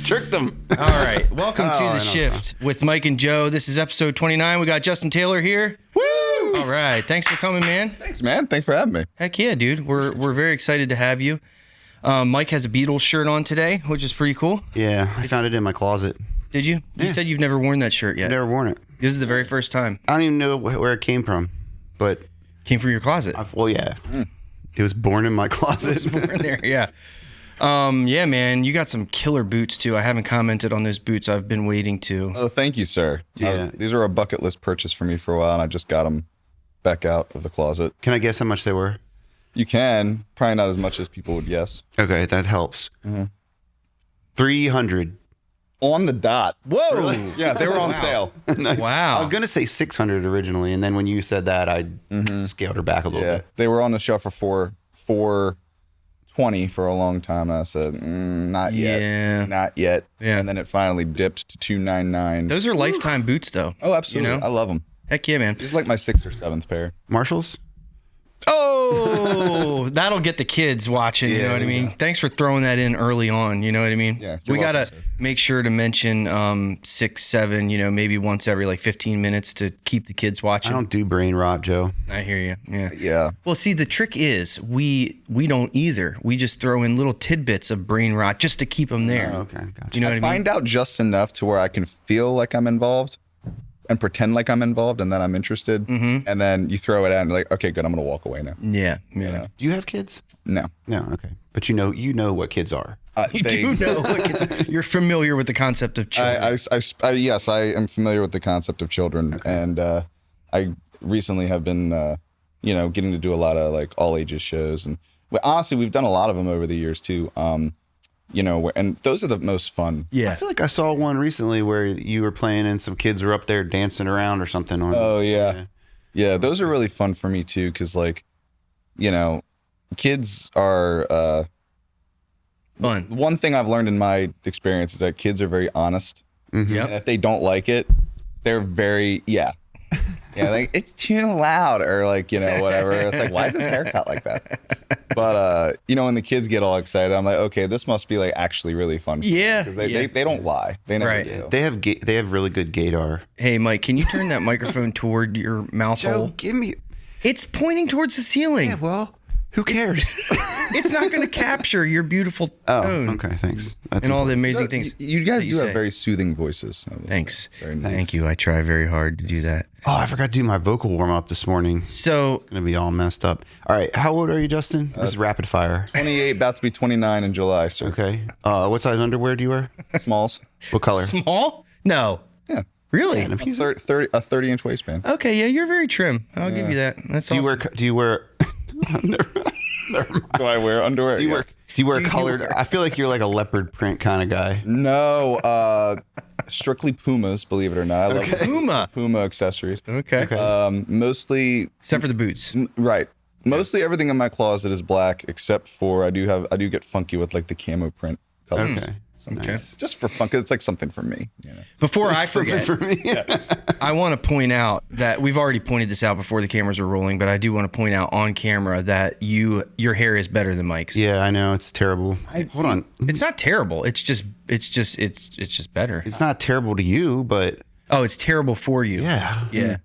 Tricked them. All right. Welcome to The Shift with Mike and Joe. This is episode 29. We got Justin Taylor here. Woo! All right. Thanks for coming, man. Thanks, man. Thanks for having me. Heck yeah, dude. We're very excited to have you. Mike has a Beatles shirt on today, which is pretty cool. Yeah, I found it in my closet. Did you? You said you've never worn that shirt yet. I've never worn it. This is the very first time. I don't even know where it came from, but... Came from your closet. Well, yeah. It was born in my closet. It was born there, yeah. Yeah, man, you got some killer boots, too. I haven't commented on those boots. I've been waiting to. Oh, thank you, sir. Yeah. These were a bucket list purchase for me for a while, and I just got them back out of the closet. Can I guess how much they were? You can. Probably not as much as people would guess. Okay, that helps. Mm-hmm. 300. On the dot. Whoa. Really? Yeah, they were on sale. Nice. Wow. I was going to say 600 originally, and then when you said that, I scaled her back a little Yeah, bit. they were on the shelf for $420 for a long time, and I said, not yet. Yeah. Not yet. Yeah. And then it finally dipped to $299. Those are lifetime boots, though. Oh, absolutely. You know? I love them. Heck yeah, man. These are like my 6th or 7th pair. Marshalls? Oh, that'll get the kids watching, you Yeah, know what I mean? Thanks for throwing that in early on, you know what I mean? Yeah, We you're got to welcome, sir. make sure to mention 6, 7, maybe once every like 15 minutes to keep the kids I watching. don't do brain rot, Joe. I hear you. Yeah. Yeah. Well, see, the trick is we don't either. We just throw in little tidbits of brain rot just to keep them there. Oh, okay, gotcha. You know what I mean? Find out just enough to where I can feel like I'm involved and pretend like I'm involved and then I'm interested. Mm-hmm. And then you throw it out and you're like, okay, good, I'm going to walk away now. Yeah. know? Do you have kids? No. No, okay. But you know what kids are. You do know what kids, you're familiar with the concept of children. Yes, I am familiar with the concept of children. Okay. And I recently have been, getting to do a lot of like all ages shows. And honestly, we've done a lot of them over the years too. And those are the most fun. Yeah. I feel like I saw one recently where you were playing and some kids were up there dancing around or something. Oh, yeah. Yeah, those are really fun for me, too, because, kids are... Fun. One thing I've learned in my experience is that kids are very honest. Mm-hmm. Yep. And if they don't like it, they're very... Yeah, like, it's too loud, or, whatever. It's like, why is his haircut like that? But, when the kids get all excited, I'm like, okay, this must be, actually really fun. Yeah. Because they don't lie. They never Right. do. They have really good gaydar. Hey, Mike, can you turn that microphone toward your mouth hole? give me... It's pointing towards the ceiling. Yeah, well, who cares? It's not going to capture your beautiful tone. Okay, thanks. That's And all the important. amazing things. You guys that do have say. very soothing voices. Thanks. It's very nice. Thank you. I try very hard to do that. Oh, I forgot to do my vocal warm-up this morning. It's So, going to be all messed up. All right, how old are you, Justin? This is rapid fire. 28, about to be 29 in July, sir. Okay. What size underwear do you wear? Smalls. What color? small? No. Yeah. Really? Yeah, A 30-inch waistband. Okay, yeah, you're very trim. I'll give you that. That's Do you awesome. wear? Do you wear? Do I wear underwear? Do you wear? Do you wear Do you colored? wear- I feel like you're like a leopard print kind of guy. No, strictly Pumas, believe it or not. I love Puma. Puma accessories. Okay. Mostly, Except for the boots. right. Mostly everything in my closet is black, except for I do get funky with the camo print colors. Okay. Sometimes. Just for fun, 'cause it's something for me. Before I Something forget, for me. I want to point out that we've already pointed this out before the cameras are rolling, but I do want to point out on camera that your hair is better than Mike's. Yeah, I know it's terrible. Hold on. It's not terrible. It's just better. It's not terrible to you, but Oh, it's terrible for you. yeah, Yeah.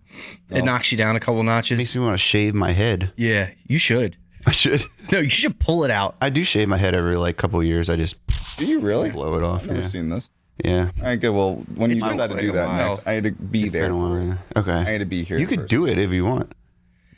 It knocks you down a couple notches. makes me want to shave my head. Yeah, you should. I should. No, you should pull it out. I do shave my head every couple of years. I just Do you really? blow it off. I've never Yeah. seen this. Yeah. All right, good. Well, when you It's been decide to quite do a that while. next, I need to be there. Been a while, yeah. Okay. I need to be here. You could do it if you want.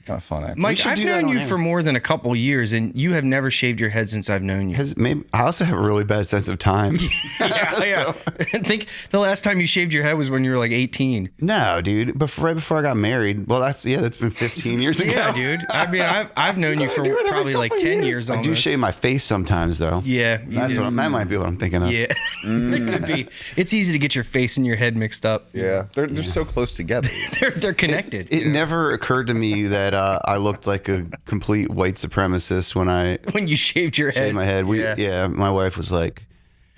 Kind of fun. Mike, should I've do that known on you air. for more than a couple years, and you have never shaved your head since I've known you. Maybe I also have a really bad sense of time. yeah. I think the last time you shaved your head was when you were like 18. No, dude. Right before I got married. Well, that's been 15 years ago. Yeah, dude. I mean, I've known you for probably like 10 years I almost. do shave my face sometimes, though. Yeah, you That's do. that might be what I'm thinking of. Yeah, it could be. It's easy to get your face and your head mixed up. Yeah, they're so close together. They're connected. It never occurred to me that I looked like a complete white supremacist when I When you shaved your head. shaved my head. Yeah. My wife was like,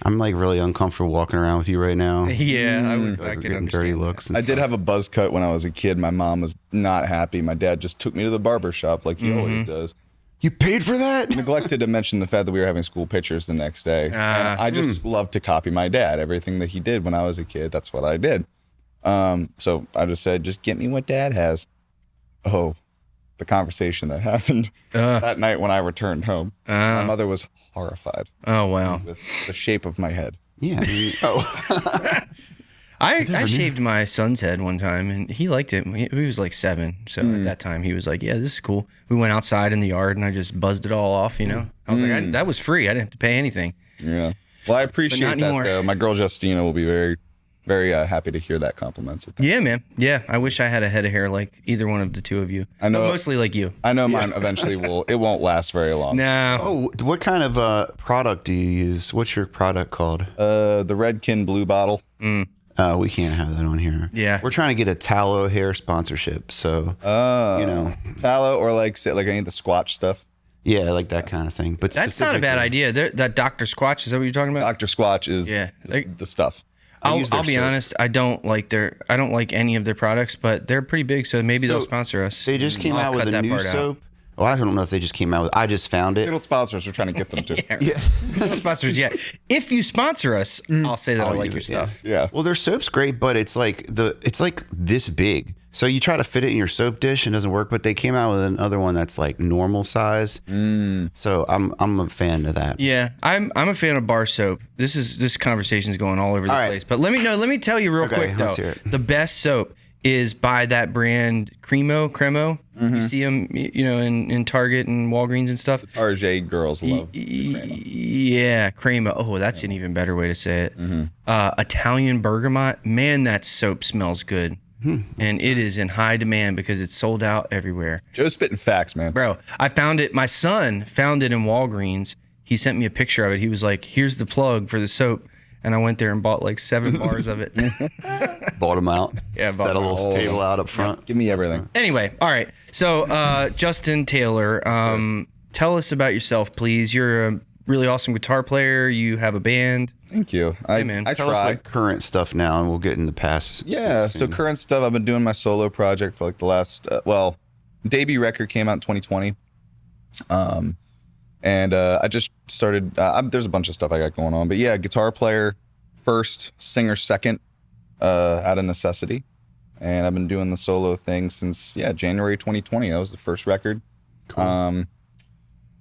"I'm like really uncomfortable walking around with you right now." Yeah, I Like, can we're getting understand. dirty that. looks. And I did have a buzz cut when I was a kid. My mom was not happy. My dad just took me to the barber shop like he always does. You paid for that? neglected to mention the fact that we were having school pictures the next day. And I just love to copy my dad. Everything that he did when I was a kid, that's what I did. So I just said, just get me what dad has. Oh, the conversation that happened that night when I returned home. My mother was horrified. Oh, wow. With the shape of my head. Yeah. I shaved my son's head one time, and he liked it. He was like 7, so at that time he was like, "Yeah, this is cool." We went outside in the yard, and I just buzzed it all off. I was like, "That was free. I didn't have to pay anything." Yeah. Well, I appreciate that, anymore. though. My girl Justina will be very, very happy to hear that compliments. Yeah, man. Yeah, I wish I had a head of hair like either one of the two of you. I know, but mostly like you. I know mine eventually it won't last very long. No. Oh, what kind of product do you use? What's your product called? The Redkin Blue Bottle. We can't have that on here. Yeah. We're trying to get a tallow hair sponsorship. So, Tallow or like any of the Squatch stuff. yeah, like that kind of thing. But That's not a bad idea. That Dr. Squatch, is that what you're talking about? Dr. Squatch is the stuff. I'll use their be soap. honest. I don't like any of their products, but they're pretty big, so maybe they'll sponsor us. They just came I'll out with cut a that new part out. soap. Well, I don't know if they just came out with. I just found it. Little sponsors are trying to get them to. Yeah. No sponsors yet. If you sponsor us, I'll say that I like your use it, yeah. stuff. Yeah. Well, their soap's great, but it's like this big. So you try to fit it in your soap dish and it doesn't work. But they came out with another one that's like normal size. So I'm a fan of that. Yeah, I'm a fan of bar soap. This conversation's going all over the All right. place. But let me tell you real quick though. let's hear it. The best soap is by that brand Cremo. You see them, in Target and Walgreens and stuff. RJ girls love. Yeah, Cremo. Oh, that's an even better way to say it. Italian bergamot. Man, that soap smells good. And it is in high demand because it's sold out everywhere. Joe's spitting facts, man. Bro, I found it. My son found it in Walgreens. He sent me a picture of it. He was like, "Here's the plug for the soap." And I went there and bought like 7 bars of it. Bought them out. Yeah, Set a little table out up front. Give me everything. Anyway, all right. So, Justin Taylor, tell us about yourself, please. You're a really awesome guitar player. You have a band. Thank you. man. I Tell us try. like current stuff now, and we'll get in the past. Yeah. So current stuff. I've been doing my solo project for like the last. Debut record came out in 2020. And I just started. There's a bunch of stuff I got going on, but yeah, guitar player first, singer second, out of necessity, and I've been doing the solo thing since January 2020. That was the first record, cool.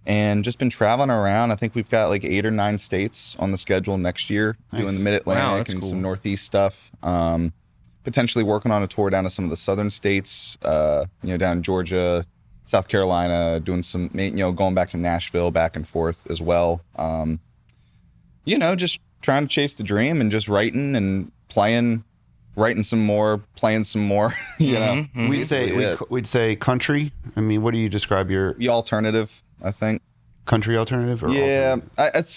And just been traveling around. I think we've got like 8 or 9 states on the schedule next year, doing the Mid-Atlantic and some Northeast stuff. Potentially working on a tour down to some of the southern states, down in Georgia, South Carolina, doing some, going back to Nashville, back and forth as well. Just trying to chase the dream and just writing and playing, writing some more, playing some more. We'd say country. I mean, what do you describe your The alternative, I think. country alternative? Or alternative?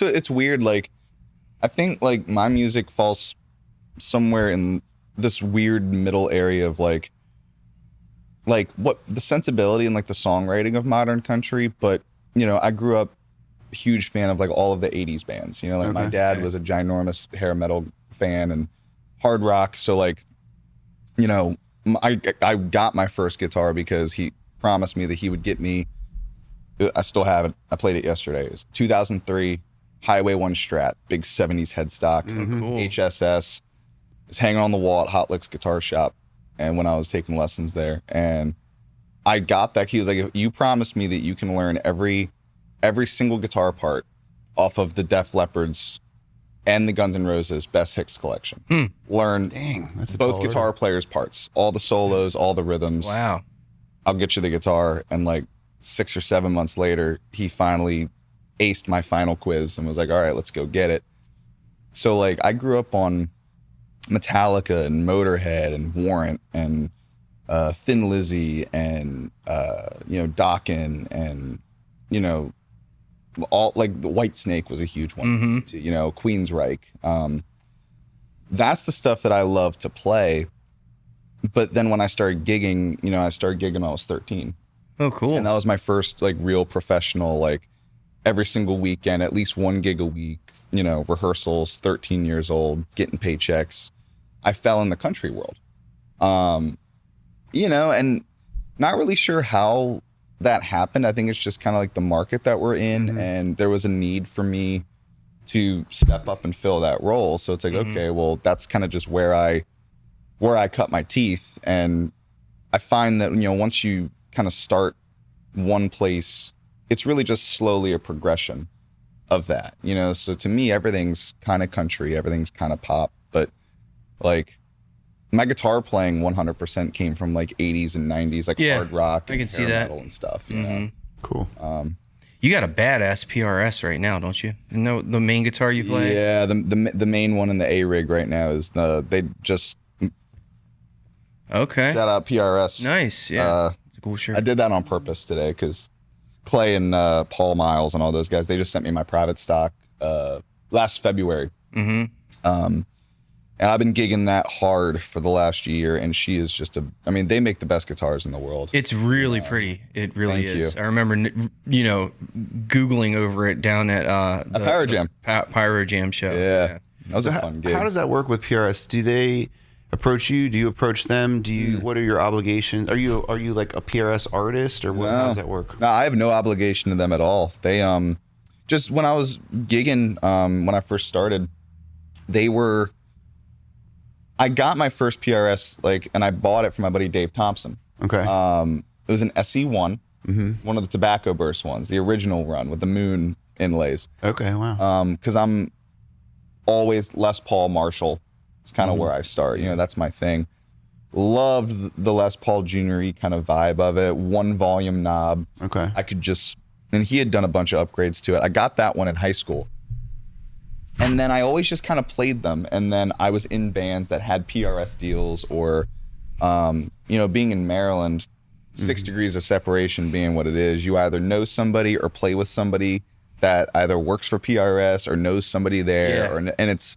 It's weird. Like, I think like my music falls somewhere in this weird middle area of like what the sensibility and like the songwriting of modern country, but I grew up a huge fan of like all of the 80s bands. My dad was a ginormous hair metal fan and hard rock, so like I got my first guitar because he promised me that he would get me. I still have it. I played it yesterday. It's 2003 Highway 1 Strat, big 70s headstock, Cool. HSS. It's hanging on the wall at Hot Licks Guitar Shop. And when I was taking lessons there, and I got that, he was like, "You promised me that you can learn every single guitar part off of the Def Leppard's and the Guns N' Roses Best Hits collection. Learn That's a both tall guitar order. players' parts, all the solos, all the rhythms. Wow. I'll get you the guitar." And like 6 or 7 months later, he finally aced my final quiz and was like, "All right, let's go get it." So like I grew up on Metallica and Motorhead and Warrant and Thin Lizzy and Dokken and all like the White Snake was a huge one. Too, Queensryche. That's the stuff that I love to play. But then when I started gigging, I started gigging when I was 13. Oh, cool. And that was my first like real professional, like every single weekend, at least 1 gig a week, rehearsals, 13 years old, getting paychecks. I fell in the country world. And not really sure how that happened. I think it's just kind of like the market that we're in, and there was a need for me to step up and fill that role. So it's like, okay, well, that's kind of just where I cut my teeth. And I find that, once you kind of start one place, it's really just slowly a progression of that, So to me, everything's kind of country, everything's kind of pop, but like my guitar playing 100% came from like 80s and 90s, like hard rock and hair metal and stuff, you know? Cool. You got a badass PRS right now, don't you? No, the main guitar you play? Yeah, the main one in the A rig right now is they just Okay. shout out PRS. Nice. Yeah. It's a cool shirt. I did that on purpose today because Clay and Paul Miles and all those guys, they just sent me my private stock last February. And I've been gigging that hard for the last year, and she is just they make the best guitars in the world. It's really pretty. It really Thank is. you. I remember, Googling over it down at the Pyro Jam. Pyro Jam show. Yeah. That was a fun gig. How does that work with PRS? Do they approach you? Do you approach them? What are your obligations? Are you like a PRS artist, or what? How does that work? No, I have no obligation to them at all. They just when I was gigging when I first started, I got my first PRS and I bought it from my buddy Dave Thompson. Okay. It was an SE1, one of the Tobacco Burst ones, the original run with the moon inlays. Okay. Wow. Because I'm always Les Paul Marshall. It's kind of where I start. That's my thing. Loved the Les Paul Junior-y kind of vibe of it. 1 volume knob. Okay. And he had done a bunch of upgrades to it. I got that one in high school. And then I always just kind of played them. And then I was in bands that had PRS deals or, being in Maryland, 6 degrees of separation being what it is. You either know somebody or play with somebody that either works for PRS or knows somebody there. Yeah. And it's,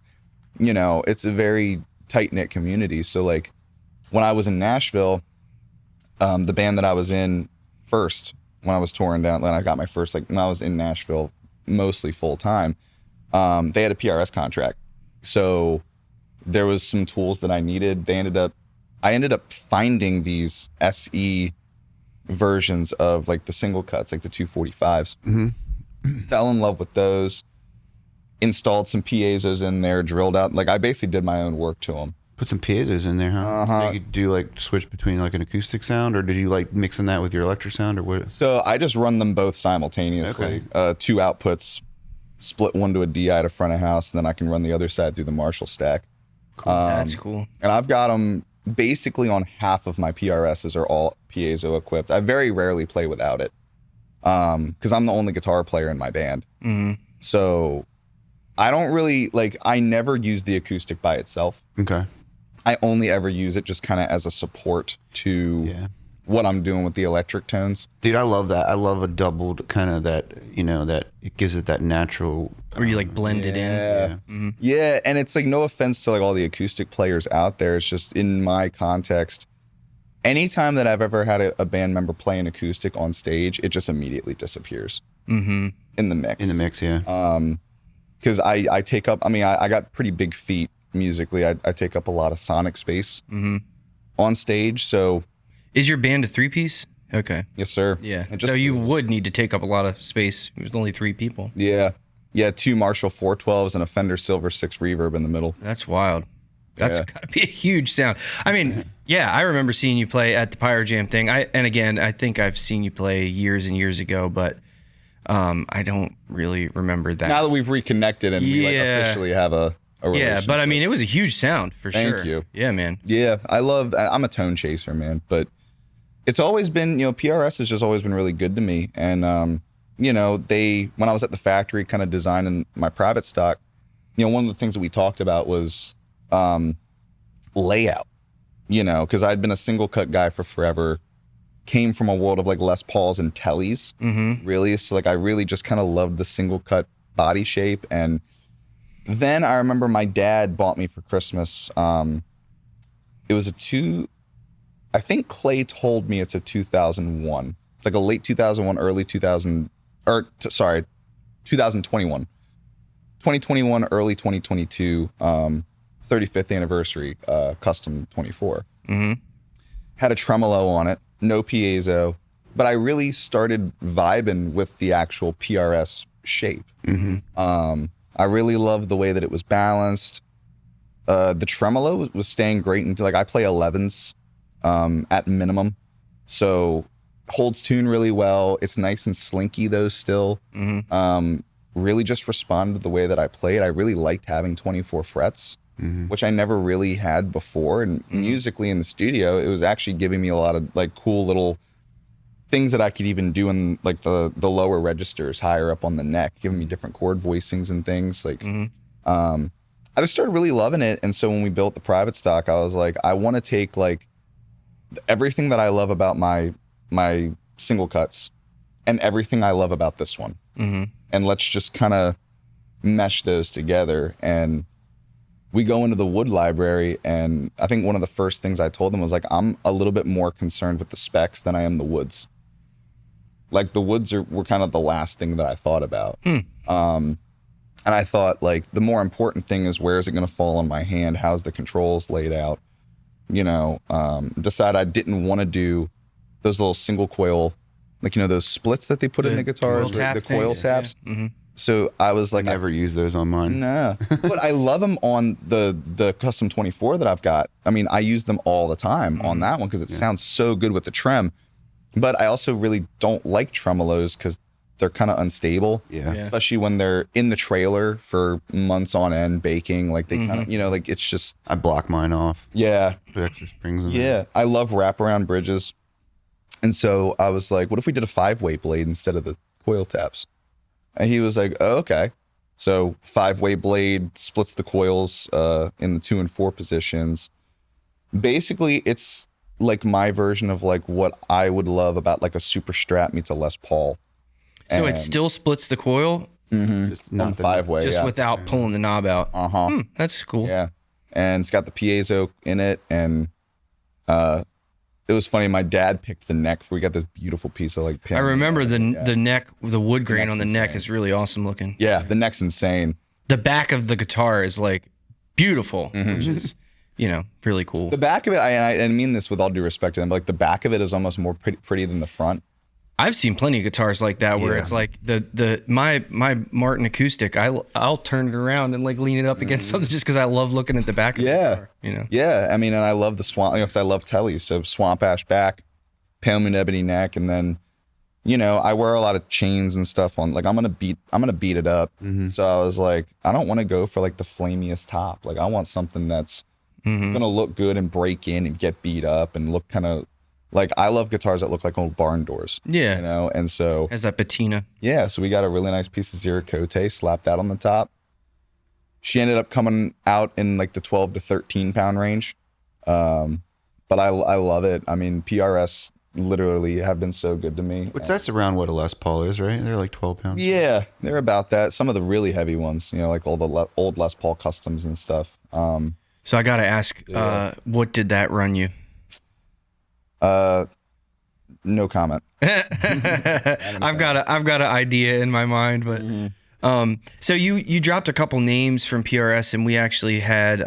it's a very tight-knit community. So like when I was in Nashville, the band that I was in first, when I was touring down, when I got my first, when I was in Nashville, mostly full time, they had a PRS contract. So there was some tools that I needed. I ended up finding these SE versions of the single cuts, like the 245s. Fell in love with those, installed some piezos in there, drilled out. I basically did my own work to them. Put some piezos in there, huh? So you could do switch between an acoustic sound, or did you mixing that with your electric sound, or what? So I just run them both simultaneously. Okay. 2 outputs, split one to a DI to front of house, and then I can run the other side through the Marshall stack. Cool. That's cool. And I've got them basically on half of my PRSs are all piezo equipped. I very rarely play without it because I'm the only guitar player in my band. So I don't really I never use the acoustic by itself. Okay. I only ever use it just kind of as a support to what I'm doing with the electric tones. Dude, I love that. I love a doubled kind of that, that it gives it that natural. Where you blend it in. Yeah, and it's no offense to all the acoustic players out there. It's just in my context, anytime that I've ever had a band member play an acoustic on stage, it just immediately disappears in the mix. In the mix, yeah. Because I take up, I got pretty big feet musically. I take up a lot of sonic space on stage, so... Is your band a 3-piece? Okay. Yes, sir. Yeah. So you would need to take up a lot of space. There's only 3 people. Yeah. Yeah, 2 Marshall 412s and a Fender Silver 6 reverb in the middle. That's wild. That's got to be a huge sound. I remember seeing you play at the Pyro Jam thing. I think I've seen you play years and years ago, but I don't really remember that. Now that we've reconnected and we officially have a relationship. Yeah, but it was a huge sound for sure. Thank you. Yeah, man. Yeah, I'm a tone chaser, man, but it's always been, PRS has just always been really good to me. And, when I was at the factory kind of designing my private stock, one of the things that we talked about was layout, because I'd been a single cut guy for forever, came from a world of Les Pauls and Tellys, really. So I really just kind of loved the single cut body shape. And then I remember my dad bought me for Christmas, it was I think Clay told me it's a 2001. It's a late 2001, early 2000, 2021. 2021, early 2022, 35th anniversary, custom 24. Had a tremolo on it, no piezo, but I really started vibing with the actual PRS shape. I really loved the way that it was balanced. The tremolo was staying great until like I play 11s at minimum, so holds tune really well. It's nice and slinky though still. Really just responded to the way that I played. I really liked having 24 frets, which I never really had before. And musically in the studio, it was actually giving me a lot of like cool little things that I could even do in like the lower registers higher up on the neck, giving me different chord voicings and things. Like, I just started really loving it. And so when we built the private stock, I was like, I want to take like everything that I love about my single cuts and everything I love about this one. And let's just kind of mesh those together. And we go into the wood library, and I think one of the first things I told them was like, I'm a little bit more concerned with the specs than I am the woods. Like the woods were kind of the last thing that I thought about. And I thought like the more important thing is where is it going to fall on my hand? How's the controls laid out? You know, decide I didn't want to do those little single coil, like, you know, those splits that they put in the guitars, the coil taps. So I was like, never use those on mine. Nah, but I love them on the custom 24 that I've got. I mean, I use them all the time on that one because it sounds so good with the trem. But I also really don't like tremolos because they're kind of unstable. Especially when they're in the trailer for months on end baking. Like they kind of, you know, like it's just. I block mine off. Put extra springs in there. I love wraparound bridges. And so I was like, what if we did a 5-way blade instead of the coil taps? And he was like, oh, okay. So 5-way blade splits the coils in the 2 and 4 positions. Basically, it's like my version of like what I would love about like a Super Strat meets a Les Paul. So it still splits the coil? Just not 5-way. Just without pulling the knob out. That's cool. Yeah. And it's got the piezo in it. And it was funny. My dad picked the neck. We got this beautiful piece of like pin. I remember the neck, the wood grain on the neck is really awesome looking. Yeah, the neck's insane. The back of the guitar is like beautiful, which is, you know, really cool. The back of it, I mean this with all due respect to them, but like the back of it is almost more pretty than the front. I've seen plenty of guitars like that where it's like my Martin acoustic. I'll turn it around and like lean it up against something just because I love looking at the back of the guitar. You know. Yeah, I mean, and I love the swamp, you know, because I love tellies. So swamp ash back, pale moon ebony neck, and then, you know, I wear a lot of chains and stuff on. Like I'm gonna beat it up. So I was like, I don't want to go for like the flamiest top. Like I want something that's gonna look good and break in and get beat up and look kind of. Like, I love guitars that look like old barn doors. You know, and so. Has that patina. Yeah, so we got a really nice piece of Zero Cote, slapped that on the top. She ended up coming out in like the 12 to 13 pound range. But I love it. I mean, PRS literally have been so good to me. Which that's around what a Les Paul is, right? They're like 12 pounds. Yeah, they're about that. Some of the really heavy ones, you know, like all the old Les Paul customs and stuff. So I got to ask, what did that run you? No comment. I've got an idea in my mind, but so you dropped a couple names from PRS, and we actually had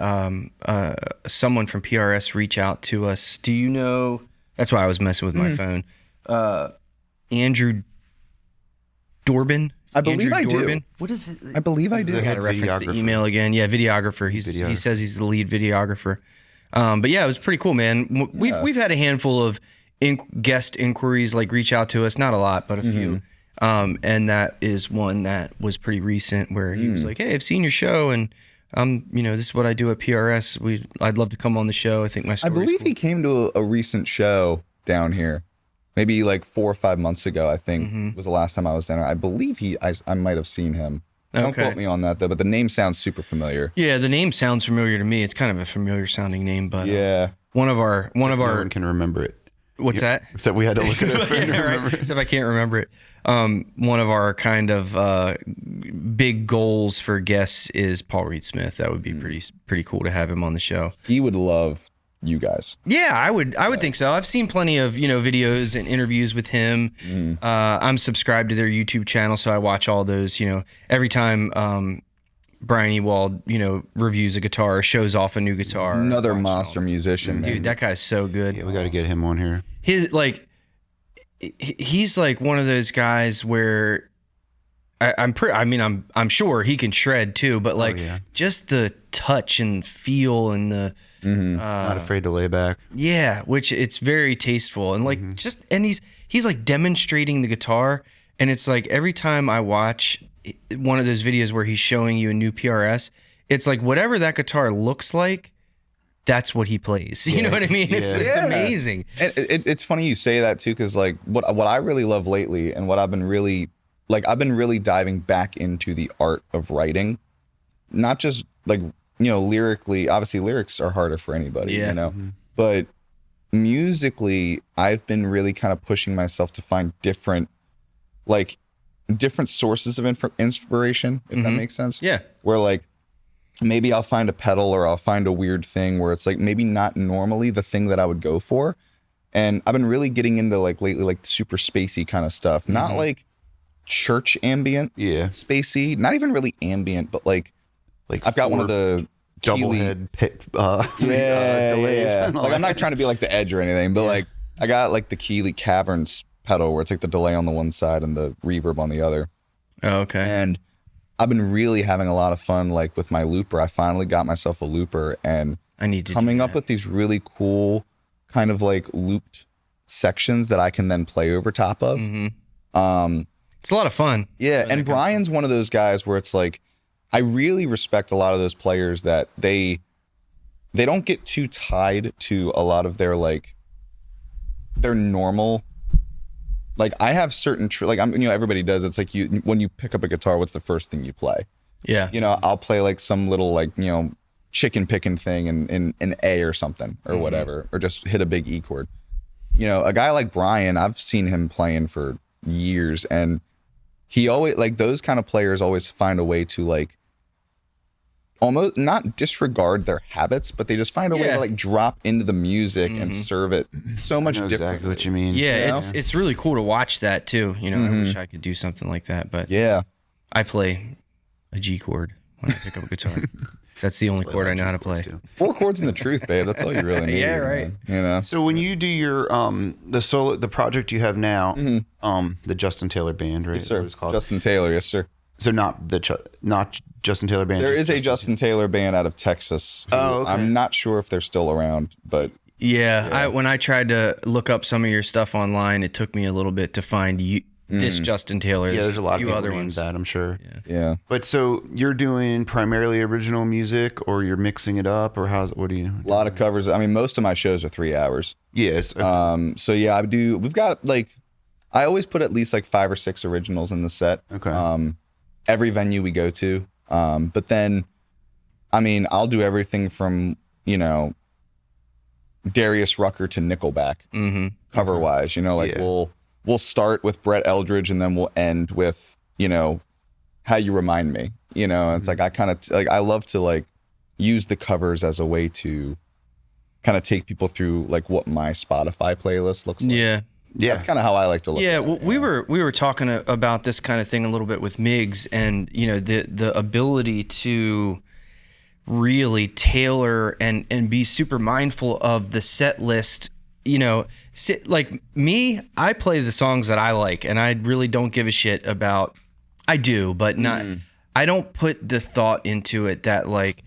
someone from PRS reach out to us. Do you know? That's why I was messing with my phone. Andrew Dorbin. I believe I do. What is it? I believe I do. I got to reference the email again. Yeah, videographer. He says he's the lead videographer. But yeah, it was pretty cool, man. We've had a handful of guest inquiries like reach out to us, not a lot, but a few. And that is one that was pretty recent where he was like, "Hey, I've seen your show, and you know, this is what I do at PRS. I'd love to come on the show. I think my story." I believe he came to a recent show down here, maybe like 4 or 5 months ago. I think was the last time I was down there. I believe I might have seen him. Don't quote me on that though, but the name sounds super familiar. Yeah, the name sounds familiar to me. It's kind of a familiar sounding name, but one of our no one can remember it. What's that? Except we had to look at it. Right. Except I can't remember it. One of our kind of big goals for guests is Paul Reed Smith. That would be pretty cool to have him on the show. He would love you guys. Yeah, I would think so. I've seen plenty of, you know, videos and interviews with him. I'm subscribed to their YouTube channel, so I watch all those, you know, every time Brian Ewald, you know, reviews a guitar or shows off a new guitar. Another monster musician. Dude, that guy's so good. Yeah, we got to get him on here. His, like, he's like one of those guys where I'm sure he can shred too, but like just the touch and feel and the Not afraid to lay back. yeah, which it's very tasteful and like and he's like demonstrating the guitar, and it's like every time I watch one of those videos where he's showing you a new PRS, it's like whatever that guitar looks like, that's what he plays. You know what I mean? It's amazing. And it's funny you say that too, because like what I really love lately, and what I've been really diving back into the art of writing, not just like, lyrically. Obviously, lyrics are harder for anybody, but musically, I've been really kind of pushing myself to find different sources of inspiration, if that makes sense. Yeah. Where like maybe I'll find a pedal or I'll find a weird thing where it's like maybe not normally the thing that I would go for. And I've been really getting into like lately, like super spacey kind of stuff, not like church ambient, spacey, not even really ambient, but like I've got one of the double head pit delays. Like I'm not trying to be like the Edge or anything, but like I got like the Keeley Caverns pedal where it's like the delay on the one side and the reverb on the other. Oh, okay. And I've been really having a lot of fun like with my looper. I finally got myself a looper, and I need to coming up with these really cool kind of like looped sections that I can then play over top of. It's a lot of fun. Yeah, and Brian's one of those guys where it's like I really respect a lot of those players that they don't get too tied to a lot of their like their normal. Like I have certain like everybody does. It's like when you pick up a guitar, what's the first thing you play? Yeah. I'll play like some little like chicken picking thing in an A or something or whatever, or just hit a big E chord. A guy like Brian, I've seen him playing for years, and he always like those kind of players always find a way to like almost not disregard their habits, but they just find a way to like drop into the music and serve it so much differently. Exactly what you mean. Yeah, it's really cool to watch that too. I wish I could do something like that, but I play a G chord when I pick up a guitar. That's the only chord I know how to play. 4 chords and the truth, babe. That's all you really need. Yeah, right. Man. So when you do your the project you have now, the Justin Taylor Band, right? Yes, sir. It's called Justin Taylor, yes, sir. So not Justin Taylor Band. There is a Justin Taylor Band out of Texas. Okay. I'm not sure if they're still around, but when I tried to look up some of your stuff online, it took me a little bit to find this Justin Taylor. Yeah, there's a lot of few people other named ones. that, I'm sure. Yeah. But so you're doing primarily original music, or you're mixing it up, or what do you? A lot of covers. I mean, most of my shows are 3 hours. Yes. So yeah, I do. We've got like, I always put at least like 5 or 6 originals in the set. Okay. Every venue we go to. But then, I mean, I'll do everything from, Darius Rucker to Nickelback, cover wise, we'll start with Brett Eldridge and then we'll end with, How You Remind Me, it's like, I kind of like, I love to like use the covers as a way to kind of take people through like what my Spotify playlist looks like. Yeah. Yeah, that's kind of how I like to look. Yeah, at it, we were talking about this kind of thing a little bit with Migs, and the ability to really tailor and be super mindful of the set list. Like me, I play the songs that I like, and I really don't give a shit about. I do, but not. I don't put the thought into it that like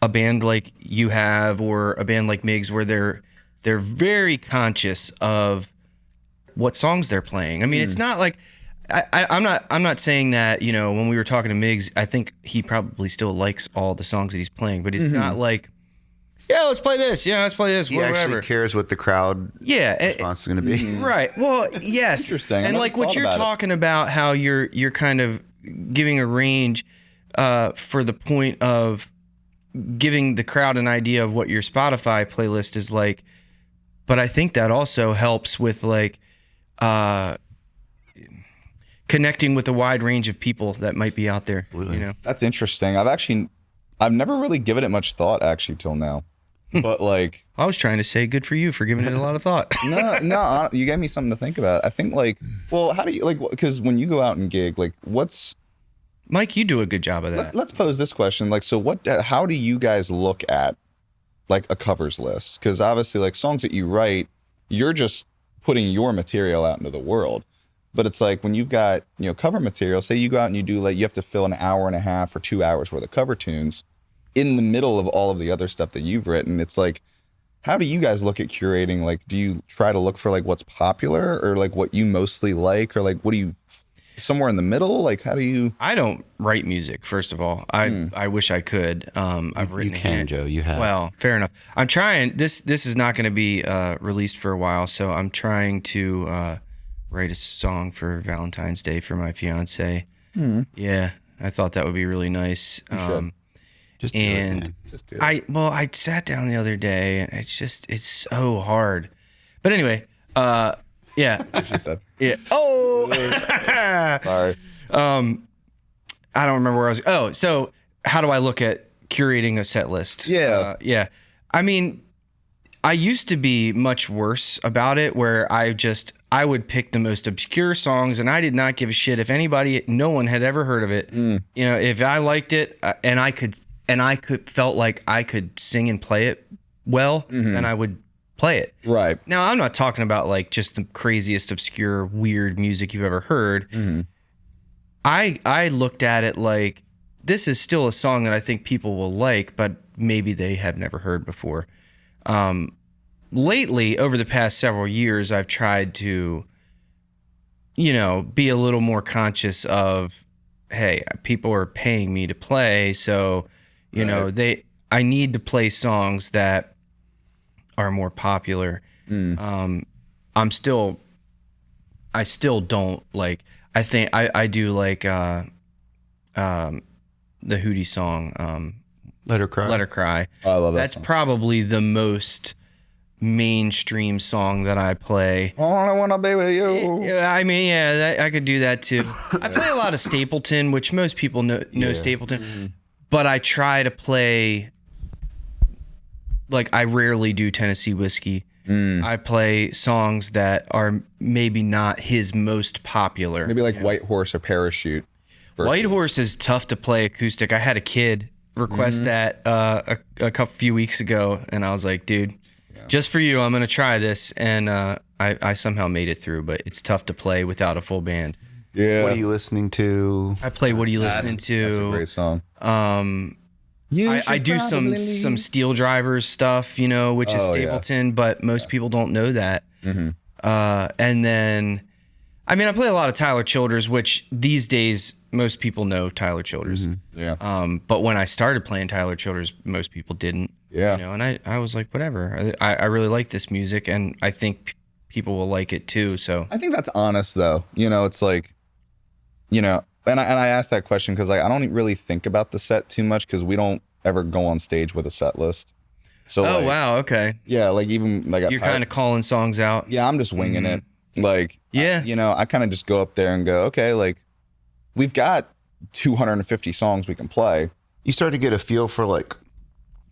a band like you have or a band like Migs, where they're very conscious of what songs they're playing. I mean, it's not like I'm not saying that, when we were talking to Migs, I think he probably still likes all the songs that he's playing, but it's not like, let's play this. Let's play this. He whatever. actually cares what the crowd response is going to be. Right. Well, yes. Interesting. And like what you're talking about, how you're kind of giving a range for the point of giving the crowd an idea of what your Spotify playlist is like. But I think that also helps with like, connecting with a wide range of people that might be out there. That's interesting. I've never really given it much thought actually till now, but like I was trying to say good for you for giving it a lot of thought. no, you gave me something to think about. I think like, well, how do you like, because when you go out and gig, like Mike, you do a good job of that. Let's pose this question. Like, so how do you guys look at like a covers list? Because obviously like songs that you write, you're just putting your material out into the world. But it's like when you've got, cover material, say you go out and you do you have to fill an hour and a half or 2 hours worth of cover tunes in the middle of all of the other stuff that you've written. It's like, how do you guys look at curating? Like, do you try to look for what's popular or what you mostly like, or what do you, somewhere in the middle? Like, how do you? I don't write music, first of all. I wish I could. I've written. You can, Joe. You have. Well, fair enough. I'm trying. This is not going to be released for a while, so I'm trying to write a song for Valentine's Day for my fiance. Yeah, I thought that would be really nice. Just do it, man. Just do it. I sat down the other day, and it's so hard. But anyway, yeah. She said. Yeah. Oh. Sorry. I don't remember where I was. Oh, so how do I look at curating a set list? Yeah. Yeah. I mean, I used to be much worse about it, where I would pick the most obscure songs, and I did not give a shit if no one had ever heard of it. If I liked it and I felt like I could sing and play it well, then I would play it. Right. Now, I'm not talking about just the craziest, obscure, weird music you've ever heard. I looked at it like, this is still a song that I think people will like, but maybe they have never heard before. Lately, over the past several years, I've tried to, be a little more conscious of, hey, people are paying me to play, so, I need to play songs that are more popular. I still don't I think I do the Hootie song, Let Her Cry. Let Her Cry. Oh, I love that That's song. probably the most mainstream song that I play. All I wanna be with you. I mean, I could do that too. I play a lot of Stapleton, which most people know Stapleton, but I try to play, I rarely do Tennessee Whiskey. I play songs that are maybe not his most popular. Maybe White Horse or Parachute. White Horse is tough to play acoustic. I had a kid request that a few weeks ago, and I was like, dude, just for you, I'm going to try this. And I somehow made it through, but it's tough to play without a full band. Yeah. What are you listening to? I play What Are You Listening To? That's a great song. I do some Steel Drivers stuff, which is Stapleton, but most people don't know that. And then, I play a lot of Tyler Childers, which these days most people know Tyler Childers. Yeah. But when I started playing Tyler Childers, most people didn't. Yeah. And I was like, whatever. I really like this music, and I think people will like it too. So I think that's honest, though. It's and I asked that question because I don't really think about the set too much, because we don't ever go on stage with a set list. So wow, okay. Yeah, even you're kind of calling songs out. Yeah, I'm just winging it. I kind of just go up there and go, okay, we've got 250 songs we can play. You start to get a feel for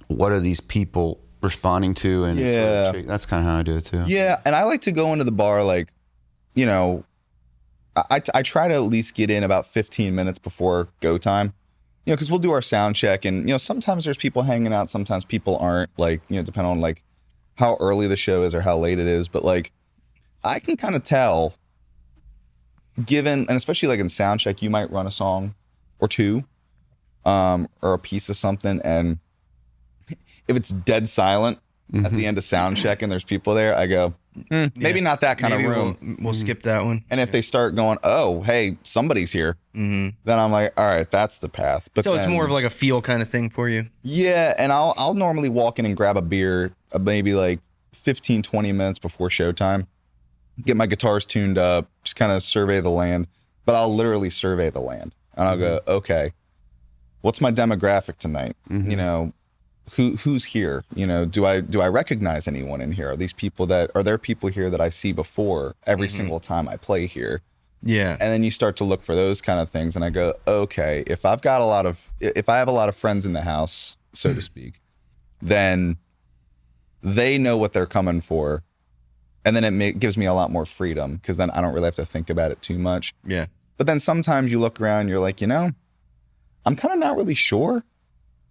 what are these people responding to, and that's kind of how I do it too. Yeah, and I like to go into the bar I try to at least get in about 15 minutes before go time, because we'll do our sound check, and sometimes there's people hanging out, sometimes people aren't, depending on how early the show is or how late it is. But I can kind of tell, and especially in sound check, you might run a song or two, or a piece of something, and if it's dead silent at the end of sound check and there's people there, I go, maybe not that kind of room. We'll skip that one. And if they start going, oh, hey, somebody's here, then I'm like, all right, that's the path. But so it's more of a feel kind of thing for you. Yeah, and I'll normally walk in and grab a beer maybe 15, 20 minutes before showtime, get my guitars tuned up, just kind of survey the land. But I'll literally survey the land, and I'll go, okay, what's my demographic tonight? Who's here? Do I recognize anyone in here? Are there people here that I see before every single time I play here? Yeah. And then you start to look for those kind of things, and I go, okay, if I have a lot of friends in the house, so to speak, then they know what they're coming for, and then it gives me a lot more freedom, because then I don't really have to think about it too much. Yeah. But then sometimes you look around, you're like, I'm kind of not really sure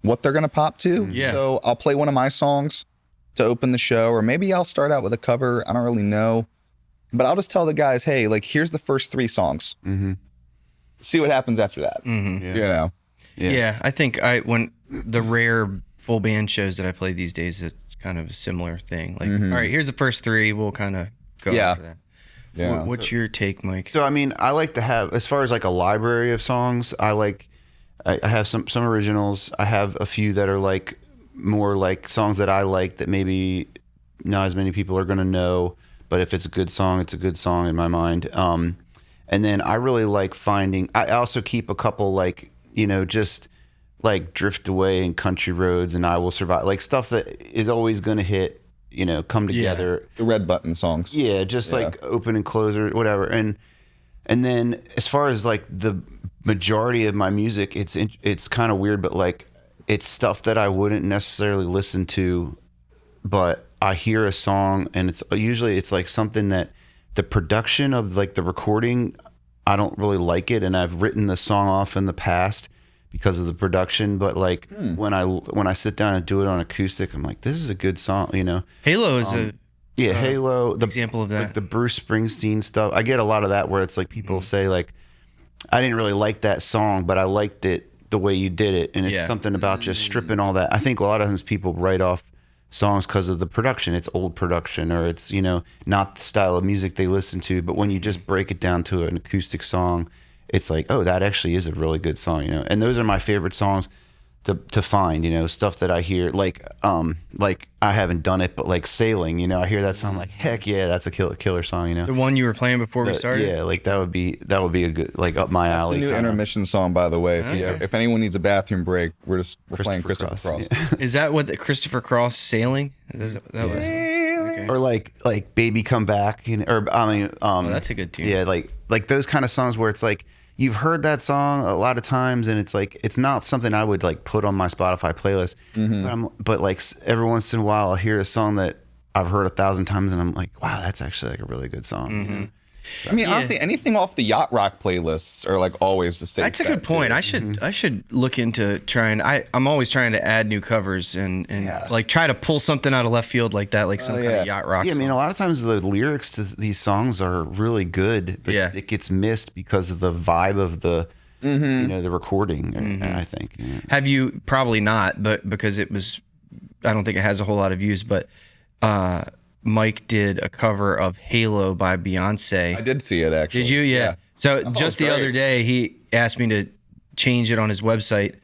what they're going to pop to. Yeah. So I'll play one of my songs to open the show, or maybe I'll start out with a cover. I don't really know. but I'll just tell the guys, hey, like here's the first 3 songs. See what happens after that. You know. Yeah, I think when the rare full band shows that I play these days, it's kind of a similar thing. Like, all right, here's the first 3. We'll kind of go after that. Yeah. What's your take, Mike? So I mean, I like to have, as far as like a library of songs, I have some originals. I have a few that are like more like songs that I like that maybe not as many people are gonna know, but if it's a good song, it's a good song in my mind. And then I really like finding. I also keep a couple like, you know, just like Drift Away and Country Roads and I Will Survive, like stuff that is always gonna hit. You know, come together. The red button songs. Yeah, just like open and close or whatever. And then as far as like the majority of my music, it's kind of weird, but like it's stuff that I wouldn't necessarily listen to, but I hear a song and it's usually like something that the production of like the recording, I don't really like it, and I've written the song off in the past because of the production, but like when I sit down and do it on acoustic, I'm like, this is a good song, you know. Halo is Halo, the example of that. like the Bruce Springsteen stuff. I get a lot of that where it's like people say like, I didn't really like that song, but I liked it the way you did it, and it's something about just stripping all that. I think a lot of times people write off songs because of the production. It's old production, or it's, you know, not the style of music they listen to. But when you just break it down to an acoustic song, it's like, oh, that actually is a really good song, you know. And those are my favorite songs to find, you know, stuff that I hear like I haven't done it, but like Sailing, you know, I hear that song like, heck yeah, that's a killer song, you know. The one you were playing before we started? Yeah, like that would be a good, like, up my alley. The new intermission song, by the way. If anyone needs a bathroom break, we're playing Christopher Cross. Yeah. Is that what the Christopher Cross Sailing? That was okay. Or like Baby Come Back, you know, or I mean, that's a good tune. Yeah, like those kind of songs where it's like you've heard that song a lot of times, and it's like it's not something I would like put on my Spotify playlist. But like every once in a while, I'll hear a song that I've heard 1,000 times, and I'm like, wow, that's actually like a really good song. You know? I mean, honestly, anything off the yacht rock playlists are like always the same. That's a good point. Too. I should look into trying. I'm always trying to add new covers and like try to pull something out of left field like that, like some kind of yacht rock. Yeah, song. I mean, a lot of times the lyrics to these songs are really good, but it gets missed because of the vibe of the you know, the recording. I think. Yeah. Have you probably not, but because it was, I don't think it has a whole lot of views, but. Mike did a cover of Halo by Beyonce. I did see it, actually. Did you? Yeah. So just the other day, he asked me to change it on his website,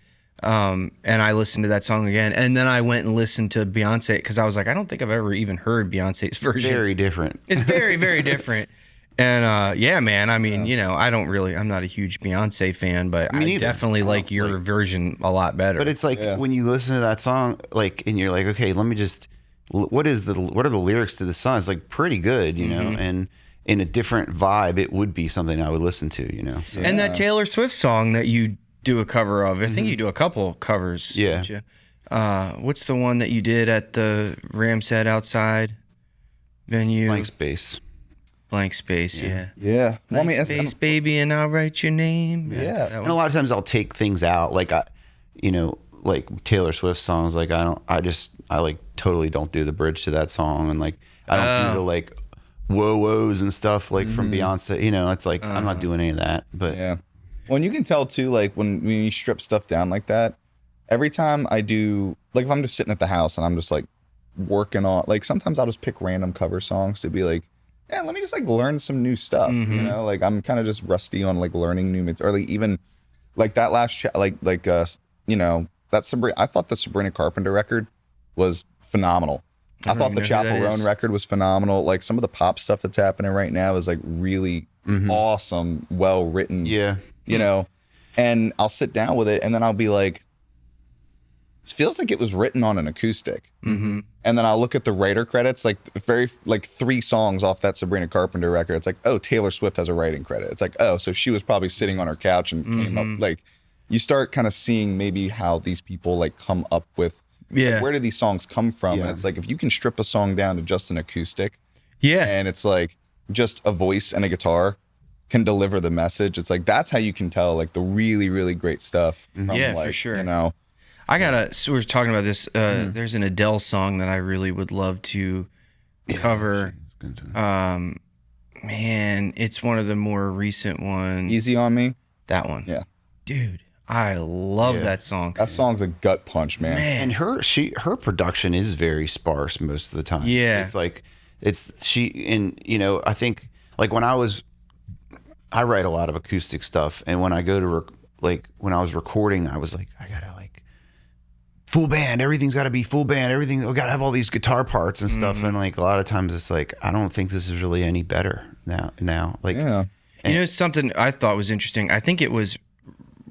and I listened to that song again. And then I went and listened to Beyonce because I was like, I don't think I've ever even heard Beyonce's version. Very different. It's very, very different. And yeah, man, I mean, you know, I'm not a huge Beyonce fan, but I definitely like your version a lot better. But it's like when you listen to that song, like, and you're like, okay, let me just... what are the lyrics to the song? It's like pretty good, you know, and in a different vibe, it would be something I would listen to, you know. So. And that Taylor Swift song that you do a cover of, I think you do a couple covers. Yeah. Don't you? What's the one that you did at the Ramshead outside venue? Blank Space. Blank Space, yeah. Yeah. Blank Space, baby, and I'll write your name. Yeah. And a lot of times I'll take things out, like like Taylor Swift songs, like I like totally don't do the bridge to that song, and like I don't do the like whoa-woes and stuff like from Beyonce, you know. It's like I'm not doing any of that. But yeah, well, and you can tell too, like when you strip stuff down like that, every time I do, like if I'm just sitting at the house and I'm just like working on, like sometimes I'll just pick random cover songs to be like, yeah, let me just like learn some new stuff, you know. Like I'm kind of just rusty on like learning new material, or like even like that last you know, that I thought the Sabrina Carpenter record was phenomenal. I thought the Chaperone record was phenomenal. Like some of the pop stuff that's happening right now is like really awesome, well written. Yeah. You know, and I'll sit down with it and then I'll be like, it feels like it was written on an acoustic. And then I'll look at the writer credits, like 3 songs off that Sabrina Carpenter record. It's like, oh, Taylor Swift has a writing credit. It's like, oh, so she was probably sitting on her couch and came up. Like, you start kind of seeing maybe how these people like come up with, like, where do these songs come from? And it's like, if you can strip a song down to just an acoustic, and it's like just a voice and a guitar can deliver the message. It's like, that's how you can tell like the really, really great stuff. From, like, for sure. You know, so we're talking about this. There's an Adele song that I really would love to cover. Man, it's one of the more recent ones. Easy on Me. That one. Yeah. Dude, I love that song. That song's a gut punch, man. And her production is very sparse most of the time. Yeah. It's like I think like when I write a lot of acoustic stuff, and when I go to when I was recording, I was like, I gotta like full band, everything's got to be full band, everything, I gotta have all these guitar parts and stuff, and like a lot of times it's like I don't think this is really any better now. Like, you know, something I thought was interesting. I think it was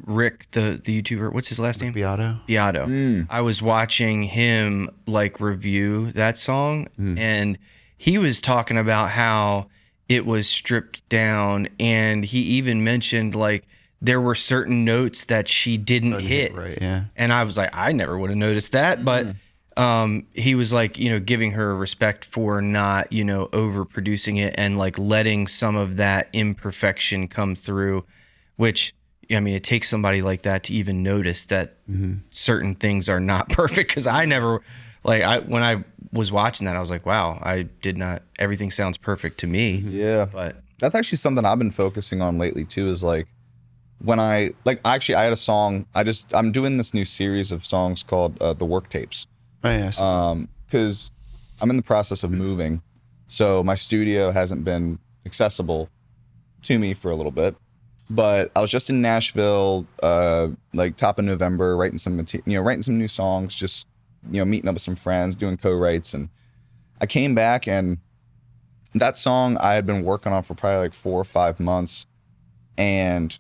Rick, the YouTuber. What's his last name? Beato. I was watching him like review that song, and he was talking about how it was stripped down, and he even mentioned like there were certain notes that she didn't hit. Right, yeah. And I was like, I never would have noticed that, but he was like, you know, giving her respect for not, you know, overproducing it and like letting some of that imperfection come through, which, I mean, it takes somebody like that to even notice that certain things are not perfect. Cause I never, like, when I was watching that, I was like, wow, I did not, everything sounds perfect to me. Yeah. But that's actually something I've been focusing on lately too, is like, when I had a song, I'm doing this new series of songs called The Work Tapes. Oh, yeah. Because I'm in the process of moving, so my studio hasn't been accessible to me for a little bit. But I was just in Nashville, like top of November, writing some new songs, just, you know, meeting up with some friends, doing co-writes, and I came back, and that song I had been working on for probably like 4 or 5 months, and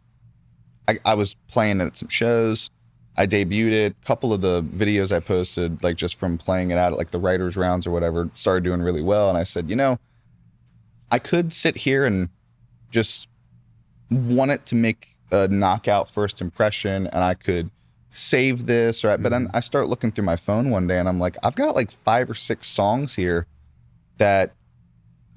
I was playing it at some shows. I debuted it. A couple of the videos I posted, like just from playing it out at like the writers' rounds or whatever, started doing really well. And I said, you know, I could sit here and just want it to make a knockout first impression, and I could save this. But then I start looking through my phone one day, and I'm like, I've got like 5 or 6 songs here that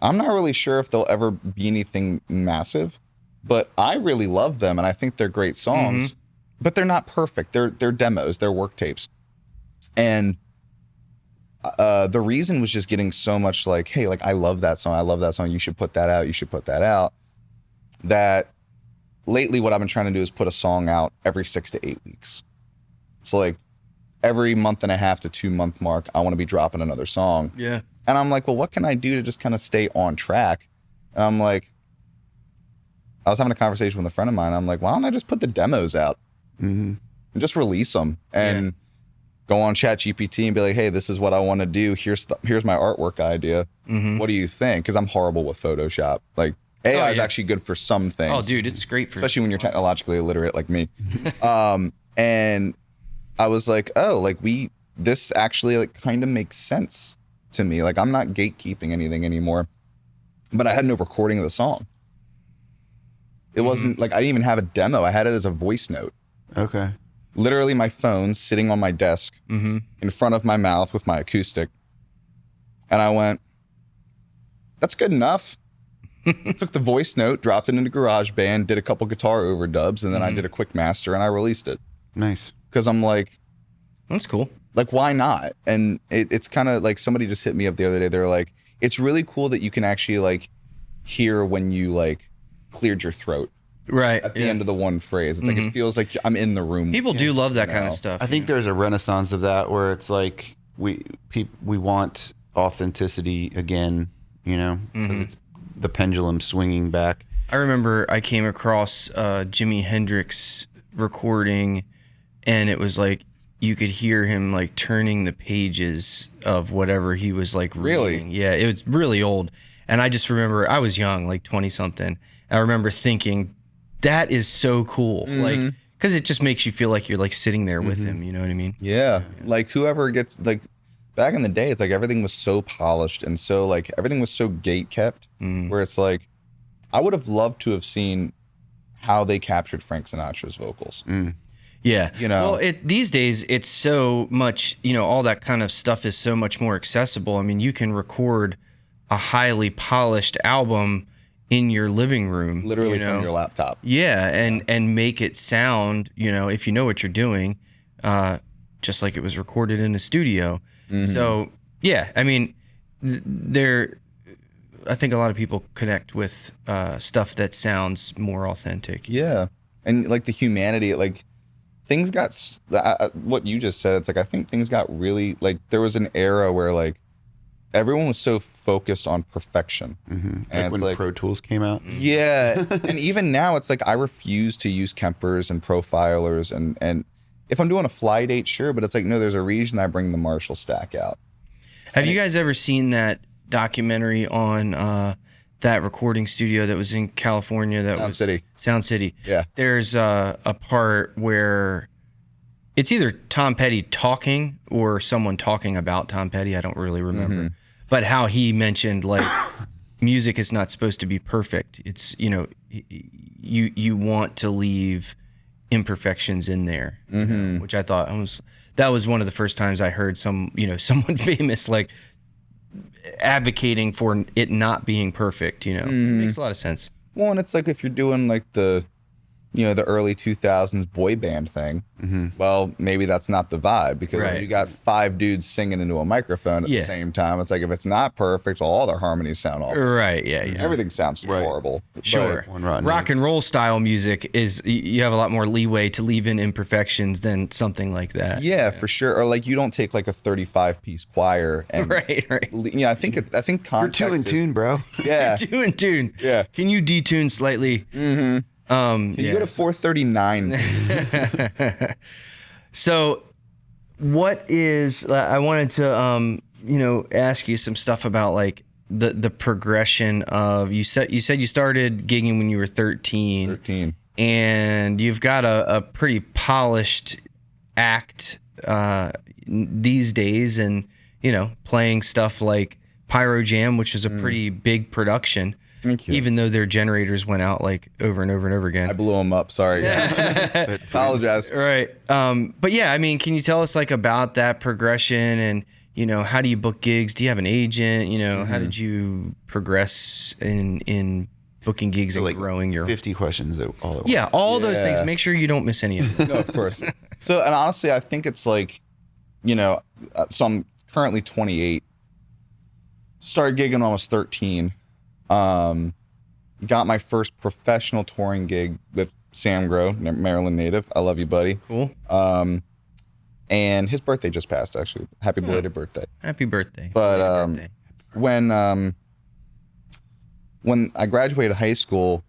I'm not really sure if they'll ever be anything massive, but I really love them, and I think they're great songs, but they're not perfect. They're demos, they're work tapes. And the reason was just getting so much like, hey, like, I love that song, you should put that out, that lately what I've been trying to do is put a song out every 6 to 8 weeks. So like every month and a half to 2 month mark, I want to be dropping another song. yeah. And I'm like, well, what can I do to just kind of stay on track? And I'm like, I was having a conversation with a friend of mine. I'm like, why don't I just put the demos out and just release them and go on ChatGPT and be like, hey, this is what I want to do. Here's my artwork idea. What do you think? Because I'm horrible with Photoshop. Like AI is actually good for some things. Oh, dude, it's great for especially when you're technologically illiterate like me. And I was like, oh, like this actually like kind of makes sense to me. Like I'm not gatekeeping anything anymore. But I had no recording of the song. It wasn't like I didn't even have a demo. I had it as a voice note. Okay. Literally my phone sitting on my desk in front of my mouth with my acoustic. And I went, that's good enough. Took the voice note, dropped it into GarageBand, did a couple guitar overdubs, and then I did a quick master and I released it. Nice. Because I'm like, That's cool. like, why not? And it's kind of like somebody just hit me up the other day. They're like, it's really cool that you can actually like hear when you like cleared your throat Right. at the end of the one phrase. It's like, it feels like I'm in the room. People do love that kind of stuff. I think there's a renaissance of that where it's like we want authenticity again, you know, because it's the pendulum swinging back. I remember I came across Jimi Hendrix recording, and it was like you could hear him like turning the pages of whatever he was like reading. Yeah, it was really old. And I just remember I was young, like 20 something. I remember thinking that is so cool. Like, because it just makes you feel like you're like sitting there with him. You know what I mean? Yeah. Like whoever gets like back in the day, it's like everything was so polished and so like everything was so gate kept where it's like I would have loved to have seen how they captured Frank Sinatra's vocals. Yeah. You know, well, these days it's so much, you know, all that kind of stuff is so much more accessible. I mean, you can record a highly polished album in your living room, literally from your laptop. Yeah, and make it sound, you know, if you know what you're doing, just like it was recorded in a studio. So, yeah, I mean, I think a lot of people connect with stuff that sounds more authentic. Yeah. And like the humanity, like things got, what you just said, it's like, I think things got really, like there was an era where like everyone was so focused on perfection. Like when Pro Tools came out. Yeah. And even now it's like, I refuse to use Kempers and profilers and if I'm doing a fly date, sure. But it's like, no, there's a reason I bring the Marshall stack out. Have you guys ever seen that documentary on that recording studio that was in California? Sound City. Yeah. There's a part where it's either Tom Petty talking or someone talking about Tom Petty. I don't really remember. But how he mentioned like music is not supposed to be perfect. It's, you want to leave imperfections in there, which I thought that was one of the first times I heard someone famous like advocating for it not being perfect. It makes a lot of sense. Well, and it's like if you're doing like the early 2000s boy band thing, well, maybe that's not the vibe because when you got 5 dudes singing into a microphone at the same time. It's like, if it's not perfect, well, all their harmonies sound awful. Right, yeah. Everything sounds horrible. Sure. Rock and roll style music is, you have a lot more leeway to leave in imperfections than something like that. Yeah, for sure. Or like you don't take like a 35-piece choir and right. Yeah, I think context. You're 2 in tune, bro. Yeah. 2 in tune. Yeah. Can you detune slightly? Can you go to 439? So what is, I wanted to, ask you some stuff about like the progression of, you said you started gigging when you were 13. And you've got a pretty polished act these days, and, playing stuff like Pyro Jam, which is a pretty big production. Thank you. Even though their generators went out like over and over and over again. I blew them up. Sorry. Apologize. Right. But yeah, I mean, can you tell us like about that progression and, how do you book gigs? Do you have an agent? How did you progress in booking gigs and like growing your 50 questions all at once. Yeah, all those things. Make sure you don't miss any of them. No, of course. So, and honestly, I think it's like, so I'm currently 28. Started gigging when I was 13. Got my first professional touring gig with Sam Grow, Maryland native. I love you, buddy. Cool. And his birthday just passed, actually. Happy belated birthday. Happy birthday. But birthday. When I graduated high school,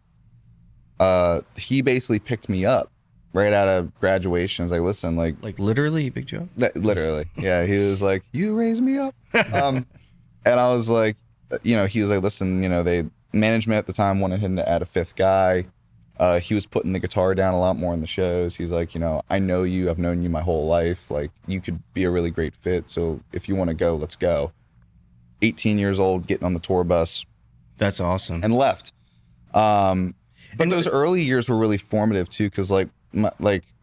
he basically picked me up right out of graduation. I was like, listen, like literally, Big Joe? Literally. Yeah. He was like, you raised me up. And I was like, he was like, listen, they management at the time wanted him to add a 5th guy. He was putting the guitar down a lot more in the shows. He's like, I know you, I've known you my whole life. Like, you could be a really great fit. So if you want to go, let's go. 18 years old, getting on the tour bus. That's awesome. And left. But those early years were really formative too. Cause like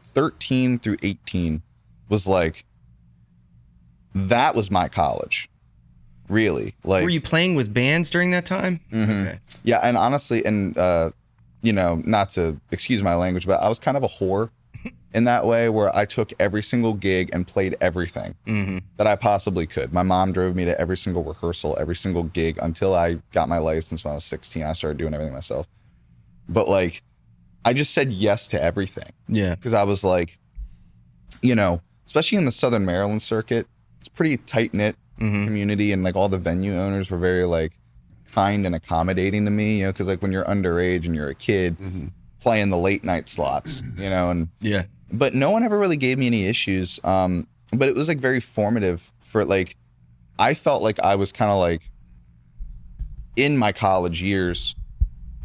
13 through 18 was like, that was my college. Really, like, were you playing with bands during that time? Okay. Yeah, and honestly, and not to excuse my language, but I was kind of a whore in that way, where I took every single gig and played everything that I possibly could. My mom drove me to every single rehearsal, every single gig until I got my license when I was 16. I started doing everything myself. But like, I just said yes to everything. Yeah, because I was like, especially in the Southern Maryland circuit, it's pretty tight knit. Community, and like all the venue owners were very like kind and accommodating to me, because like when you're underage and you're a kid playing the late night slots, and yeah, but no one ever really gave me any issues. But it was like very formative for like, I felt like I was kind of like in my college years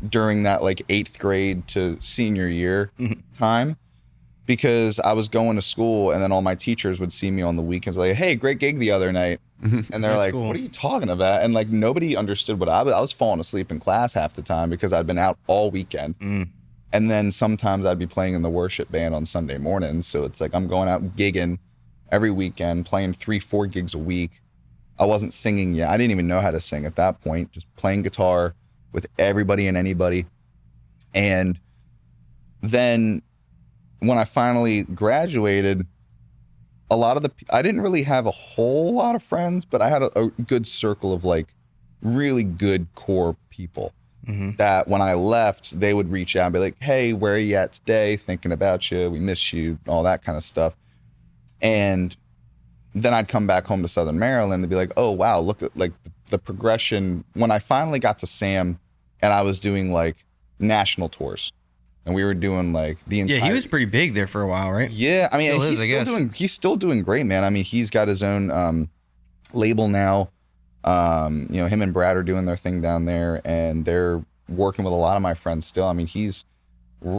during that like 8th grade to senior year time. Because I was going to school and then all my teachers would see me on the weekends like, hey, great gig the other night. And they're like, cool. What are you talking about? And like, nobody understood what I was falling asleep in class half the time because I'd been out all weekend. And then sometimes I'd be playing in the worship band on Sunday mornings. So it's like, I'm going out gigging every weekend, playing 3-4 gigs a week. I wasn't singing yet. I didn't even know how to sing at that point, just playing guitar with everybody and anybody. And then when I finally graduated, I didn't really have a whole lot of friends, but I had a good circle of like really good core people that when I left, they would reach out and be like, hey, where are you at today? Thinking about you. We miss you, all that kind of stuff. And then I'd come back home to Southern Maryland and be like, oh, wow, look at like the progression. When I finally got to Sam and I was doing like national tours and we were doing like the entire... Yeah, he was pretty big there for a while, right? Yeah, I mean, he's still doing great, man. I mean, he's got his own label now. You know, him and Brad are doing their thing down there and they're working with a lot of my friends still. I mean, he's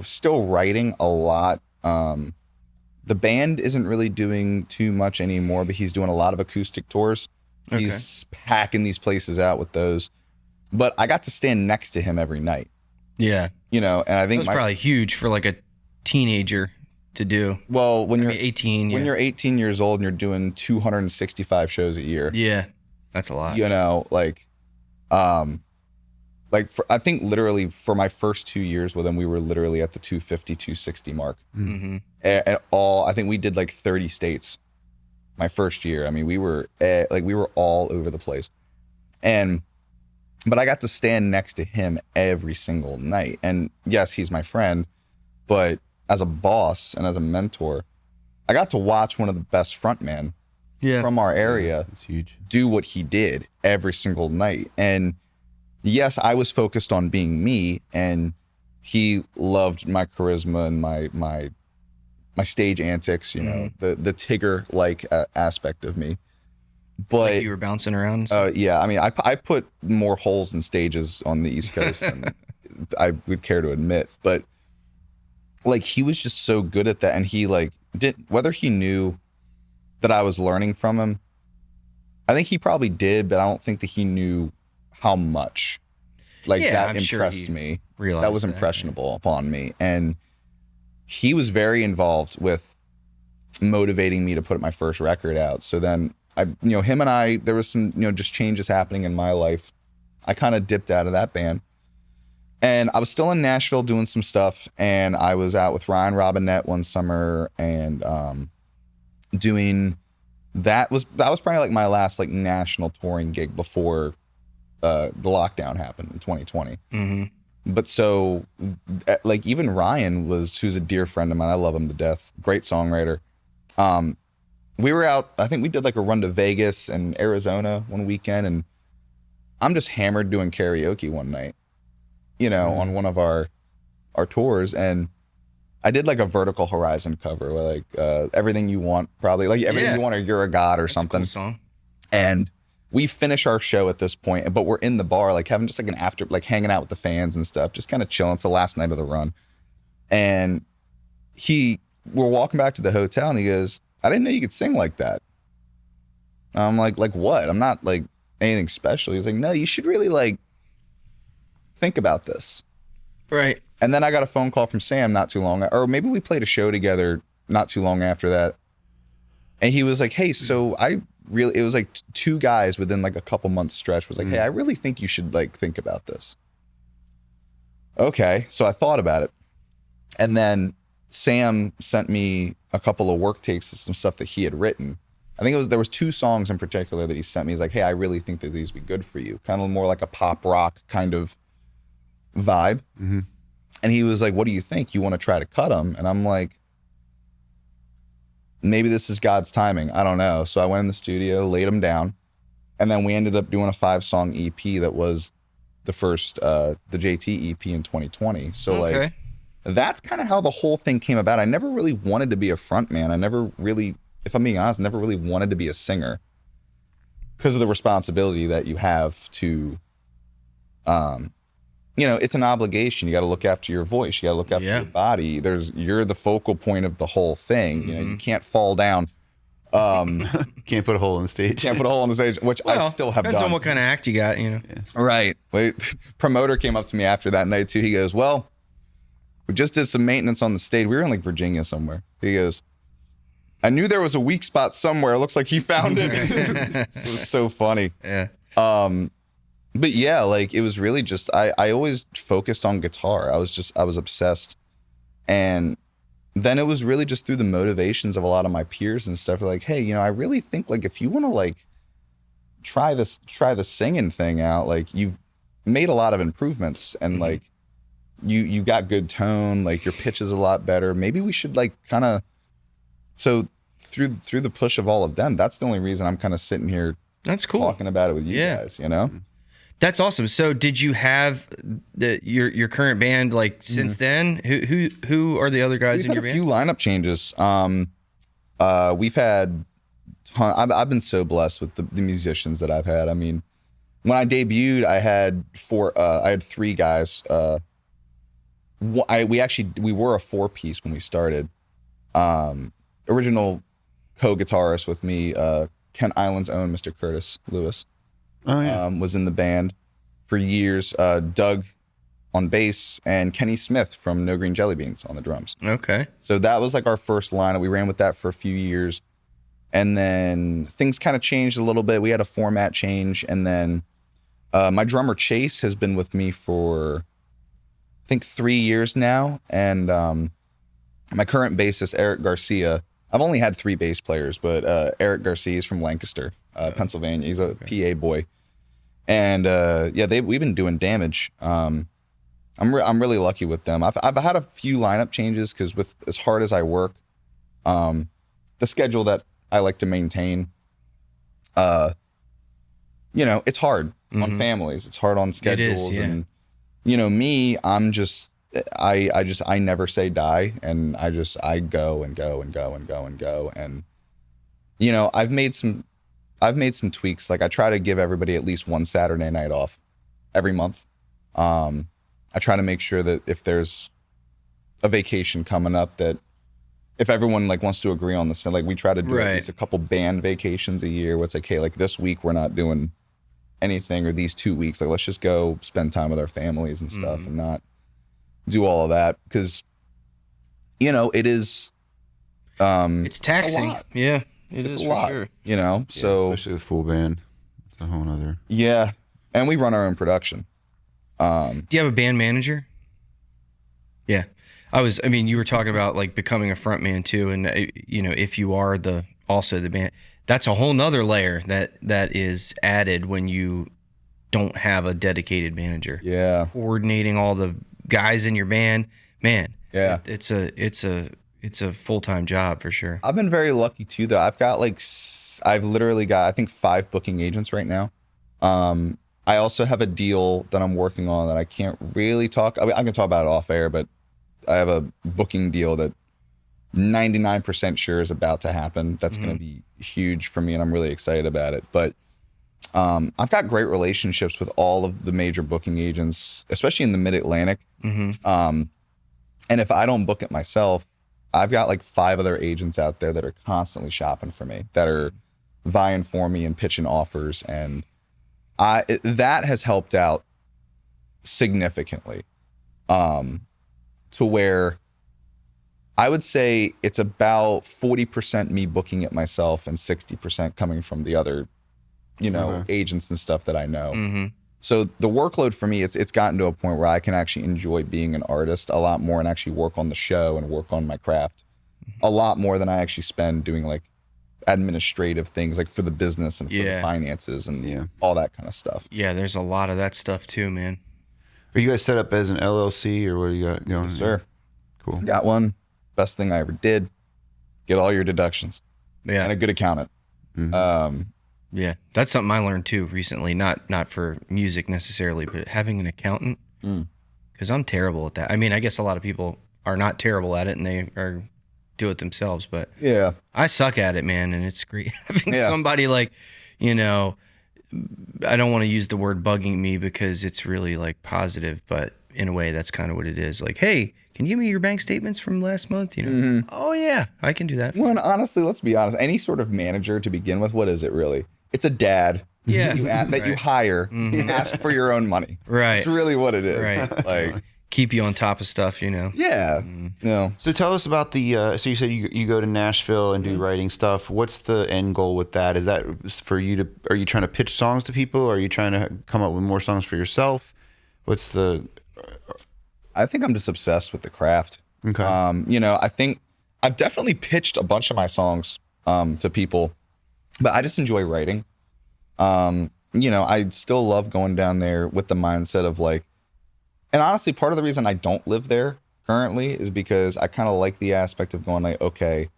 still writing a lot. The band isn't really doing too much anymore, but he's doing a lot of acoustic tours. Okay. He's packing these places out with those. But I got to stand next to him every night. Yeah. You know, and I think that was probably huge for like a teenager to do. Well, when you're 18, when you're 18 years old and you're doing 265 shows a year. Yeah. That's a lot. You know, like I think literally for my first 2 years with him, we were literally at the 250, 260 mark. Mm-hmm. And I think we did like 30 states my first year. I mean, we were all over the place. But I got to stand next to him every single night. And yes, he's my friend, but as a boss and as a mentor, I got to watch one of the best frontmen from our area do what he did every single night. And yes, I was focused on being me, and he loved my charisma and my stage antics, you know, the Tigger-like aspect of me. But like you were bouncing around. Yeah, I mean, I put more holes in stages on the East Coast than I would care to admit. But like, he was just so good at that, and he like whether he knew that I was learning from him, I think he probably did, but I don't think that he knew how much. Like, that impressed me. That was impressionable upon me. And he was very involved with motivating me to put my first record out. So then him and I, there was some, just changes happening in my life. I kind of dipped out of that band. And I was still in Nashville doing some stuff. And I was out with Ryan Robinette one summer and doing... That was probably like my last like national touring gig before the lockdown happened in 2020. Mm-hmm. But so like even Ryan who's a dear friend of mine. I love him to death. Great songwriter. We were out, I think we did like a run to Vegas and Arizona one weekend, and I'm just hammered doing karaoke one night, on one of our tours, and I did like a Vertical Horizon cover where like Everything You Want, probably like Everything You Want or You're a God or That's something. A cool song. And we finish our show at this point, but we're in the bar, like having just like an after, like hanging out with the fans and stuff, just kind of chilling. It's the last night of the run. And we're walking back to the hotel and he goes, I didn't know you could sing like that. And I'm like what? I'm not like anything special. He's like, no, you should really like think about this. Right. And then I got a phone call from Sam not too long, or maybe we played a show together not too long after that. And he was like, hey, so it was like two guys within like a couple months stretch was like, hey, I really think you should like think about this. Okay. So I thought about it. And then Sam sent me a couple of work tapes of some stuff that he had written. I think there was two songs in particular that he sent me. He's like, hey, I really think that these would be good for you. Kind of more like a pop rock kind of vibe. Mm-hmm. And he was like, what do you think? You want to try to cut them? And I'm like, maybe this is God's timing. I don't know. So I went in the studio, laid them down. And then we ended up doing a 5-song EP that was the first, the JT EP in 2020. So like, that's kind of how the whole thing came about. I never really wanted to be a front man. I never really, if I'm being honest, never really wanted to be a singer because of the responsibility that you have to, it's an obligation. You got to look after your voice. You got to look after your body. You're the focal point of the whole thing. Mm-hmm. You can't fall down. Can't put a hole in the stage. Can't put a hole in the stage, which I still have depends done. on what kind of act you got, Yeah. Right. Promoter came up to me after that night too. He goes, well, we just did some maintenance on the stage. We were in like Virginia somewhere. He goes, I knew there was a weak spot somewhere. It looks like he found it. It was so funny. Yeah. But yeah, like it was really just, I always focused on guitar. I was obsessed. And then it was really just through the motivations of a lot of my peers and stuff. Like, hey, I really think like if you want to like try the singing thing out. Like, you've made a lot of improvements, and like you got good tone, like your pitch is a lot better. Maybe we should like kind of, so through the push of all of them, that's the only reason I'm kind of sitting here that's cool talking about it with you guys, you know? That's awesome. So did you have your current band like since then? Who are the other guys in your band? We've had a few lineup changes. We've had I've been so blessed with the musicians that I've had. I mean, when I debuted, I had 3 guys. We were a 4-piece when we started. Original co-guitarist with me, Kent Island's own Mr. Curtis Lewis. Oh, yeah. Was in the band for years. Doug on bass, and Kenny Smith from No Green Jelly Beans on the drums. Okay. So that was like our first lineup. We ran with that for a few years. And then things kind of changed a little bit. We had a format change. And then my drummer Chase has been with me for, I think, 3 years now. And my current bassist, Eric Garcia, I've only had 3 bass players, but Eric Garcia is from Lancaster, Pennsylvania. He's a PA boy. And we've been doing damage. I'm really lucky with them. I've had a few lineup changes because with as hard as I work, the schedule that I like to maintain, it's hard on families. It's hard on schedules. And me, I never say die, and I go and go and go and go and go. And I've made some tweaks. Like, I try to give everybody at least one Saturday night off every month. I try to make sure that if there's a vacation coming up, that if everyone like wants to agree on this, like we try to do at least a couple band vacations a year where it's like, hey, like this week we're not doing anything, or these 2 weeks, like let's just go spend time with our families and stuff and not do all of that, because it is it's taxing. Yeah, it's a lot, sure. So especially with full band, it's a whole nother. Yeah, and we run our own production. Do you have a band manager? Yeah. You were talking about like becoming a front man too. And if you are also the band, that's a whole nother layer that is added when you don't have a dedicated manager. Yeah. Coordinating all the guys in your band, man. Yeah. It's a full-time job for sure. I've been very lucky too, though. I've literally got, I think, 5 booking agents right now. I also have a deal that I'm working on that I can't really talk. I can talk about it off air, but I have a booking deal that 99% sure is about to happen. That's going to be huge for me, and I'm really excited about it. But I've got great relationships with all of the major booking agents, especially in the Mid-Atlantic. And if I don't book it myself, I've got like 5 other agents out there that are constantly shopping for me, that are vying for me and pitching offers. And that has helped out significantly, to where I would say it's about 40% me booking it myself and 60% coming from the other, agents and stuff that I know. So the workload for me, it's gotten to a point where I can actually enjoy being an artist a lot more and actually work on the show and work on my craft a lot more than I actually spend doing like administrative things, like for the business and for the finances and all that kind of stuff. Yeah, there's a lot of that stuff too, man. Are you guys set up as an LLC, or what do you got going? Yes, sir. Cool. Got one. Best thing I ever did. Get all your deductions. Yeah. And a good accountant. Yeah, that's something I learned too recently. Not for music necessarily, but having an accountant, because I'm terrible at that. I mean, I guess a lot of people are not terrible at it and they do it themselves, but yeah, I suck at it, man. And it's great having somebody like, I don't want to use the word bugging me because it's really like positive, but in a way that's kind of what it is. Like, hey, can you give me your bank statements from last month? Oh yeah, I can do that. Well, and honestly, let's be honest. Any sort of manager to begin with, what is it really? It's a dad. Yeah. That you hire, ask for your own money. Right. It's really what it is. Right. Like, keep you on top of stuff, Yeah. No. So tell us about the. So you said you go to Nashville and do writing stuff. What's the end goal with that? Is that for you to? Are you trying to pitch songs to people? Are you trying to come up with more songs for yourself? What's the? I think I'm just obsessed with the craft. Okay. I think I've definitely pitched a bunch of my songs to people, but I just enjoy writing. You know, I still love going down there with the mindset of like, and honestly, part of the reason I don't live there currently is because I kind of like the aspect of going like, okay,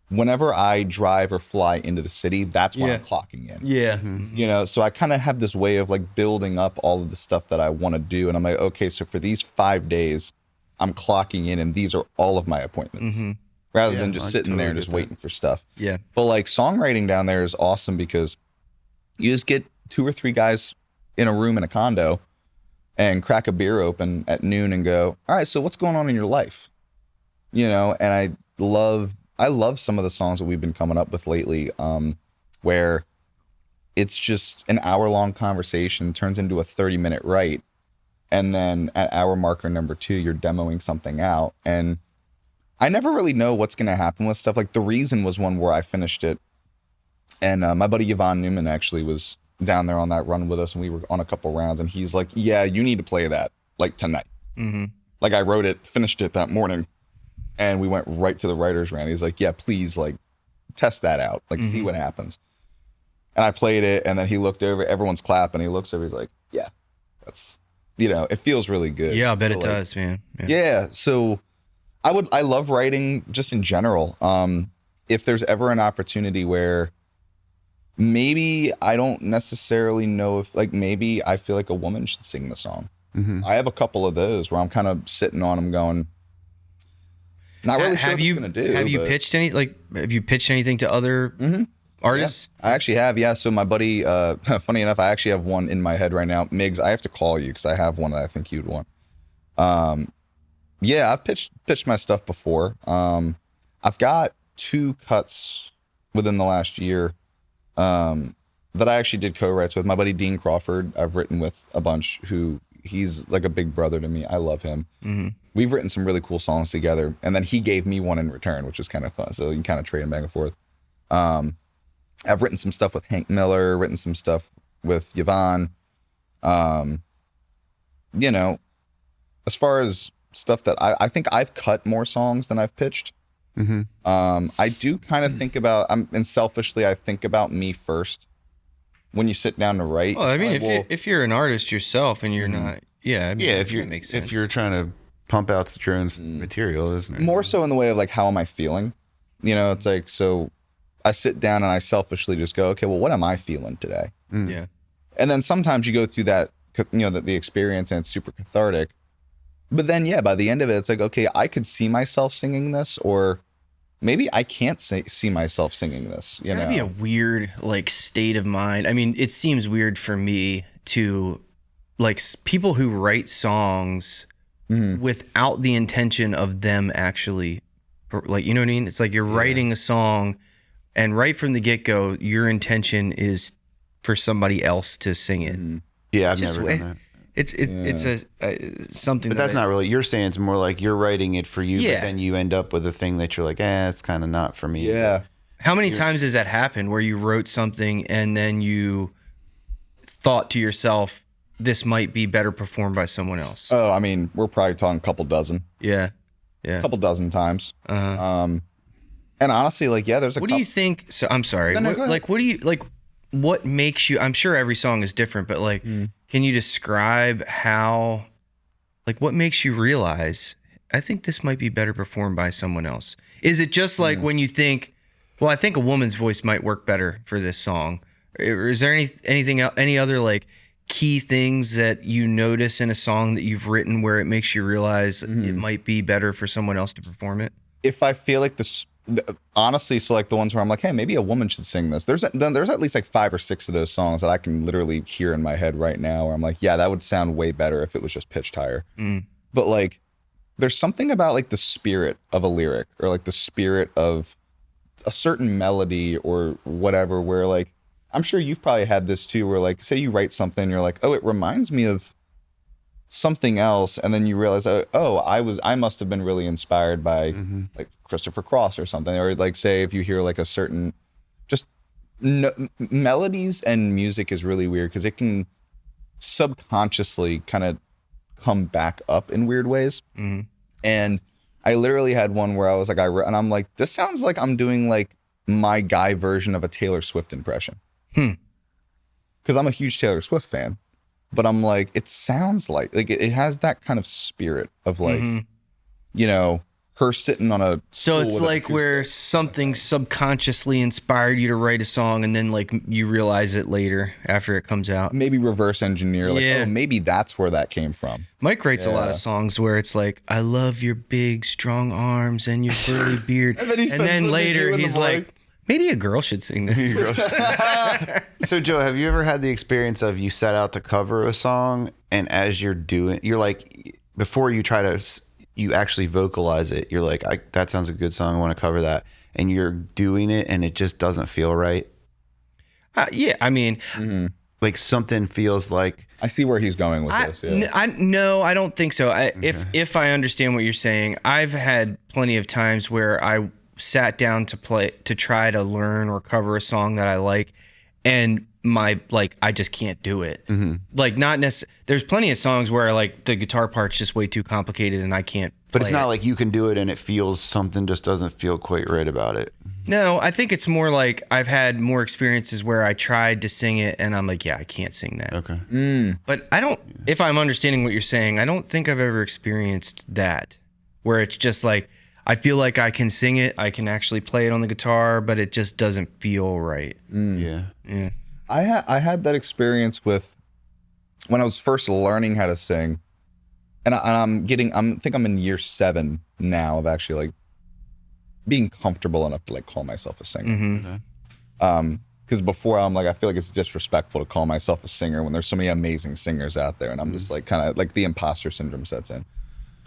whenever I drive or fly into the city, that's when I'm clocking in. Yeah. You know, so I kind of have this way of like building up all of the stuff that I want to do. And I'm like, okay, so for these 5 days, I'm clocking in and these are all of my appointments rather than just sitting there and just waiting for stuff. Yeah. But like songwriting down there is awesome because you just get 2 or 3 guys in a room in a condo and crack a beer open at noon and go, all right, so what's going on in your life? You know, and I love some of the songs that we've been coming up with lately, where it's just an hour-long conversation turns into a 30-minute write. And then at hour marker number 2, you're demoing something out. And I never really know what's going to happen with stuff. Like The Reason was one where I finished it. And my buddy Yvonne Newman actually was down there on that run with us, and we were on a couple rounds, and he's like, yeah, you need to play that like tonight. Like I wrote it, finished it that morning, and we went right to the writer's round. He's like, yeah, please like test that out, like see what happens. And I played it, and then he looked over, everyone's clapping, he looks over, he's like, yeah, that's, you know, it feels really good. Yeah, I bet it does, man. Yeah, so I love writing just in general. If there's ever an opportunity where maybe I don't necessarily know if like maybe I feel like a woman should sing the song. I have a couple of those where I'm kind of sitting on them going, not really sure what it's going to do. Have you pitched anything to other artists? Yeah, I actually have, yeah. So my buddy, funny enough, I actually have one in my head right now. Miggs, I have to call you because I have one that I think you'd want. Yeah, I've pitched my stuff before. I've got 2 cuts within the last year that I actually did co-writes with. My buddy Dean Crawford, I've written with a bunch, who he's like a big brother to me. I love him. We've written some really cool songs together, and then he gave me one in return, which was kind of fun. So you can kind of trade them back and forth. I've written some stuff with Hank Miller, written some stuff with Yvonne. You know, as far as stuff that I think I've cut more songs than I've pitched. I do kind of think about, and selfishly, I think about me first when you sit down to write. Well, I mean, if you're an artist yourself and you're not, if you're trying to pump out your own material, isn't it? More so in the way of like, how am I feeling? You know, it's like, so I sit down and I selfishly just go, okay, well, what am I feeling today? Yeah. And then sometimes you go through that, you know, the experience, and it's super cathartic. But then, yeah, by the end of it, it's like, okay, I could see myself singing this, or maybe I can't see myself singing this. It's gotta be a weird like state of mind. I mean, it seems weird for me to like people who write songs without the intention of them actually, like, you know what I mean? It's like you're writing a song, and right from the get-go, your intention is for somebody else to sing it. Yeah, I've never done that. It's something. But that's not really. You're saying it's more like you're writing it for you, but then you end up with a thing that you're like, it's kind of not for me. Yeah. How many times has that happened where you wrote something and then you thought to yourself, this might be better performed by someone else? Oh, I mean, we're probably talking a couple dozen. Yeah. A couple dozen times. And honestly, like, there's a. What do you think? So I'm sorry. No, what do you like? What makes you? I'm sure every song is different, but like, can you describe how? Like, what makes you realize, I think this might be better performed by someone else? Is it just like when you think, well, I think a woman's voice might work better for this song? Or is there any other like key things that you notice in a song that you've written where it makes you realize it might be better for someone else to perform it? If I feel like this, honestly, so like the ones where I'm like, hey, maybe a woman should sing this. There's at least like 5 or 6 of those songs that I can literally hear in my head right now where I'm like, yeah, that would sound way better if it was just pitched higher. But like, there's something about like the spirit of a lyric, or like the spirit of a certain melody or whatever, where like, I'm sure you've probably had this too, where like, say you write something, you're like, oh, it reminds me of something else, and then you realize, I must have been really inspired by like Christopher Cross or something, or like, say if you hear like a certain just melodies and music is really weird because it can subconsciously kind of come back up in weird ways. And I literally had one where I was like, and I'm like, this sounds like I'm doing like my guy version of a Taylor Swift impression. because I'm a huge Taylor Swift fan, but I'm like, it sounds like it has that kind of spirit of like, you know, her sitting on a so it's like where something subconsciously inspired you to write a song and then like you realize it later after it comes out. Maybe reverse engineer, like, oh, maybe that's where that came from. Mike writes a lot of songs where it's like, I love your big strong arms and your burly beard, and then later he's like, maybe a girl should sing this. So Joe, have you ever had the experience of you set out to cover a song, and as you're like, before you try to, you actually vocalize it, you're like, that sounds a good song, I want to cover that, and you're doing it and it just doesn't feel right? Yeah, I mean, like something feels like... I see where he's going with this. Yeah. No, I don't think so. If I understand what you're saying, I've had plenty of times where I sat down to try to learn or cover a song that I like, and I just can't do it. Like, not necessarily. There's plenty of songs where like the guitar part's just way too complicated and I can't. But it's not like you can do it and it feels, something just doesn't feel quite right about it. No, I think it's more like I've had more experiences where I tried to sing it and I'm like, yeah, I can't sing that. Okay. But I don't. If I'm understanding what you're saying, I don't think I've ever experienced that, where it's just like, I feel like I can sing it, I can actually play it on the guitar, but it just doesn't feel right. Yeah. I had that experience with when I was first learning how to sing, and I think I'm in year 7 now of actually like being comfortable enough to like call myself a singer. Because before I'm like, I feel like it's disrespectful to call myself a singer when there's so many amazing singers out there, and I'm just like kind of like the imposter syndrome sets in.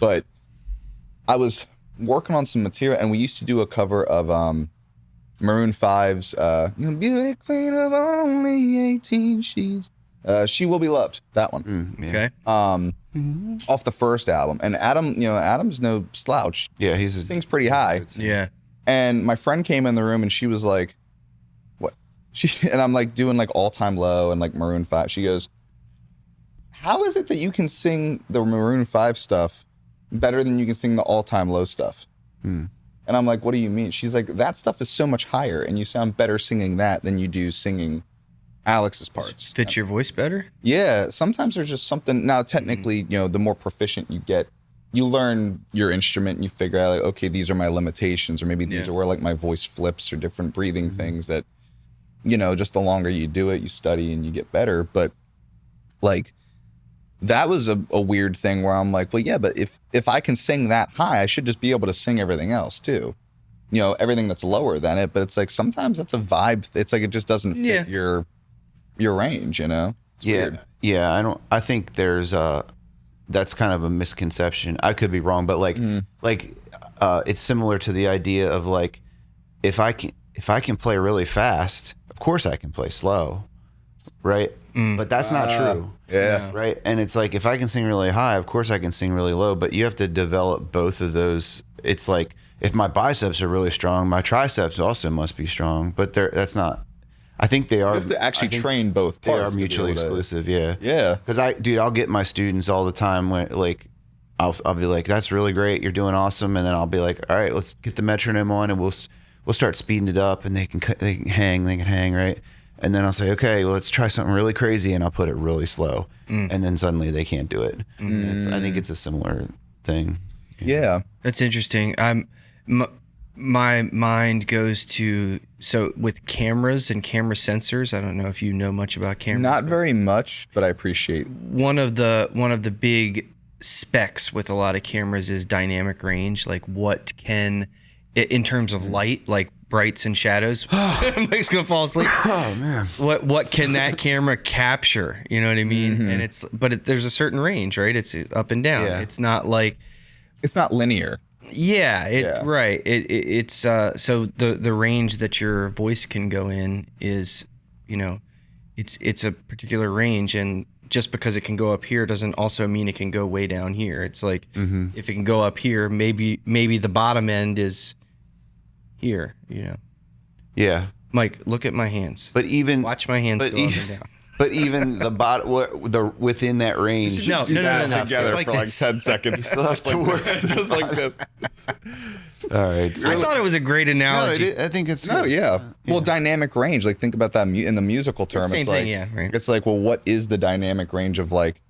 But I was working on some material, and we used to do a cover of Maroon 5's Beauty Queen of Only 18, She Will Be Loved, that one. Okay. Off the first album. And Adam's no slouch. Yeah, he sings pretty high. Yeah. And my friend came in the room and she was like, what? And I'm like doing like All Time Low and like Maroon 5. She goes, how is it that you can sing the Maroon 5 stuff better than you can sing the All Time Low stuff? And I'm like, what do you mean? She's like, that stuff is so much higher and you sound better singing that than you do singing Alex's parts. Fits your voice better? Yeah. Sometimes there's just something. Now, technically, the more proficient you get, you learn your instrument and you figure out, like, okay, these are my limitations, or maybe these are where like my voice flips, or different breathing things that, just the longer you do it, you study and you get better. But like, that was a weird thing where I'm like, well, yeah, but if I can sing that high, I should just be able to sing everything else too. Everything that's lower than it. But it's like, sometimes that's a vibe. It's like, it just doesn't fit your range, It's weird. Yeah. I think there's that's kind of a misconception. I could be wrong, but it's similar to the idea of like, if I can play really fast, of course I can play slow. Right. But that's not true. Yeah. Right. And it's like, if I can sing really high, of course I can sing really low, but you have to develop both of those. It's like, if my biceps are really strong, my triceps also must be strong, but that's not, I think they are. You have to actually train both parts. They are mutually exclusive. Yeah. Yeah. Cause I'll get my students all the time when like, I'll be like, that's really great. You're doing awesome. And then I'll be like, all right, let's get the metronome on and we'll start speeding it up, and they can hang. Right. And then I'll say, okay, well, let's try something really crazy, and I'll put it really slow. And then suddenly they can't do it. I think it's a similar thing. Yeah. That's interesting. My mind goes to, so with cameras and camera sensors, I don't know if you know much about cameras. Not very much, but I appreciate. One of the big specs with a lot of cameras is dynamic range. Like, what can, in terms of light, like brights and shadows. Mike's gonna fall asleep. Oh man. What can that camera capture? You know what I mean? And there's a certain range, right? It's up and down. Yeah. It's not like, it's not linear. Yeah, right. It's so the range that your voice can go in is, it's a particular range, and just because it can go up here doesn't also mean it can go way down here. It's like, if it can go up here, maybe the bottom end is here, Yeah. Mike, look at my hands. But even watch my hands go up and down. But even the within that range. No. Together It's like for like this. 10 seconds. Still have to work. Just like this. All right. I thought it was a great analogy. I think it's No, good. yeah. Well, dynamic range. Like, think about that in the musical term. Same it's thing, like, yeah, right. It's like, well, what is the dynamic range of like,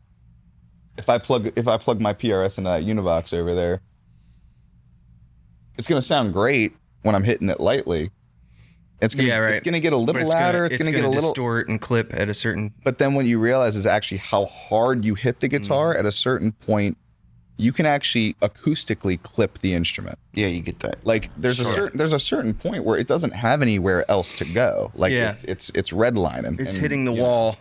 if I plug my PRS into that Univox over there, it's gonna sound great when I'm hitting it lightly. It's gonna, It's gonna get a little louder. It's gonna get a little distort and clip at a certain. But then when you realize is actually how hard you hit the guitar at a certain point, you can actually acoustically clip the instrument. Yeah, you get that. Like there's a certain point where it doesn't have anywhere else to go. Like it's redlining. It's hitting the wall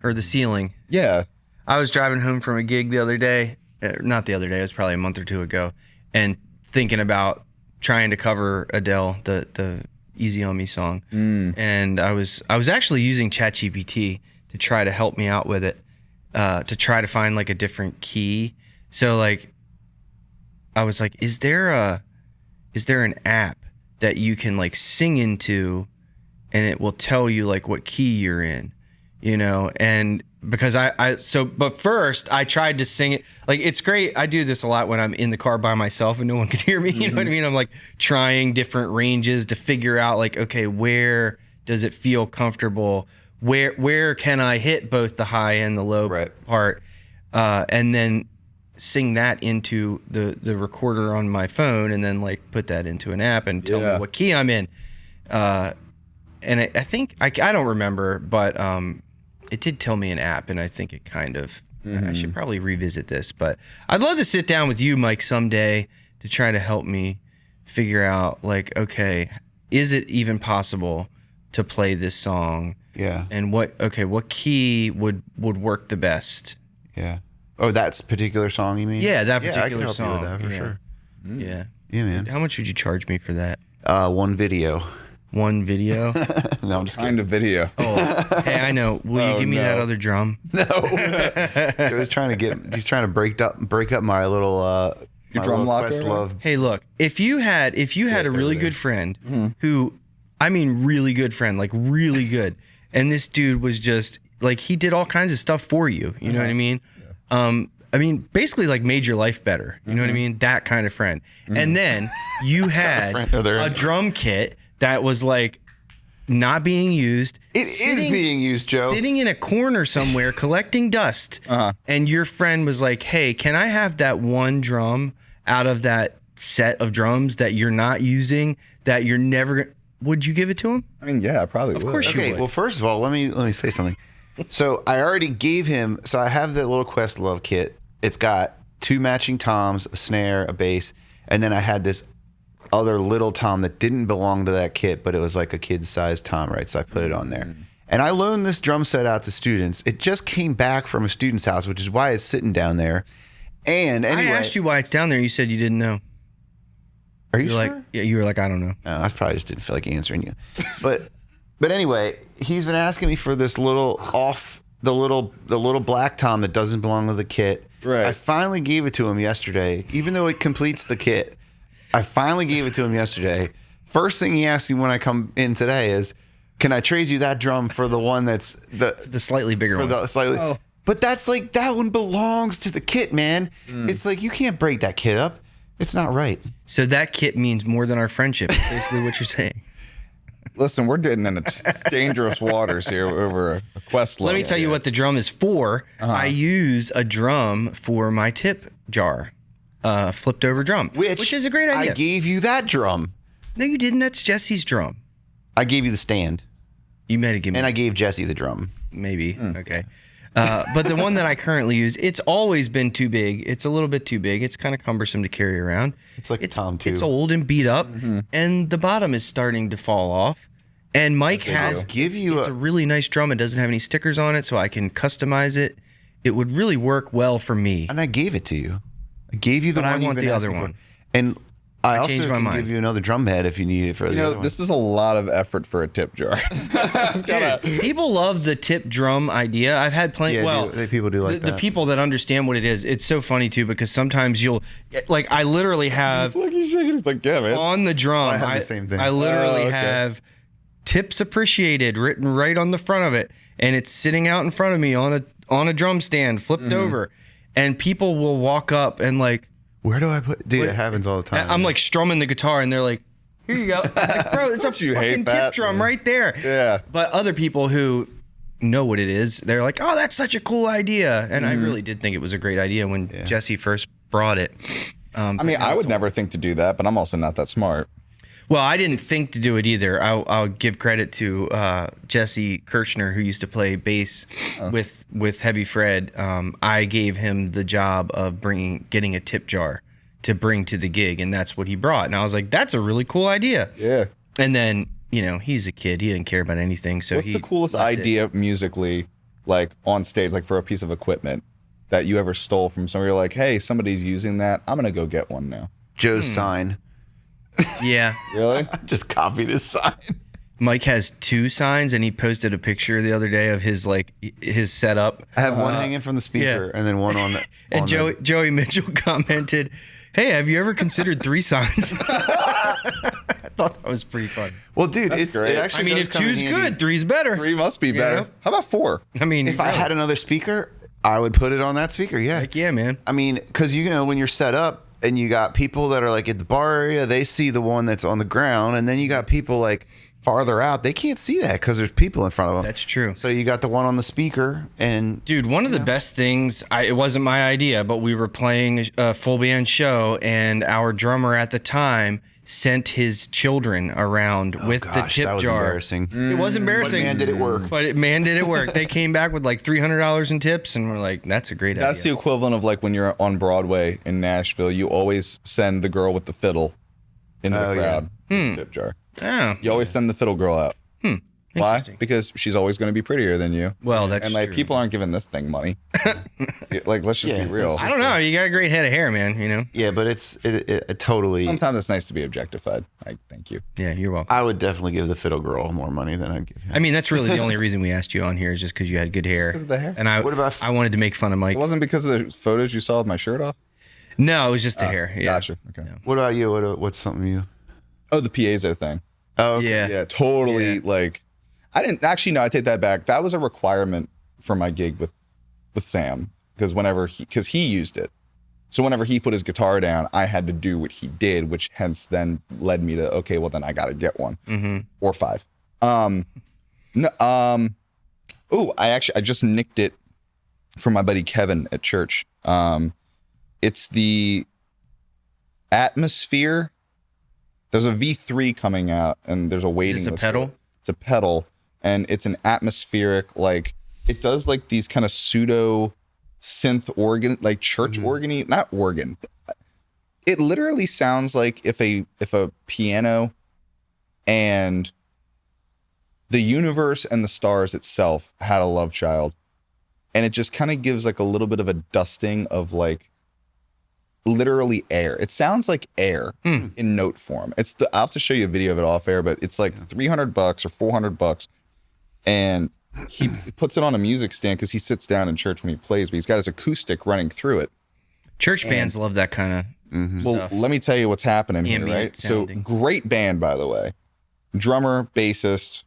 or the ceiling. Yeah. I was driving home from a gig the other day. Not the other day. It was probably a month or two ago, and thinking about trying to cover Adele, the Easy on Me song. And I was actually using ChatGPT to try to help me out with it, to try to find like a different key. So like, I was like, is there an app that you can like sing into and it will tell you like what key you're in, you know? And because but first I tried to sing it. Like, it's great. I do this a lot when I'm in the car by myself and no one can hear me. You know what I mean? I'm like trying different ranges to figure out like, okay, where does it feel comfortable? Where can I hit both the high and the low part? And then sing that into the recorder on my phone, and then like put that into an app and tell me what key I'm in. And I think I don't remember, but it did tell me an app, and I think it kind of I should probably revisit this. But I'd love to sit down with you, Mike, someday to try to help me figure out like, okay, is it even possible to play this song? Yeah. And what key would work the best? Yeah. Oh, that particular song, you mean? Yeah, that particular I can help song. you with that for sure. Yeah. Yeah, man. How much would you charge me for that? One video. One video? No, I'm just kidding. Kind of video. Oh, hey, I know. Will you give me that other drum? No. He's trying to break up my little Your drum locker? Questlove. Hey, look, if you had a really good friend who, I mean, really good friend, like really good, and this dude was just like, he did all kinds of stuff for you. You know what I mean? I mean, basically like made your life better. You know what I mean? That kind of friend. And then you had a drum kit that was like not being used. It is being used, Joe. Sitting in a corner somewhere collecting dust. And your friend was like, hey, can I have that one drum out of that set of drums that you're not using, that you're never... Would you give it to him? I mean, yeah, I probably would. Of course you would. Okay, well, first of all, let me say something. So I already gave him... So I have the little Questlove kit. It's got 2 matching toms, a snare, a bass, and then I had this other little tom that didn't belong to that kit, but it was like a kid-sized tom, right? So I put it on there. And I loaned this drum set out to students. It just came back from a student's house, which is why it's sitting down there. And anyway... I asked you why it's down there. You said you didn't know. Are you You're sure? like, yeah, you were like, I don't know. I probably just didn't feel like answering you. But anyway, he's been asking me for this little the little black tom that doesn't belong to the kit. Right. I finally gave it to him yesterday, even though it completes the kit. I finally gave it to him yesterday. First thing he asked me when I come in today is, can I trade you that drum for the one that's The slightly bigger for one. the slightly But that's like, that one belongs to the kit, man. It's like, you can't break that kit up. It's not right. So that kit means more than our friendship. Is basically what you're saying. Listen, we're getting into dangerous waters here over a Questlove. Let me tell you what the drum is for. I use a drum for my tip jar, flipped over drum, which is a great idea. I gave you that drum. No, you didn't. That's Jesse's drum. I gave you the stand. You might have given me. And I gave Jesse the drum. Maybe. Okay. But the one that I currently use, it's always been too big. It's a little bit too big. It's kind of cumbersome to carry around. It's like a Tom too. It's old and beat up, and the bottom is starting to fall off. And Mike has it's a really nice drum. It doesn't have any stickers on it, so I can customize it. It would really work well for me. And I gave it to you. I gave you the one. I want the other one. And I also changed my can mind. give you another drum head if you need it for the other one. This is a lot of effort for a tip jar. Dude, people love the tip drum idea. I've had plenty. Yeah, people do like the that. people that understand what it is. It's so funny too, because sometimes you'll, like, I literally have Look, he's shaking. He's like, yeah, man. on the drum. I have the same thing. I literally Oh, okay. have tips appreciated written right on the front of it, and it's sitting out in front of me on a drum stand flipped over, and people will walk up and like, where do I put? Dude, it happens all the time. I'm like strumming the guitar, and they're like, here you go. Like, bro, it's a fucking tip drum right there. Yeah. But other people who know what it is, they're like, oh, that's such a cool idea. And I really did think it was a great idea when Jesse first brought it. I mean, I would never think to do that, but I'm also not that smart. Well, I didn't think to do it either. I'll give credit to Jesse Kirchner, who used to play bass with Heavy Fred. I gave him the job of getting a tip jar to bring to the gig, and that's what he brought. And I was like, that's a really cool idea. Yeah. And then, he's a kid. He didn't care about anything. So what's the coolest idea musically, like on stage, like for a piece of equipment that you ever stole from somewhere? You're like, hey, somebody's using that. I'm going to go get one now. Joe's sign. Yeah. Really? Just copied his sign. Mike has 2 signs, and he posted a picture the other day of his setup. I have one hanging from the speaker and then one on the... And Joey Mitchell commented, hey, have you ever considered 3 signs? I thought that was pretty fun. Well, dude, That's great. it actually if 2's good, 3's better. 3 must be better. know? How about 4? I mean, If I had another speaker, I would put it on that speaker, yeah. like, yeah, man. I mean, because, when you're set up and you got people that are like at the bar area, they see the one that's on the ground, and then you got people like farther out, they can't see that because there's people in front of them. That's true. So you got the one on the speaker, and Dude, one of the best things, it wasn't my idea, but we were playing a full band show, and our drummer at the time sent his children around with the tip that was jar. embarrassing. It was embarrassing. But man, did it work. But man, did it work. They came back with like $300 in tips, and we're like, that's a great idea. That's the equivalent of like when you're on Broadway in Nashville, you always send the girl with the fiddle into the crowd with the tip jar. Oh. You always send the fiddle girl out. Why? Interesting. Because she's always going to be prettier than you. Well, that's and like true. people aren't giving this thing money. Like, let's just be real. I don't know. You got a great head of hair, man, Yeah, but it totally... Sometimes it's nice to be objectified. Thank you. Yeah, you're welcome. I would definitely give the fiddle girl more money than I'd give him. I mean, that's really the only reason we asked you on here is just because you had good hair. Because of the hair. And I wanted to make fun of Mike. It wasn't because of the photos you saw of my shirt off? No, it was just the hair. Yeah. Gotcha. Okay. No. What about you? What's something you... Oh, the Piezo thing. Oh, okay. Yeah. Yeah, totally. Like, I didn't actually. No, I take that back. That was a requirement for my gig with Sam because because he used it. So whenever he put his guitar down, I had to do what he did, which hence then led me to okay, well then I got to get one or 5. No. Oh, I just nicked it from my buddy Kevin at church. It's the Atmosphere. There's a V3 coming out, and there's a waiting list. Is this a pedal? It's a pedal, and it's an atmospheric, like, it does, like, these kind of pseudo synth organ, like church organ-y, not organ. It literally sounds like if a piano and the universe and the stars itself had a love child, and it just kind of gives, like, a little bit of a dusting of, like, literally air. It sounds like air in note form. I'll have to show you a video of it off air, but it's like $300 or $400, and he puts it on a music stand because he sits down in church when he plays, but he's got his acoustic running through it. Church bands love that kind of Well, stuff. let me tell you what's happening here, right? sounding. So great band, by the way. Drummer, bassist.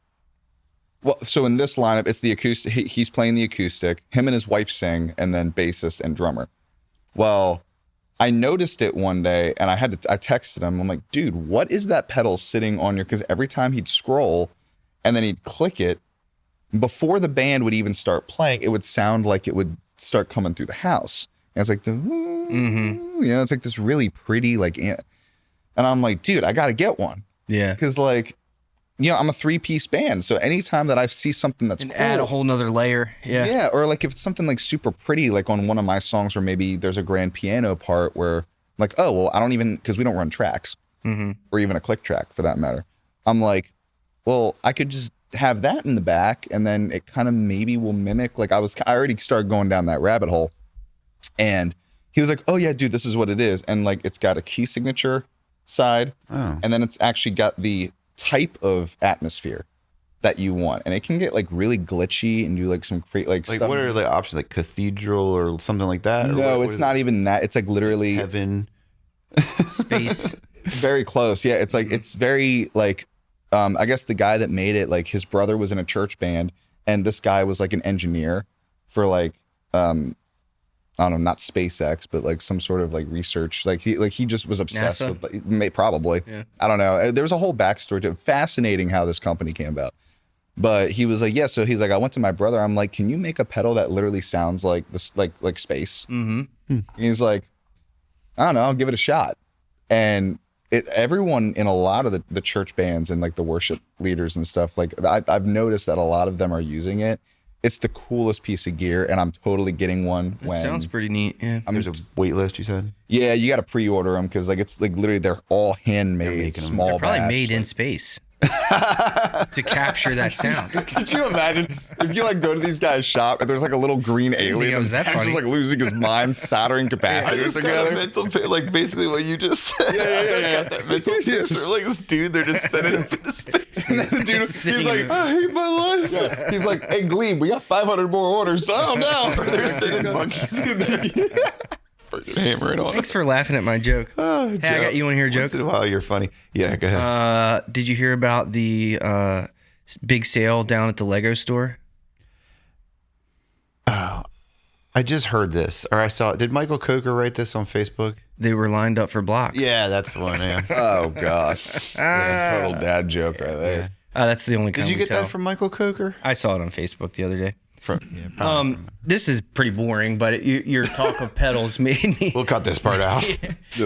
Well, so in this lineup, it's the acoustic. He's playing the acoustic. Him and his wife sing, and then bassist and drummer. Well, I noticed it one day, and I texted him. I'm like, dude, what is that pedal sitting on your? Because every time he'd scroll, and then he'd click it, before the band would even start playing, it would sound like it would start coming through the house. And it's like it's like this really pretty and I'm like, dude, I got to get one. Yeah. Because I'm a 3-piece band, so anytime that I see something that's cool, add a whole nother layer. Yeah. Yeah, or like if it's something like super pretty, like on one of my songs where maybe there's a grand piano part where like, oh, well, I don't even, because we don't run tracks or even a click track for that matter. I'm like, well, I could just have that in the back and then it kind of maybe will mimic, I already started going down that rabbit hole. And he was like, oh yeah, dude, this is what it is. And like, it's got a key signature side and then it's actually got the type of atmosphere that you want, and it can get like really glitchy and do like some like stuff. What are the options, like cathedral or something like that? No, it's not even that. It's like literally heaven, Space. very close. Yeah, it's like it's very like I guess the guy that made it, like his brother was in a church band, and this guy was like an engineer for like I don't know, not SpaceX, but like some sort of like research. Like he just was obsessed NASA? with probably. Yeah. I don't know. There was a whole backstory to it. Fascinating how this company came about. But he was like, yeah. So he's like, I went to my brother. I'm like, can you make a pedal that literally sounds like this, like space? Mm-hmm. He's like, I don't know. I'll give it a shot. And everyone in a lot of the church bands and like the worship leaders and stuff, like I've noticed that a lot of them are using it. It's the coolest piece of gear, and I'm totally getting one. Sounds pretty neat. Yeah. There's a wait list, you said? Yeah, you got to pre-order them because like it's like literally they're all handmade, small. They're probably batch, made in space to capture that sound. Could you imagine if you like go to these guys' shop and there's like a little green alien was that just like losing his mind, soldering capacitors together? Mental like basically what you just said. Yeah. Got that mental picture. Like this dude, they're just sending him into space. And then the dude, he's like, I hate my life. Yeah. He's like, hey, Glebe, we got 500 more orders. Oh no, they're sending monkeys in there. Hammering on. Thanks for laughing at my joke. Oh, hey, I got you. Want to hear a joke? Once in a while, you're funny. Yeah, go ahead. Did you hear about the big sale down at the Lego store? Oh, I just heard this, or I saw it. Did Michael Coker write this on Facebook? They were lined up for blocks. Yeah, that's the one. Yeah. Oh gosh, total dad joke right there. That's the only. Did you get that from Michael Coker? I saw it on Facebook the other day. This is pretty boring, but your talk of pedals made me. We'll cut this part out.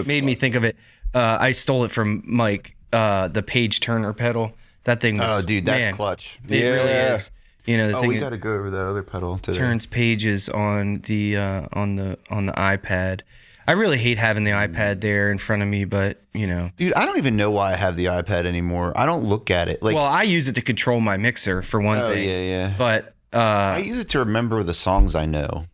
Made me think of it. I stole it from Mike, the Page Turner pedal. That thing was. Oh, dude, that's clutch. It really is. You know, the thing we got to go over that other pedal today. Turns pages on the iPad. I really hate having the iPad there in front of me, but you know, dude, I don't even know why I have the iPad anymore. I don't look at it. Like, well, I use it to control my mixer for one thing. Yeah. But I use it to remember the songs I know.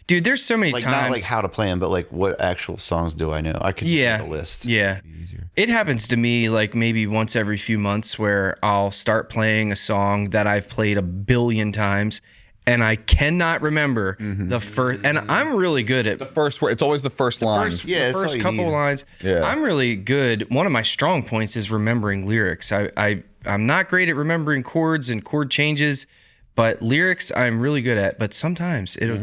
Dude, there's so many like, times. Not like how to play them, but like what actual songs do I know? I could just make a list. Yeah. It happens to me like maybe once every few months where I'll start playing a song that I've played 1 billion times and I cannot remember the first. And I'm really good at the first word. It's always the first line. The first couple lines. Yeah. I'm really good. One of my strong points is remembering lyrics. I'm not great at remembering chords and chord changes. But lyrics, I'm really good at. But sometimes it'll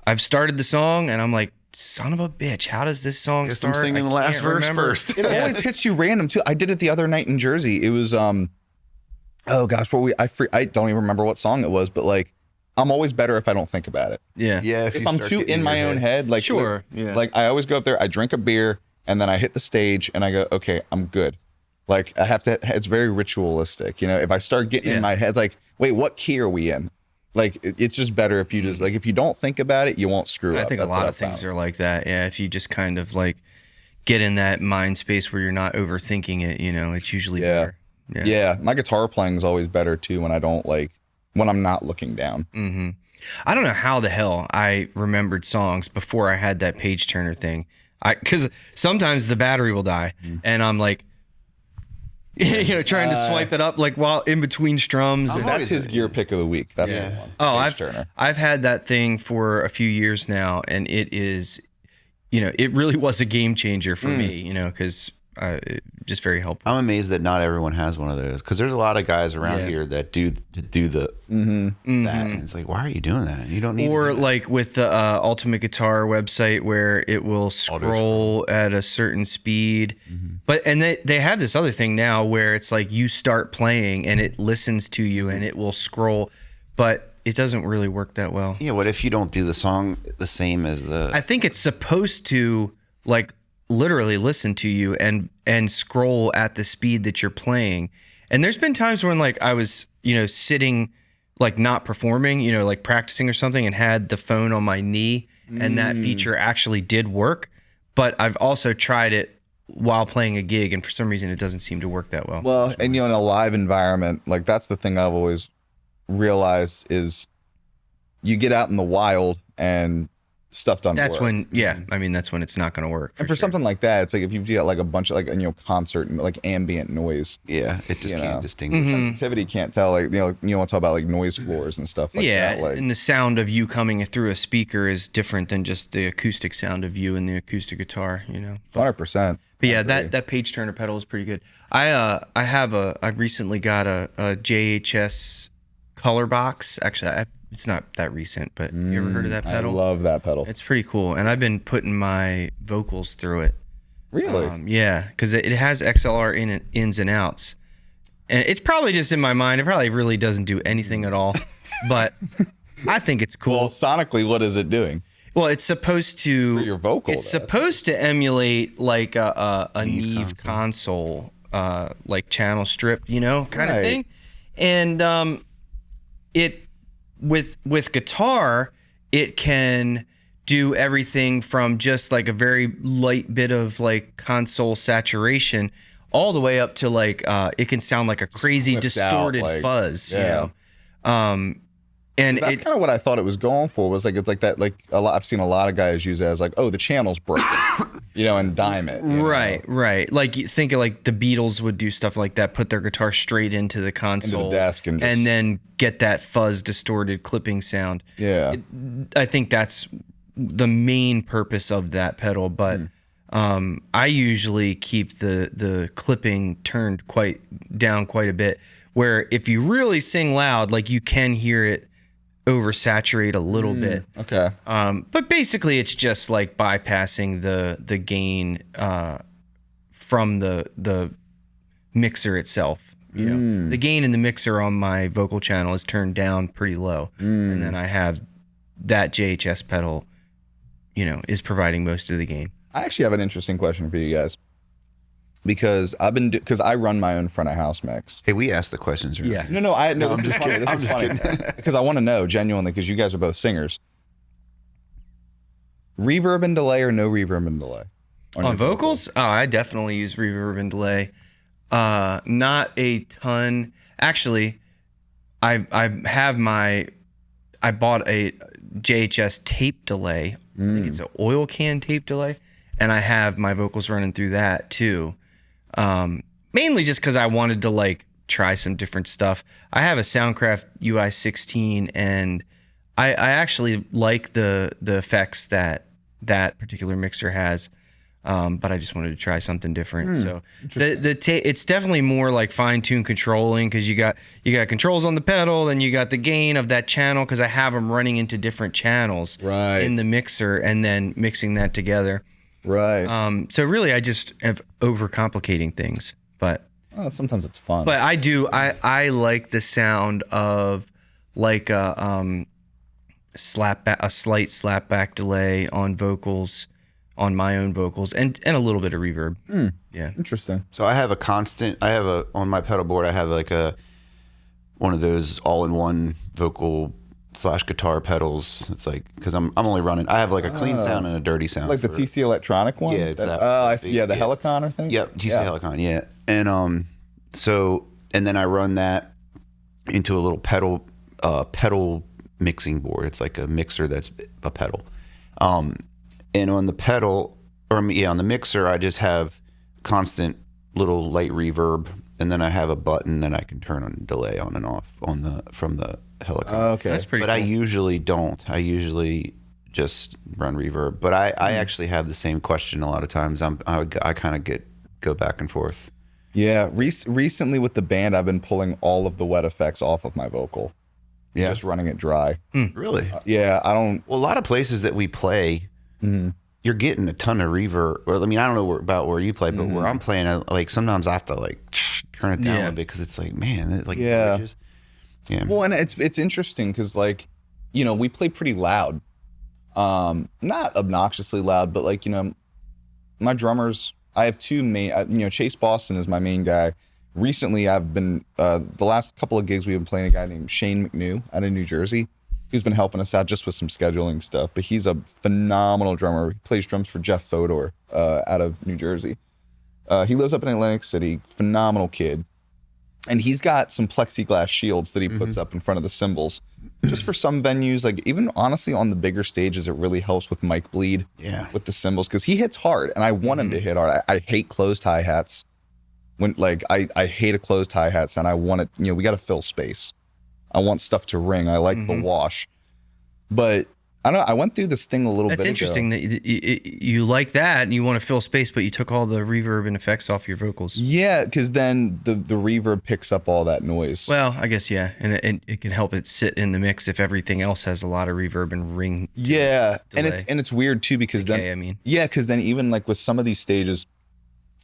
I've started the song and I'm like, son of a bitch, how does this song start? I'm singing the last verse first. It always hits you random too. I did it the other night in Jersey. It was oh gosh, I don't even remember what song it was, but like I'm always better if I don't think about it. Yeah. If I'm too in my own head, like sure. Like I always go up there, I drink a beer, and then I hit the stage and I go, okay, I'm good. Like I have to. It's very ritualistic, you know. If I start getting in my head, like, wait, what key are we in? Like, it's just better if you just like if you don't think about it, you won't screw up. I think a lot of things are like that. Yeah, if you just kind of like get in that mind space where you're not overthinking it, you know, it's usually better. Yeah, my guitar playing is always better too when I'm not looking down. Mm-hmm. I don't know how the hell I remembered songs before I had that page turner thing. Because sometimes the battery will die, and I'm like. You know, trying to swipe it up like while in between strums. And that's his gear pick of the week. That's the one. Oh, I've had that thing for a few years now, and it is, you know, it really was a game changer for me. You know, because just very helpful. I'm amazed that not everyone has one of those because there's a lot of guys around here that do the that. And it's like, why are you doing that? You don't need. Or like with the Ultimate Guitar website where it will scroll at a certain speed. But and they have this other thing now where it's like you start playing and it listens to you and it will scroll, but it doesn't really work that well. Yeah, what if you don't do the song the same as the? I think it's supposed to like literally listen to you and scroll at the speed that you're playing. And there's been times when like I was, you know, sitting like not performing, you know, like practicing or something and had the phone on my knee and that feature actually did work. But I've also tried it while playing a gig and for some reason it doesn't seem to work that well. Well, and you know, in a live environment, like that's the thing I've always realized is you get out in the wild and stuff done. That's when, I mean, that's when it's not going to work. And for something like that, it's like if you've got like a bunch of like, concert and like ambient noise. Yeah, it just can't distinguish. Sensitivity can't tell, like, you want to talk about like noise floors and stuff like that. Like, and the sound of you coming through a speaker is different than just the acoustic sound of you and the acoustic guitar, 100%. But yeah, that page turner pedal is pretty good. I recently got a JHS color box. Actually, it's not that recent, but you ever heard of that pedal? I love that pedal. It's pretty cool, and I've been putting my vocals through it. Really? Yeah, because it has XLR ins and outs, and it's probably just in my mind. It probably really doesn't do anything at all, but I think it's cool. Well, sonically, what is it doing? Well, it's supposed to. For your vocal. It's supposed to emulate like a Neve console, like channel strip, kind of thing, and it. With guitar, it can do everything from just like a very light bit of like console saturation all the way up to like it can sound like a crazy distorted fuzz, and that's kind of what I thought it was going for. Was like it's like that, like I've seen a lot of guys use it as like, the channel's broken, and dime it. Right. Like you think of like the Beatles would do stuff like that, put their guitar straight into the console, into the desk, and then get that fuzz, distorted clipping sound. Yeah, I think that's the main purpose of that pedal, but. I usually keep the clipping turned down quite a bit, where if you really sing loud, like you can hear it oversaturate a little bit. Okay. But basically it's just like bypassing the gain from the mixer itself. The gain in the mixer on my vocal channel is turned down pretty low. And then I have that JHS pedal, is providing most of the gain. I actually have an interesting question for you guys, because I run my own front of house mix. Hey, we asked the questions. Right? Yeah. No. I'm just kidding. This is funny because I want to know genuinely, because you guys are both singers. Reverb and delay or no reverb and delay on vocals? Oh, I definitely use reverb and delay. Not a ton. Actually, I bought a JHS tape delay. I think it's an oil can tape delay. And I have my vocals running through that too. Mainly just because I wanted to like try some different stuff. I have a Soundcraft UI-16, and I actually like the effects that particular mixer has. But I just wanted to try something different. So it's definitely more like fine-tuned controlling, because you got controls on the pedal, then you got the gain of that channel, because I have them running into different channels in the mixer, and then mixing that together. Right. So really, I just have overcomplicating things, but sometimes it's fun. But I do. I like the sound of like a slight slapback delay on vocals, on my own vocals, and a little bit of reverb. Yeah. Interesting. So I have on my pedal board, I have like one of those all-in-one vocal / guitar pedals. It's like, because I'm only running, I have like a clean sound and a dirty sound, like the TC electronic one. Yeah, it's that. I see. Yeah, the Helicon, I think. Yep, TC Helicon. Yeah, and and then I run that into a little pedal mixing board. It's like a mixer that's a pedal. And on the pedal, on the mixer, I just have constant little light reverb, and then I have a button that I can turn on delay on and off from the Helicon. Okay, that's pretty. But cool. I usually don't. I usually just run reverb. But I actually have the same question a lot of times. I kind of go back and forth. Yeah, recently with the band, I've been pulling all of the wet effects off of my vocal. Yeah, just running it dry. Really? Yeah, I don't. Well, a lot of places that we play, you're getting a ton of reverb. Well, I mean, I don't know about where you play, but where I'm playing, like sometimes I have to like turn it down a bit, because it's like, man, it like gorgeous. Yeah. Well, and it's interesting because, like, we play pretty loud, not obnoxiously loud, but like, my drummers, I have two main, Chase Boston is my main guy. Recently, I've been, the last couple of gigs, we've been playing a guy named Shane McNew out of New Jersey, who's been helping us out just with some scheduling stuff, but he's a phenomenal drummer. He plays drums for Jeff Fodor out of New Jersey. He lives up in Atlantic City, phenomenal kid. And he's got some plexiglass shields that he puts up in front of the cymbals. Just for some venues, like even honestly on the bigger stages, it really helps with mic bleed with the cymbals because he hits hard and I want him to hit hard. I hate closed hi-hats. When like I hate a closed hi-hats and I want it, we got to fill space. I want stuff to ring. I like the wash. But I don't know, I went through this thing a little bit ago. That's interesting that you like that and you want to fill space, but you took all the reverb and effects off your vocals. Yeah, because then the reverb picks up all that noise. Well, I guess, yeah. And it can help it sit in the mix if everything else has a lot of reverb and ring. Yeah, delay. and it's weird too because because then even like with some of these stages,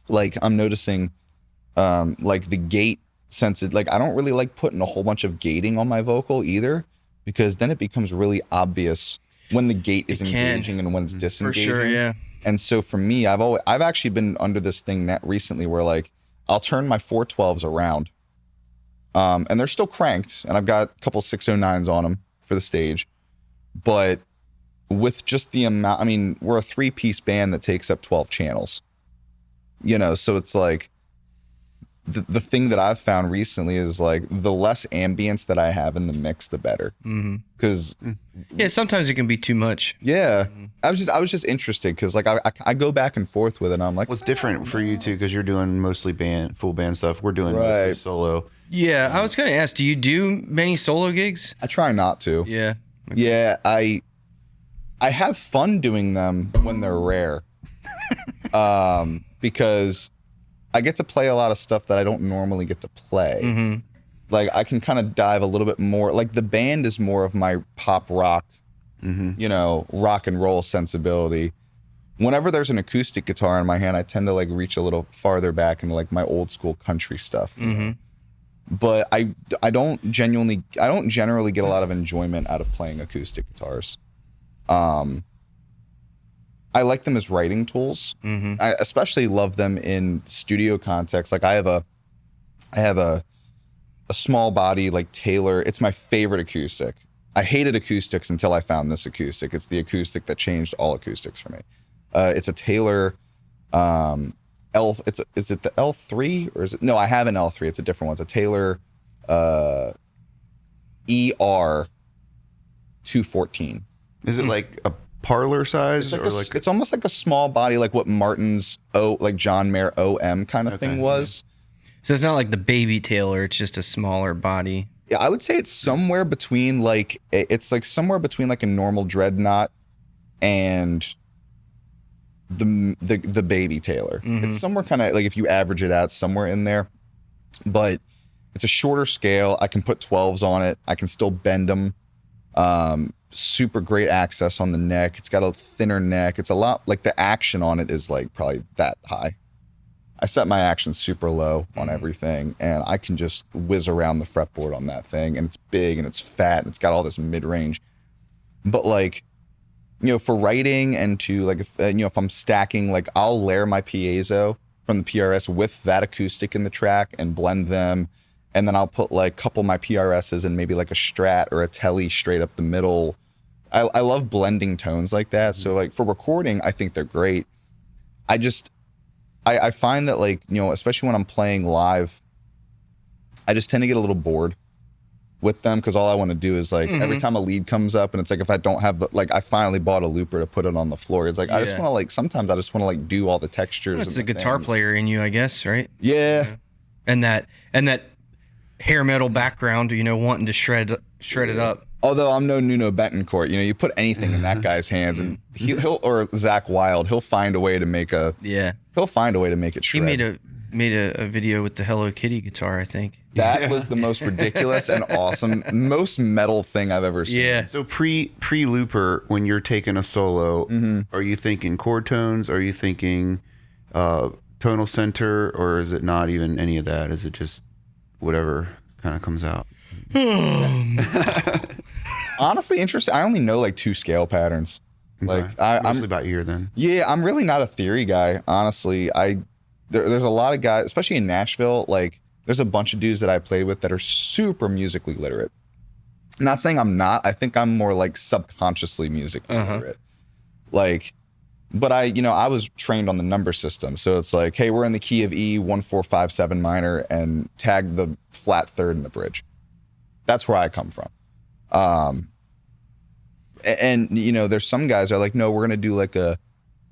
like I'm noticing like the gate sensitive, like I don't really like putting a whole bunch of gating on my vocal either because then it becomes really obvious when the gate is engaging and when it's disengaging. For sure, yeah. And so for me, I've actually been under this thing recently where like I'll turn my 412s around, and they're still cranked, and I've got a couple 609s on them for the stage, but with just the amount, I mean, we're a 3-piece band that takes up 12 channels, so it's like the thing that I've found recently is like the less ambience that I have in the mix, the better. Because sometimes it can be too much. Yeah, I was just interested because like I go back and forth with it. And I'm like, what's different for you too? Because you're doing mostly full band stuff. We're doing mostly solo. Yeah, I was gonna ask, do you do many solo gigs? I try not to. Yeah. Okay. Yeah, I have fun doing them when they're rare, because I get to play a lot of stuff that I don't normally get to play. Like I can kind of dive a little bit more. Like the band is more of my pop rock, rock and roll sensibility. Whenever there's an acoustic guitar in my hand, I tend to like reach a little farther back into like my old school country stuff. But I don't generally get a lot of enjoyment out of playing acoustic guitars. I like them as writing tools. I especially love them in studio context. Like I have a small body like Taylor. It's my favorite acoustic. I hated acoustics until I found this acoustic. It's the acoustic that changed all acoustics for me. It's a Taylor L. Is it the L3 or is it? No, I have an L3. It's a different one. It's a Taylor ER 214. Is it like a parlor size? It's almost like a small body, like what Martin's John Mayer OM kind of thing was. So it's not like the baby Taylor, it's just a smaller body. Yeah, I would say it's somewhere between like a normal dreadnought and the baby Taylor. It's somewhere kind of like, if you average it out, somewhere in there. But it's a shorter scale. I can put 12s on it. I can still bend them. Super great access on the neck. It's got a thinner neck. It's a lot like the action on it is like probably that high. I set my action super low on everything and I can just whiz around the fretboard on that thing, and it's big and it's fat and it's got all this mid-range. But like, for writing and to like, if I'm stacking, like I'll layer my piezo from the PRS with that acoustic in the track and blend them. And then I'll put like a couple of my PRSs and maybe like a Strat or a Tele straight up the middle. I love blending tones like that. So like for recording, I think they're great. I find that like, especially when I'm playing live, I just tend to get a little bored with them because all I want to do is like every time a lead comes up and it's like, if I don't have I finally bought a looper to put it on the floor. It's like, I just want to like, sometimes I just want to like do all the textures. That's the guitar player in you, I guess, right? Yeah. And that hair metal background, wanting to shred it up. Although I'm no Nuno Betancourt, you put anything in that guy's hands and he'll or Zach Wilde, he'll find a way to make it shred. He made a video with the Hello Kitty guitar, I think. That was the most ridiculous and awesome, most metal thing I've ever seen. Yeah. So pre looper, when you're taking a solo, are you thinking chord tones? Are you thinking tonal center, or is it not even any of that? Is it just whatever kind of comes out? Honestly, interesting. I only know like 2 scale patterns. Okay. Like I'm about ear then. Yeah, I'm really not a theory guy. Honestly, there's a lot of guys, especially in Nashville. Like, there's a bunch of dudes that I play with that are super musically literate. I'm not saying I'm not. I think I'm more like subconsciously musically literate. Like, But I was trained on the number system. So it's like, hey, we're in the key of E, 1, 4, 5, 7 minor, and tag the flat third in the bridge. That's where I come from. And there's some guys that are like, no, we're going to do like a,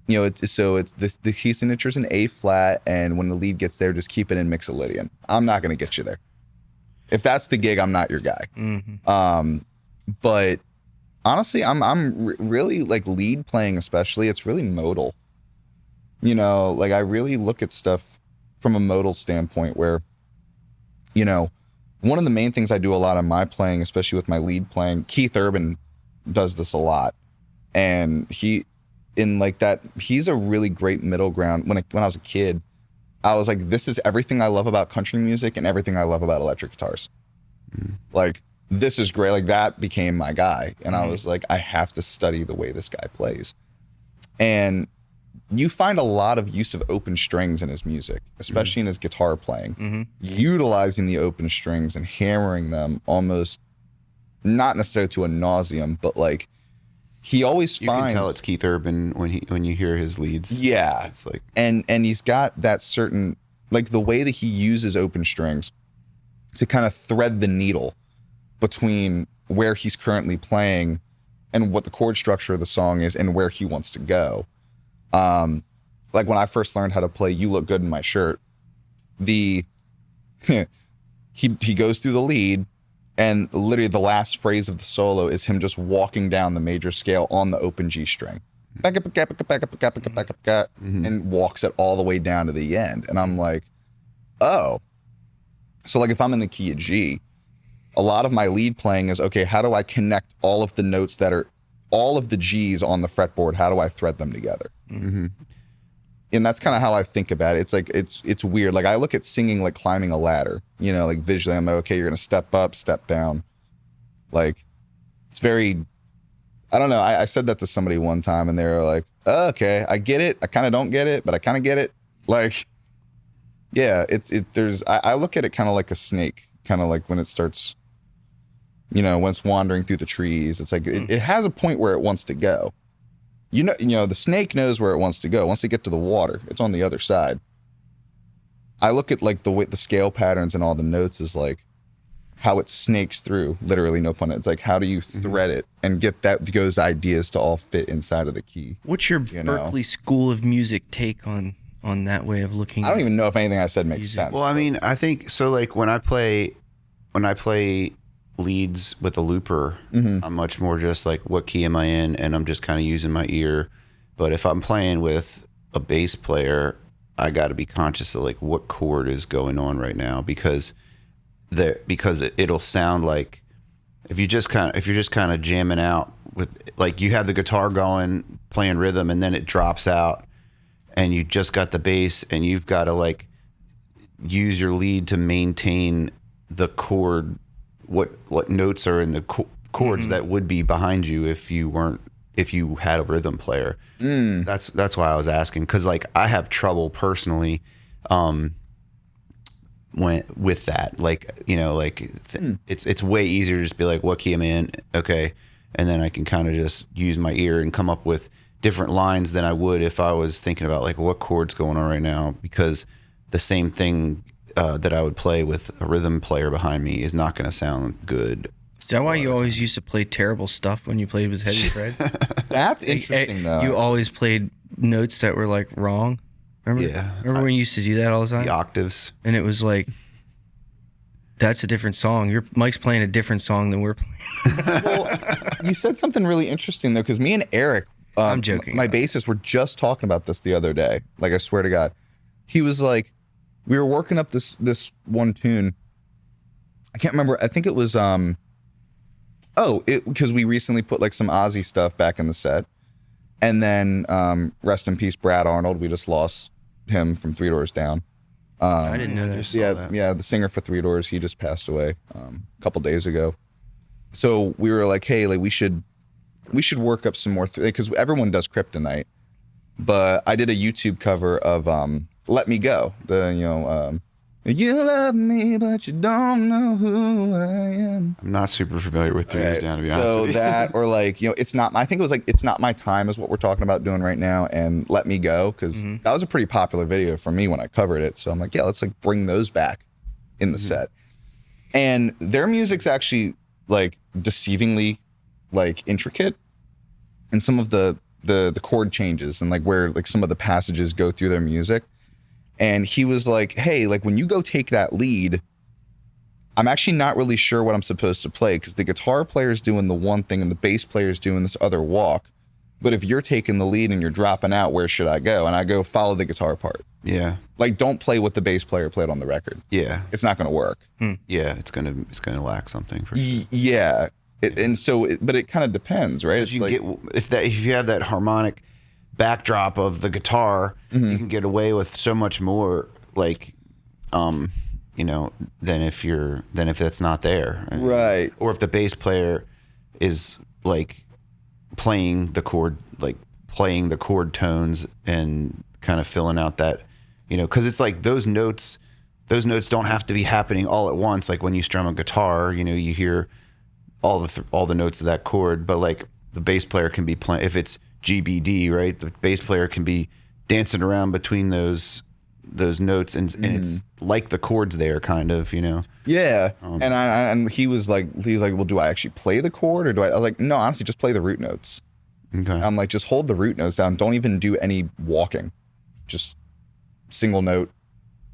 it's the key signature's an A flat, and when the lead gets there, just keep it in Mixolydian. I'm not going to get you there. If that's the gig, I'm not your guy. Mm-hmm. But honestly, I'm really like lead playing, especially. It's really modal. Like I really look at stuff from a modal standpoint where, one of the main things I do a lot on my playing, especially with my lead playing, Keith Urban does this a lot. And he's a really great middle ground. When I was a kid, I was like, this is everything I love about country music and everything I love about electric guitars. Like, this is great. Like, that became my guy. And I was like, I have to study the way this guy plays. And you find a lot of use of open strings in his music, especially in his guitar playing, utilizing the open strings and hammering them almost not necessarily to a nauseum, but like he always finds. You can tell it's Keith Urban when you hear his leads. Yeah, it's like and he's got that certain, like, the way that he uses open strings to kind of thread the needle between where he's currently playing and what the chord structure of the song is and where he wants to go. Like when I first learned how to play "You Look Good in My Shirt," he goes through the lead, and literally the last phrase of the solo is him just walking down the major scale on the open G string, and walks it all the way down to the end. And I'm like, oh, so like if I'm in the key of G, a lot of my lead playing is, okay, how do I connect all of the notes that are all of the G's on the fretboard? How do I thread them together? Mm-hmm. And that's kind of how I think about it. It's like, it's weird. Like I look at singing like climbing a ladder, like visually. I'm like, okay, you're going to step up, step down. Like, it's very, I don't know. I said that to somebody one time and they were like, oh, okay, I get it. I kind of don't get it, but I kind of get it. Like, yeah, I look at it kind of like a snake, kind of like when it starts, when it's wandering through the trees. It's like, it has a point where it wants to go. The snake knows where it wants to go. Once they get to the water, it's on the other side. I look at like the way the scale patterns and all the notes is like how it snakes through, literally, no pun. It's like, how do you thread it and get those ideas to all fit inside of the key? What's your Berklee School of Music take on that way of looking? I don't even know if anything I said makes sense. Well, I mean, I think so. Like when I play leads with a looper, I'm much more just like, what key am I in, and I'm just kind of using my ear. But if I'm playing with a bass player, I got to be conscious of like what chord is going on right now, because it'll sound like if you're just kind of jamming out with, like, you have the guitar going playing rhythm and then it drops out and you just got the bass and you've got to like use your lead to maintain the chord, what notes are in the chords that would be behind you if you had a rhythm player. That's why I was asking, because like I have trouble personally with that, like, it's way easier to just be like, what key am I in? Okay, and then I can kind of just use my ear and come up with different lines than I would if I was thinking about like what chord's going on right now, because the same thing that I would play with a rhythm player behind me is not going to sound good. Is that why you always used to play terrible stuff when you played with Heavy Fred? That's interesting, though. You always played notes that were like wrong. Remember? Yeah. Remember when you used to do that all the time? The octaves. And it was like, that's a different song. Mike's playing a different song than we're playing. Well, you said something really interesting, though, because me and Eric, I'm joking, my bassist, were just talking about this the other day. Like, I swear to God. He was like, we were working up this one tune. I can't remember. I think it was because we recently put like some Ozzy stuff back in the set, and then rest in peace, Brad Arnold. We just lost him from Three Doors Down. I didn't know that. Yeah, the singer for Three Doors. He just passed away a couple days ago. So we were like, hey, like we should work up some more, because everyone does Kryptonite. But I did a YouTube cover of Let Me Go, the You love me, but you don't know who I am. I'm not super familiar with 3 Years Down, to be honest So with you. that, or like, it's not, I think it was like, It's Not My Time is what we're talking about doing right now, and Let Me Go, because that was a pretty popular video for me when I covered it. So I'm like, yeah, let's like bring those back in the set. And their music's actually like deceivingly like intricate, and some of the chord changes and like where like some of the passages go through their music. And he was like, hey, like when you go take that lead, I'm actually not really sure what I'm supposed to play, because the guitar player's doing the one thing and the bass player's doing this other walk. But if you're taking the lead and you're dropping out, where should I go? And I go, follow the guitar part. Yeah. Like, don't play what the bass player played on the record. Yeah. It's not going to work. Yeah, it's gonna lack something for sure. Yeah. But it kind of depends, right? It's You like, can get, if you have that harmonic backdrop of the guitar, you can get away with so much more, like, than if that's not there, right? Or if the bass player is like playing the chord tones and kind of filling out that, because it's like those notes don't have to be happening all at once. Like when you strum a guitar, you hear all the notes of that chord, but like the bass player can be playing, if it's GBD, right? The bass player can be dancing around between those notes, and it's like the chords there, kind of, Yeah. And he was like, well, do I actually play the chord, or do I was like, no, honestly, just play the root notes. Okay. I'm like, just hold the root notes down. Don't even do any walking. Just single note,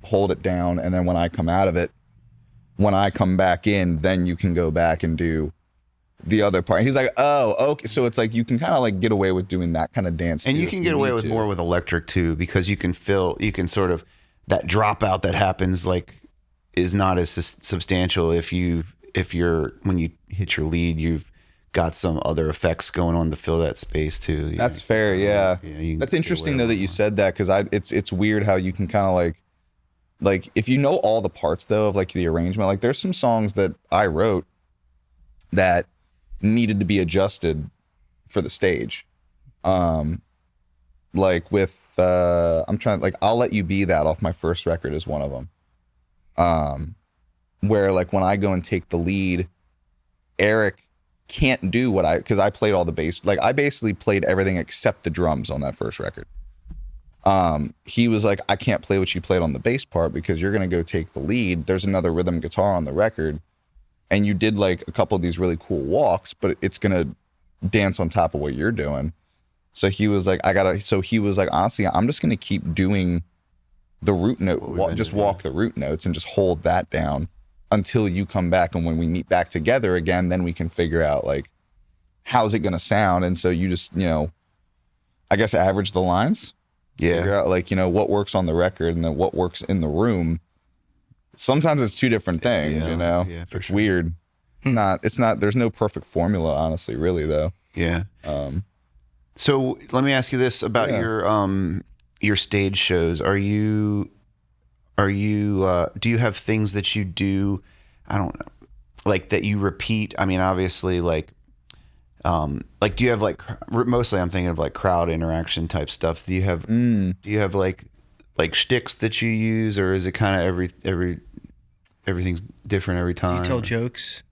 hold it down, and then when I come out of it, when I come back in, then you can go back and do the other part. He's like, oh, okay. So it's like you can kind of like get away with doing that kind of dance, and you can get away with more with electric too, because you can sort of, that dropout that happens like is not as substantial if you're when you hit your lead, you've got some other effects going on to fill that space too. That's fair. Yeah. That's interesting though that you said that, because it's weird how you can kind of like if you know all the parts though of like the arrangement, like there's some songs that I wrote that needed to be adjusted for the stage. Like with I'll Let You Be That off my first record is one of them. Where like when I go and take the lead, Eric can't do because I played all the bass. Like I basically played everything except the drums on that first record. He was like, I can't play what you played on the bass part because you're going to go take the lead. There's another rhythm guitar on the record, and you did like a couple of these really cool walks, but it's going to dance on top of what you're doing. So he was like, honestly, I'm just going to keep doing the root note, walk the root notes and just hold that down until you come back. And when we meet back together again, then we can figure out like, how's it going to sound? And so you just, I guess average the lines. Yeah. Figure out like, what works on the record and then what works in the room. Sometimes it's two different things, Yeah, it's sure. weird. There's no perfect formula, honestly, really though. Yeah. So let me ask you this about your stage shows. Do you have things that you do, I don't know, like that you repeat? I mean, obviously like do you have like, mostly I'm thinking of like crowd interaction type stuff. Do you have like shticks that you use, or is it kind of everything's different every time? Do you tell jokes?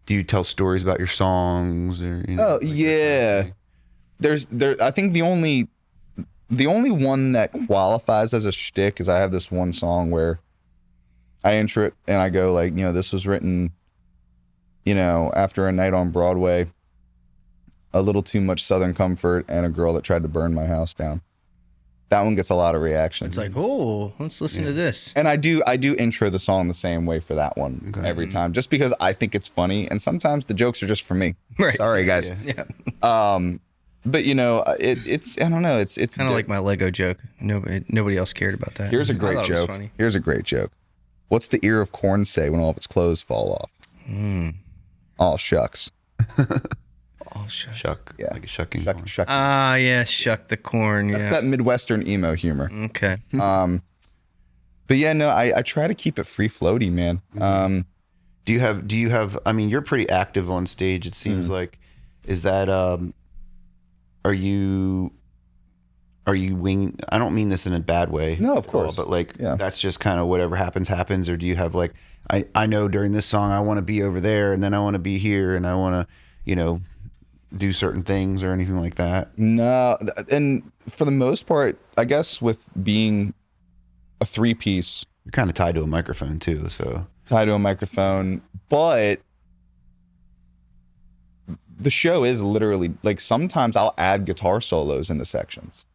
Do you tell stories about your songs, or yeah. I think the only one that qualifies as a shtick is I have this one song where I intro it and I go like, this was written, after a night on Broadway, a little too much Southern comfort, and a girl that tried to burn my house down. That one gets a lot of reaction. It's like, oh, let's listen to this. And I do intro the song the same way for that one every time, just because I think it's funny, and sometimes the jokes are just for me. Right. Sorry, guys. Yeah. But it's I don't know. It's kind of like my Lego joke. Nobody else cared about that. Here's a great joke. Here's a great joke. What's the ear of corn say when all of its clothes fall off? Oh shucks. Oh shucks. Shuck. Yeah. Like a shucking. Shuck. Ah, yeah, shuck the corn. Yeah. That's that Midwestern emo humor. Okay. But yeah, no, I try to keep it free floaty, man. Do you have, I mean, you're pretty active on stage, it seems like. Is that, are you are you wing? I don't mean this in a bad way. No, of course. But like, that's just kind of whatever happens. Or do you have like, I know during this song, I want to be over there and then I want to be here and I want to, you know, do certain things or anything like that? No. And for the most part, I guess with being a 3-piece, You're kind of tied to a microphone too. So tied to a microphone, but the show is literally like, sometimes I'll add guitar solos into sections.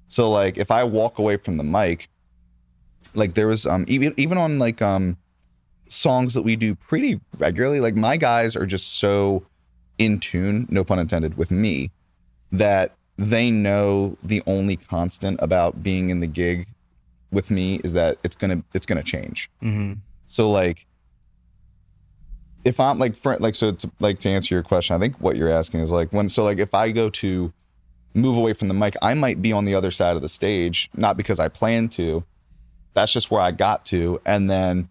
So like if I walk away from the mic, like there was even on like songs that we do pretty regularly, like my guys are just so in tune, no pun intended, with me, that they know the only constant about being in the gig with me is that it's gonna change. Mm-hmm. So like if I'm like so to answer your question, I think what you're asking is like if I go to move away from the mic, I might be on the other side of the stage, not because I plan to. That's just where I got to. And then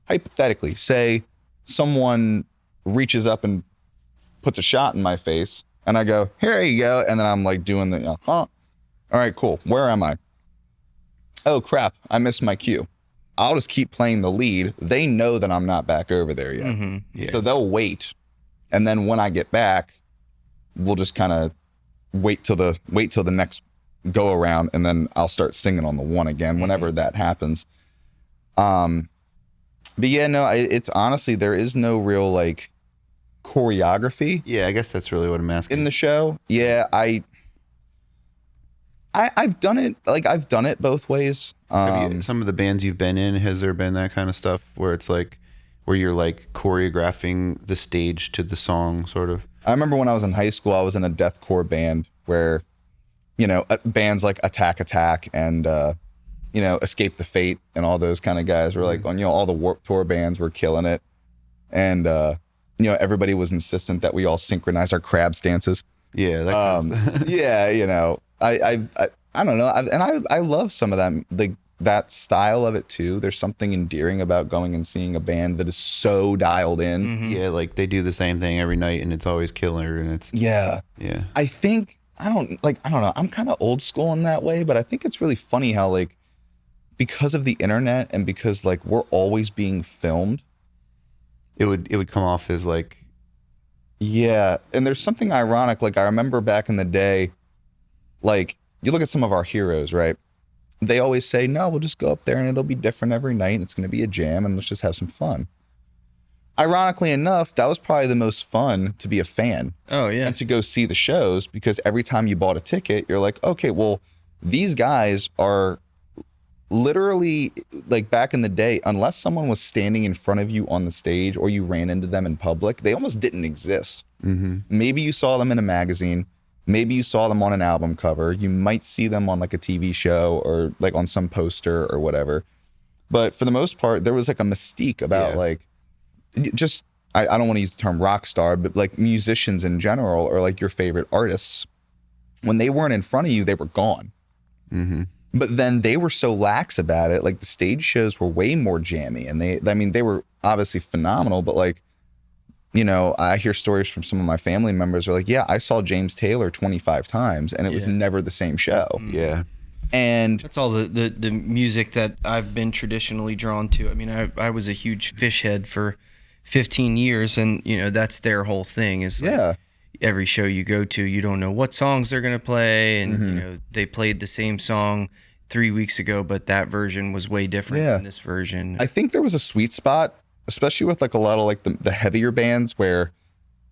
hypothetically, say someone reaches up and puts a shot in my face and I go, here you go. And then I'm like doing the, all right, cool. Where am I? Oh crap, I missed my cue. I'll just keep playing the lead. They know that I'm not back over there yet. Mm-hmm. Yeah. So they'll wait. And then when I get back, we'll just kind of wait till the next go around, and then I'll start singing on the one again whenever that happens. But yeah, no, it's honestly, there is no real like choreography. Yeah, I guess that's really what I'm asking. In the show. Yeah, I've done it. Like I've done it both ways. Some of the bands you've been in, has there been that kind of stuff where it's like, where you're like choreographing the stage to the song, sort of? I remember when I was in high school, I was in a deathcore band where, you know, bands like Attack and, you know, Escape the Fate and all those kind of guys were like, on, you know, all the Warped Tour bands were killing it. And, you know, everybody was insistent that we all synchronize our crab stances. Yeah. That kind of stuff. Yeah, you know, I don't know. I love some of that, like that style of it too. There's something endearing about going and seeing a band that is so dialed in. Mm-hmm. Yeah, like they do the same thing every night and it's always killer and it's Yeah. I think I don't know. I'm kind of old school in that way, but I think it's really funny how like, because of the internet and because like we're always being filmed, it would come off as like, yeah. And there's something ironic. Like I remember back in the day, like you look at some of our heroes, right? They always say, no, we'll just go up there and it'll be different every night. It's going to be a jam and let's just have some fun. Ironically enough, that was probably the most fun to be a fan. Oh, yeah. And to go see the shows, because every time you bought a ticket, you're like, okay, well, these guys are literally, like back in the day, unless someone was standing in front of you on the stage or you ran into them in public, they almost didn't exist. mm-hmm. Maybe you saw them in a magazine. Maybe you saw them on an album cover. You might see them on like a TV show or like on some poster or whatever. But for the most part, there was like a mystique about like, just, I don't want to use the term rock star, but like musicians in general or like your favorite artists. When they weren't in front of you, they were gone. Mm-hmm. But then they were so lax about it. Like the stage shows were way more jammy, and they were obviously phenomenal, but like, you know, I hear stories from some of my family members who are like, yeah, I saw James Taylor 25 times and it was never the same show. Yeah. And that's all the music that I've been traditionally drawn to. I mean, I was a huge Fish head for 15 years, and you know, that's their whole thing is like, every show you go to, you don't know what songs they're going to play. And, you know, they played the same song 3 weeks ago, but that version was way different than this version. I think there was a sweet spot, especially with like a lot of like the heavier bands where,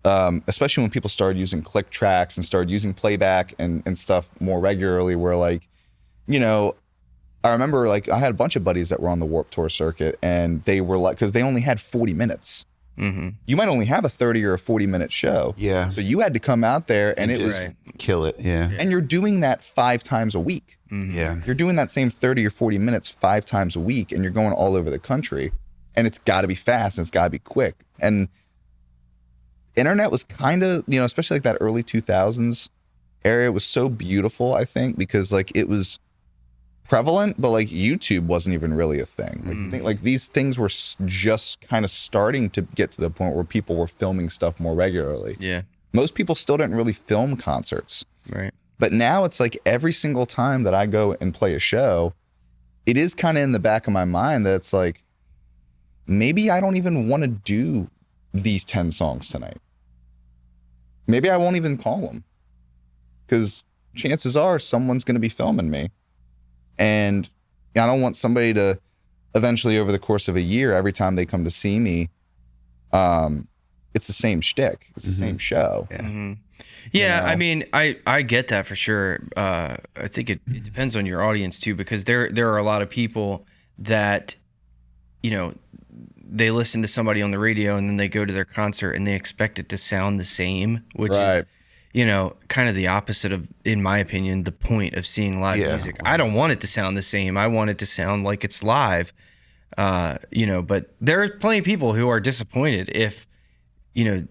especially when people started using click tracks and started using playback and stuff more regularly, where like, you know, I remember like I had a bunch of buddies that were on the Warped Tour circuit and they were like, because they only had 40 minutes. Mm-hmm. You might only have a 30 or a 40-minute show. Yeah. So you had to come out there and it was kill it. Yeah. And you're doing that 5 times a week. Mm-hmm. Yeah. You're doing that same 30 or 40 minutes 5 times a week, and you're going all over the country, and it's got to be fast and it's got to be quick. And internet was kind of, you know, especially like that early 2000s area, was so beautiful, I think, because like it was prevalent, but like YouTube wasn't even really a thing. Like these things were just kind of starting to get to the point where people were filming stuff more regularly. Yeah. Most people still didn't really film concerts. Right. But now it's like every single time that I go and play a show, it is kind of in the back of my mind that it's like, maybe I don't even want to do these 10 songs tonight. Maybe I won't even call them, because chances are someone's going to be filming me. And I don't want somebody to eventually, over the course of a year, every time they come to see me, it's the same shtick. It's the same show. Yeah. Mm-hmm. Yeah, you know? I mean, I get that for sure. I think it depends on your audience too, because there are a lot of people that, you know, they listen to somebody on the radio and then they go to their concert and they expect it to sound the same, which is, you know, kind of the opposite of, in my opinion, the point of seeing live music. I don't want it to sound the same. I want it to sound like it's live, you know, but there are plenty of people who are disappointed if, you know,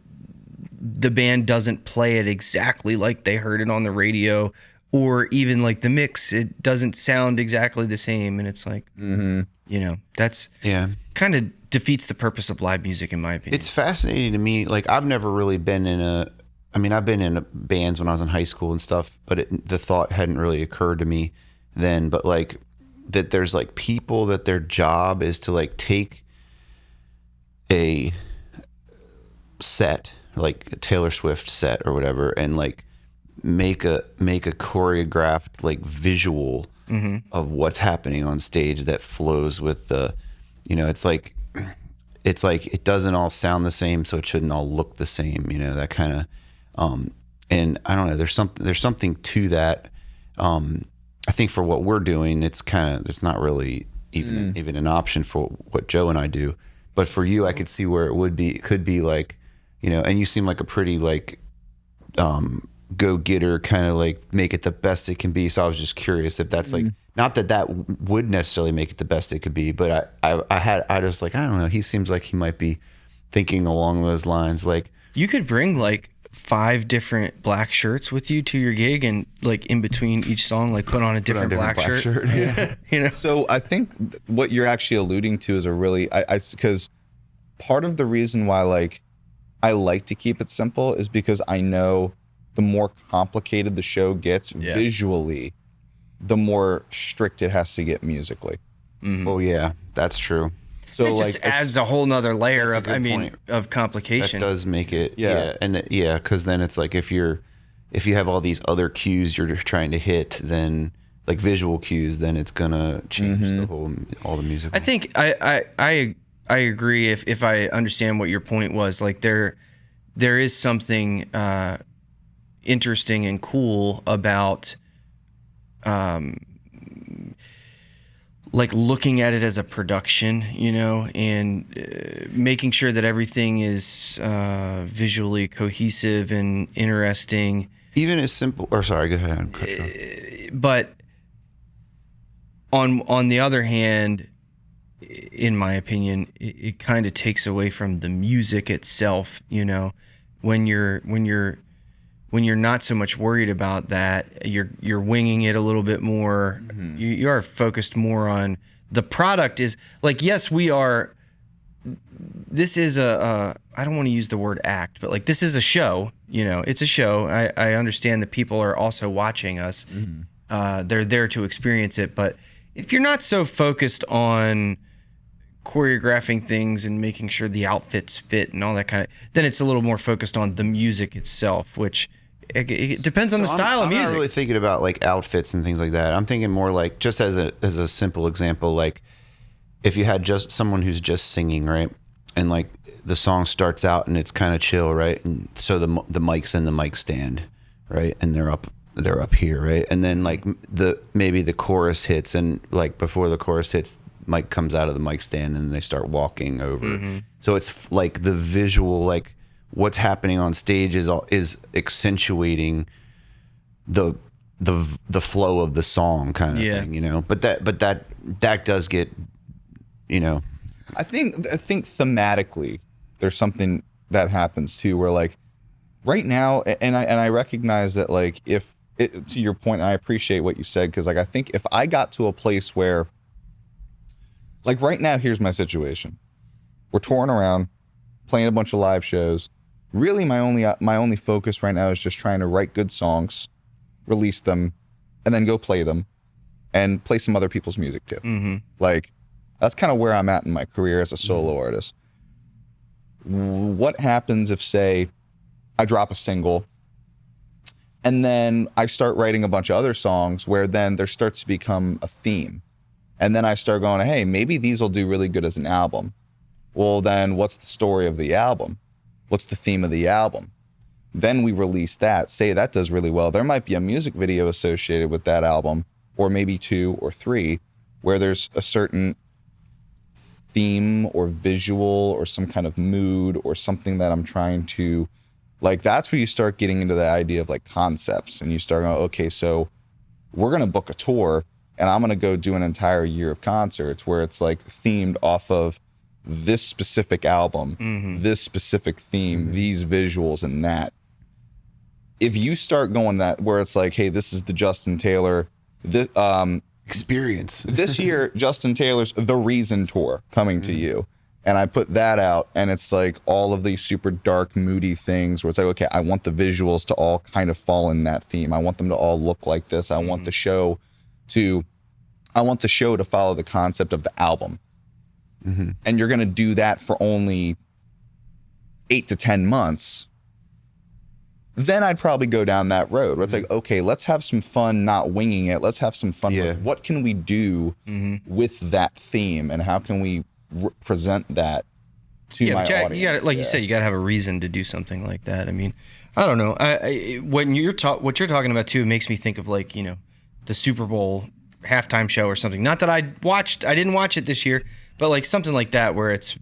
the band doesn't play it exactly like they heard it on the radio, or even like the mix, it doesn't sound exactly the same. And it's like, you know, that's kind of defeats the purpose of live music, in my opinion. It's fascinating to me. Like, I've never really been I've been in bands when I was in high school and stuff, but the thought hadn't really occurred to me then. But like, that there's like people that their job is to like take a set, like a Taylor Swift set or whatever, and like make a choreographed like visual of what's happening on stage that flows with the, you know, it's like it doesn't all sound the same, so it shouldn't all look the same, you know, that kind of and I don't know, there's something to that. I think for what we're doing, it's not really even an option for what Joe and I do. But for you, I could see where it could be like, you know, and you seem like a pretty like go-getter, kind of like make it the best it can be. So I was just curious if that's like, not that would necessarily make it the best it could be, but I just like, I don't know, he seems like he might be thinking along those lines. Like, you could bring like 5 different black shirts with you to your gig, and like in between each song, like put on a different black shirt. Yeah. You know? So I think what you're actually alluding to is a really, because part of the reason why like I like to keep it simple is because I know the more complicated the show gets visually, the more strict it has to get musically. Oh yeah, that's true. So it just adds a whole nother layer of complication. That does make it, because then it's like if you have all these other cues you're trying to hit, then like visual cues, then it's gonna change all the music. I think I agree if I understand what your point was. Like there is something interesting and cool about like looking at it as a production, you know, and making sure that everything is visually cohesive and interesting. Even as simple, or sorry, go ahead. Cut you off. But on the other hand, in my opinion, it kind of takes away from the music itself, you know, when you're not so much worried about that, you're winging it a little bit more. You are focused more on the product. Is like, yes, we are. This is I don't want to use the word act, but like this is a show. You know, it's a show. I understand that people are also watching us. They're there to experience it. But if you're not so focused on choreographing things and making sure the outfits fit and all that kind of, then it's a little more focused on the music itself, which it depends on the style of music. I'm not really thinking about like outfits and things like that. I'm thinking more like, just as a simple example, like if you had just someone who's just singing, right, and like the song starts out and it's kind of chill, right, and so the mic's in the mic stand, right, and they're up here, right, and then like maybe the chorus hits, and like before the chorus hits, mic comes out of the mic stand and they start walking over. So it's like the visual, like what's happening on stage is accentuating the flow of the song kind of thing, you know. But that does get, you know. I think thematically there's something that happens too, where like right now, and I recognize that, like, if it, to your point, and I appreciate what you said, because like I think if I got to a place where, like right now, here's my situation. We're touring around, playing a bunch of live shows. Really, my only focus right now is just trying to write good songs release them, and then go play them and play some other people's music too. Like, that's kind of where I'm at in my career as a solo artist. What happens if, say, I drop a single and then I start writing a bunch of other songs where then there starts to become a theme. And then I start going, hey, maybe these will do really good as an album. Well, then what's the story of the album? What's the theme of the album? Then we release that, say that does really well. There might be a music video associated with that album, or maybe 2 or 3, where there's a certain theme or visual or some kind of mood or something that I'm trying to, like, that's where you start getting into the idea of like concepts, and you start going, okay, so we're going to book a tour and I'm going to go do an entire year of concerts where it's like themed off of this specific album, this specific theme, these visuals and that. If you start going that where it's like, hey, this is the Justin Taylor, this, experience. This year, Justin Taylor's The Reason Tour coming to you. And I put that out, and it's like all of these super dark, moody things where it's like, okay, I want the visuals to all kind of fall in that theme. I want them to all look like this. I want the show to follow the concept of the album. And you're going to do that for only 8 to 10 months. Then I'd probably go down that road where it's like, okay, let's have some fun not winging it. Let's have some fun with what can we do with that theme, and how can we present that to my audience. You got, like you said, you got to have a reason to do something like that. I mean, I don't know. When what you're talking about too, makes me think of, like, you know, the Super Bowl halftime show or something. Not that I didn't watch it this year, but like something like that where it's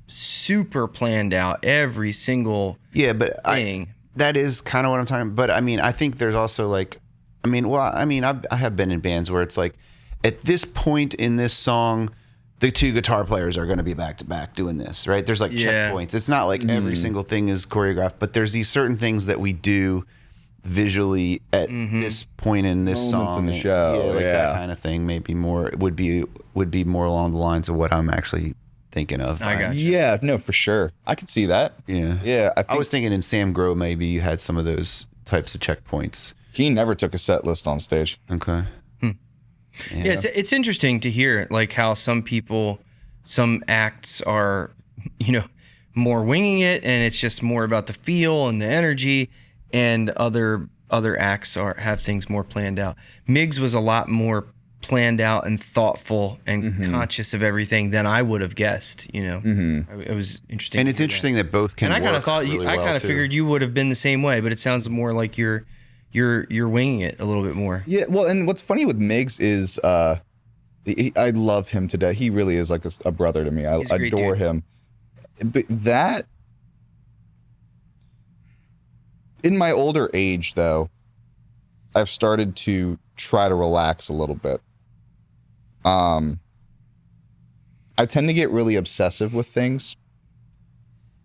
super planned out, every single thing. That is kind of what I'm talking about. But I mean, I think there's also like, I have been in bands where it's like, at this point in this song, the 2 guitar players are going to be back to back doing this, right? There's like checkpoints. It's not like every single thing is choreographed, but there's these certain things that we do visually at this point in this song in the show. That kind of thing. Maybe more would be more along the lines of what I'm actually thinking of. I got you. Yeah, no, for sure. I could see that. Yeah. I was thinking in Sam Grow, maybe you had some of those types of checkpoints. He never took a set list on stage. Okay. Yeah, it's interesting to hear like how some acts are, you know, more winging it, and it's just more about the feel and the energy, and other acts have things more planned out. Migs was a lot more planned out and thoughtful and conscious of everything than I would have guessed. You know, it was interesting. And it's interesting that both can. And I kind of thought really I kind of figured you would have been the same way, but it sounds more like you're winging it a little bit more. Yeah, well, and what's funny with Migs is I love him to death. He really is like a brother to me. I adore him. But that, in my older age, though, I've started to try to relax a little bit. I tend to get really obsessive with things.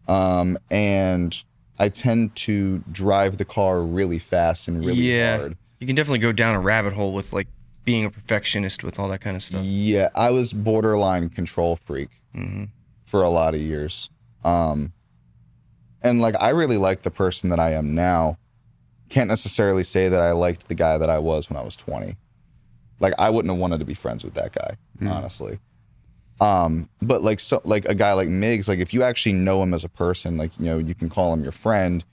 And I tend to drive the car really fast and really hard. You can definitely go down a rabbit hole with like being a perfectionist with all that kind of stuff. Yeah, I was borderline control freak for a lot of years. And like, I really like the person that I am now. Can't necessarily say that I liked the guy that I was when I was 20. Like, I wouldn't have wanted to be friends with that guy, honestly. But like, so like a guy like Migs, like if you actually know him as a person, like, you know, you can call him your friend.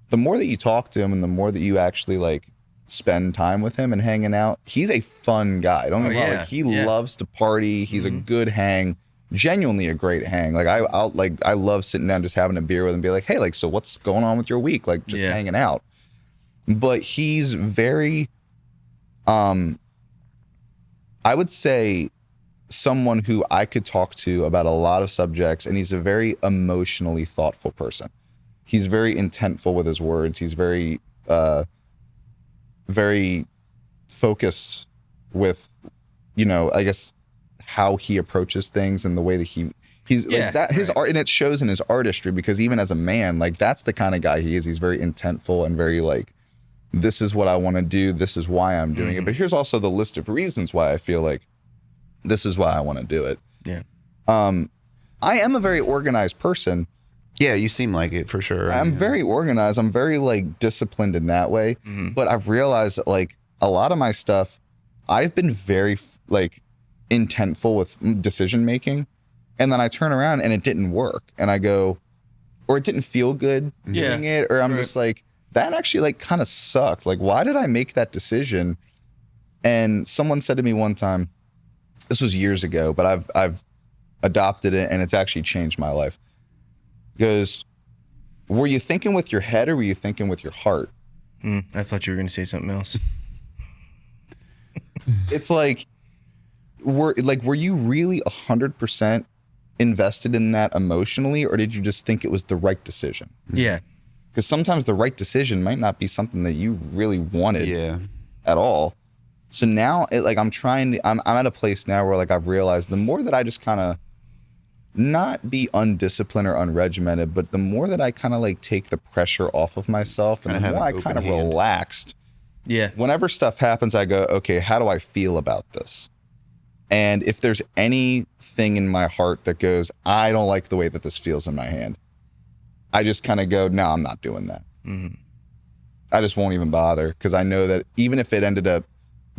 The more that you talk to him and the more that you actually like spend time with him and hanging out, he's a fun guy. Don't get me wrong. Like, he loves to party. He's a good hang, genuinely a great hang. Like I love sitting down, just having a beer with him and be like, hey, like, so what's going on with your week? Like, just hanging out. But he's very, I would say, someone who I could talk to about a lot of subjects, and he's a very emotionally thoughtful person. He's very intentful with his words. He's very, very focused with, you know, I guess how he approaches things and the way that he's like that. His art, and it shows in his artistry, because even as a man, like, that's the kind of guy he is. He's very intentful and very like, this is what I want to do. This is why I'm doing it. But here's also the list of reasons why I feel like this is why I want to do it. Yeah. I am a very organized person, Yeah, you seem like it for sure. I'm very organized. I'm very like disciplined in that way. Mm-hmm. But I've realized that like a lot of my stuff, I've been very like intentful with decision making, and then I turn around and it didn't work, and I go, or it didn't feel good doing it, or I'm just like, that actually like kind of sucked. Like, why did I make that decision? And someone said to me one time, this was years ago, but I've adopted it, and it's actually changed my life. Goes, were you thinking with your head or were you thinking with your heart? I thought you were going to say something else. It's like, were you really 100% invested in that emotionally, or did you just think it was the right decision? Yeah. Because sometimes the right decision might not be something that you really wanted at all. So now, I'm at a place now where like I've realized the more that I just kind of not be undisciplined or unregimented, but the more that I kind of like take the pressure off of myself, and the more I kind of relaxed. Yeah. Whenever stuff happens, I go, okay, how do I feel about this? And if there's anything in my heart that goes, I don't like the way that this feels in my hand, I just kind of go, no, I'm not doing that. Mm-hmm. I just won't even bother, because I know that even if it ended up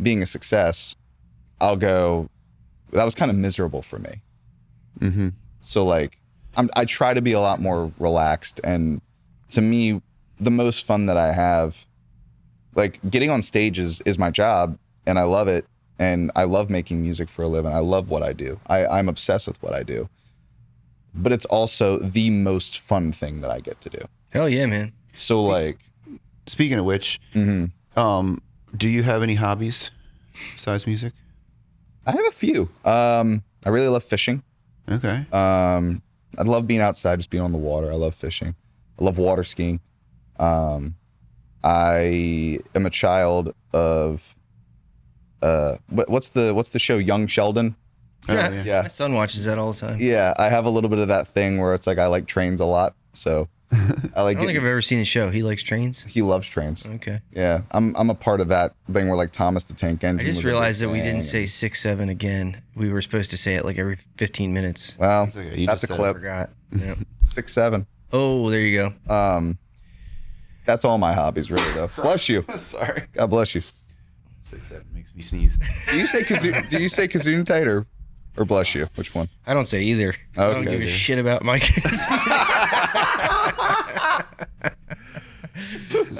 being a success, I'll go, that was kind of miserable for me. Mm-hmm. So like, I try to be a lot more relaxed, and to me, the most fun that I have, like getting on stage is my job, and I love it, and I love making music for a living. I love what I do. I'm obsessed with what I do, but it's also the most fun thing that I get to do. Hell yeah, man. So speaking of which, do you have any hobbies besides music? I have a few. I really love fishing. Okay. I love being outside, just being on the water. I love fishing. I love water skiing. I am a child of what's the show, Young Sheldon? Oh, yeah. My son watches that all the time. Yeah, I have a little bit of that thing where it's like I like trains a lot, so I don't think I've ever seen the show. He likes trains? He loves trains. Okay. Yeah, I'm a part of that thing where like Thomas the Tank Engine. I just realized that we didn't say 6-7 again. We were supposed to say it like every 15 minutes. Well, okay. That's a clip. I forgot. Yep. 6-7. Oh, there you go. That's all my hobbies, really, though. Bless you. Sorry. God bless you. 6-7 makes me sneeze. Do you say Gesundheit or bless you? Which one? I don't say either. Okay. I don't give a shit about my kids.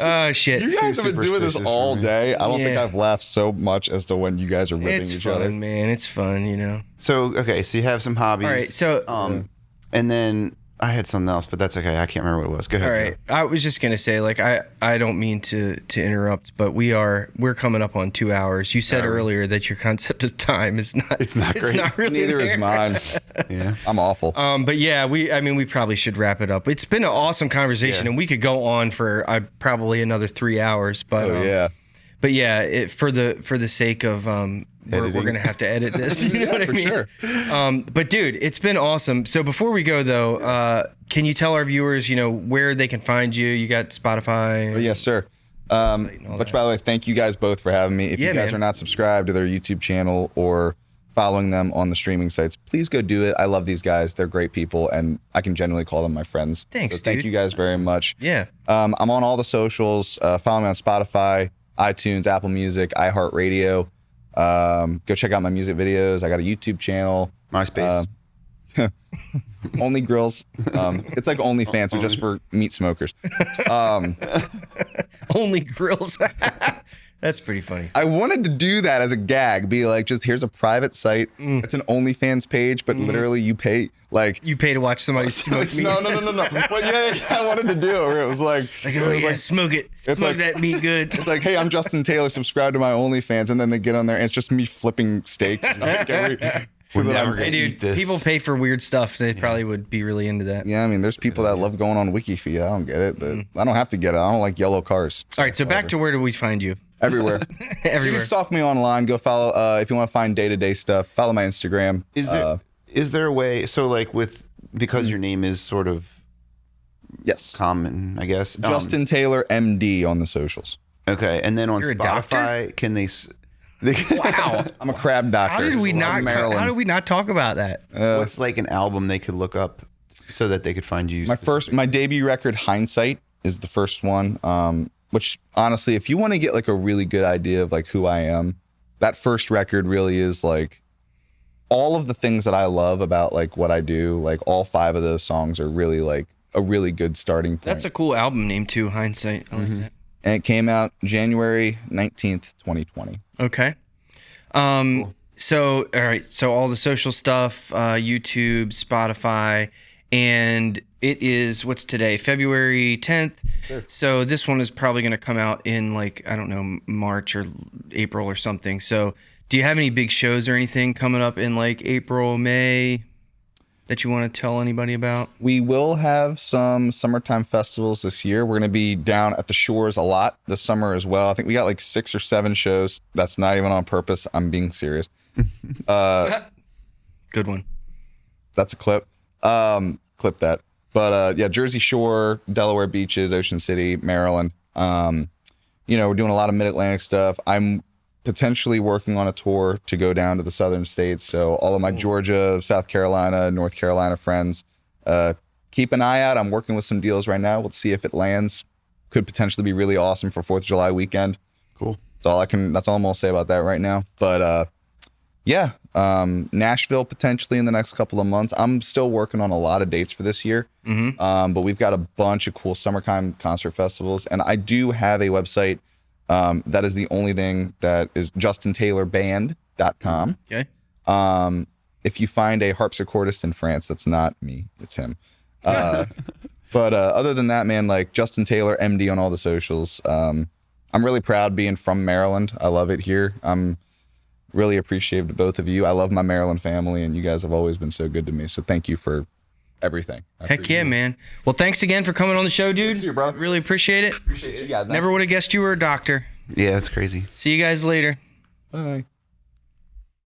Oh, shit. You guys have been doing this all day. I don't think I've laughed so much as to when you guys are ripping each other. It's fun, man. It's fun, you know. So, okay, so you have some hobbies. All right, so... and then I had something else, but that's okay. I can't remember what it was. Go ahead. All right. I was just going to say, like, I don't mean to interrupt, but we're coming up on 2 hours. You said earlier that your concept of time is not... It's not great. It's not really Neither is mine. Yeah. I'm awful. But yeah, we probably should wrap it up. It's been an awesome conversation, and we could go on for probably another 3 hours. But yeah. But yeah, for the sake of we're gonna have to edit this. You know what I mean? For sure. But dude, it's been awesome. So before we go though, can you tell our viewers, where they can find you? You got Spotify? Oh, yes, sir. Which, by the way, thank you guys both for having me. If you guys are not subscribed to their YouTube channel or following them on the streaming sites, please go do it. I love these guys. They're great people, and I can genuinely call them my friends. Thanks, so thank you guys very much. Yeah. I'm on all the socials. Follow me on Spotify, iTunes, Apple Music, iHeartRadio. Go check out my music videos. I got a YouTube channel. MySpace. Only Grills. It's like OnlyFans, but just for meat smokers. Only Grills. That's pretty funny. I wanted to do that as a gag. Be like, just here's a private site. It's an OnlyFans page, but literally you pay to watch somebody smoke meat. No. But yeah, I wanted to do it. It was like, smoke it. Smoke that meat good. It's like, hey, I'm Justin Taylor. Subscribe to my OnlyFans, and then they get on there, and it's just me flipping steaks. We're never gonna eat this. People pay for weird stuff. They probably would be really into that. Yeah, I mean, there's people that love going on WikiFeed. I don't get it, but I don't have to get it. I don't like yellow cars. All right, so back to where do we find you? Everywhere. Everywhere. You can stalk me online. Go follow, if you want to find day-to-day stuff, follow my Instagram. Is there a way, so like because your name is sort of common, I guess. Justin Taylor MD on the socials. Okay, and then on Spotify, can they... Wow. I'm a crab doctor. How did we not talk about that? What's like an album they could look up so that they could find you? My debut record, Hindsight, is the first one. Which honestly, if you want to get like a really good idea of like who I am, that first record really is like all of the things that I love about like what I do. Like all 5 of those songs are really like a really good starting point. That's a cool album name too, Hindsight. I like that. And it came out January 19th, 2020. Okay. Cool. So, all right. So all the social stuff, YouTube, Spotify, and it is, what's today? February 10th. Sure. So this one is probably going to come out in like, I don't know, March or April or something. So do you have any big shows or anything coming up in like April, May that you want to tell anybody about? We will have some summertime festivals this year. We're going to be down at the Shores a lot this summer as well. I think we got like 6 or 7 shows. That's not even on purpose. I'm being serious. Good one. That's a clip. Clip that. But yeah, Jersey Shore, Delaware beaches, Ocean City, Maryland. We're doing a lot of Mid-Atlantic stuff. I'm potentially working on a tour to go down to the southern states. So all of my Georgia, South Carolina, North Carolina friends, keep an eye out. I'm working with some deals right now. We'll see if it lands. Could potentially be really awesome for 4th of July weekend. Cool. That's all I'm gonna say about that right now. But yeah, Nashville potentially in the next couple of months. I'm still working on a lot of dates for this year. But we've got a bunch of cool summertime concert festivals. And I do have a website that is the only thing that is JustinTaylorBand.com. Okay. If you find a harpsichordist in France, that's not me, it's him. But other than that, man, like Justin Taylor, MD on all the socials. I'm really proud being from Maryland. I love it here. I'm really appreciative to both of you. I love my Maryland family, and you guys have always been so good to me. So thank you for everything. Heck yeah, man. Well, thanks again for coming on the show, dude. See you, bro. Really appreciate it. Appreciate you guys. Never would have guessed you were a doctor. Yeah, that's crazy. See you guys later. Bye.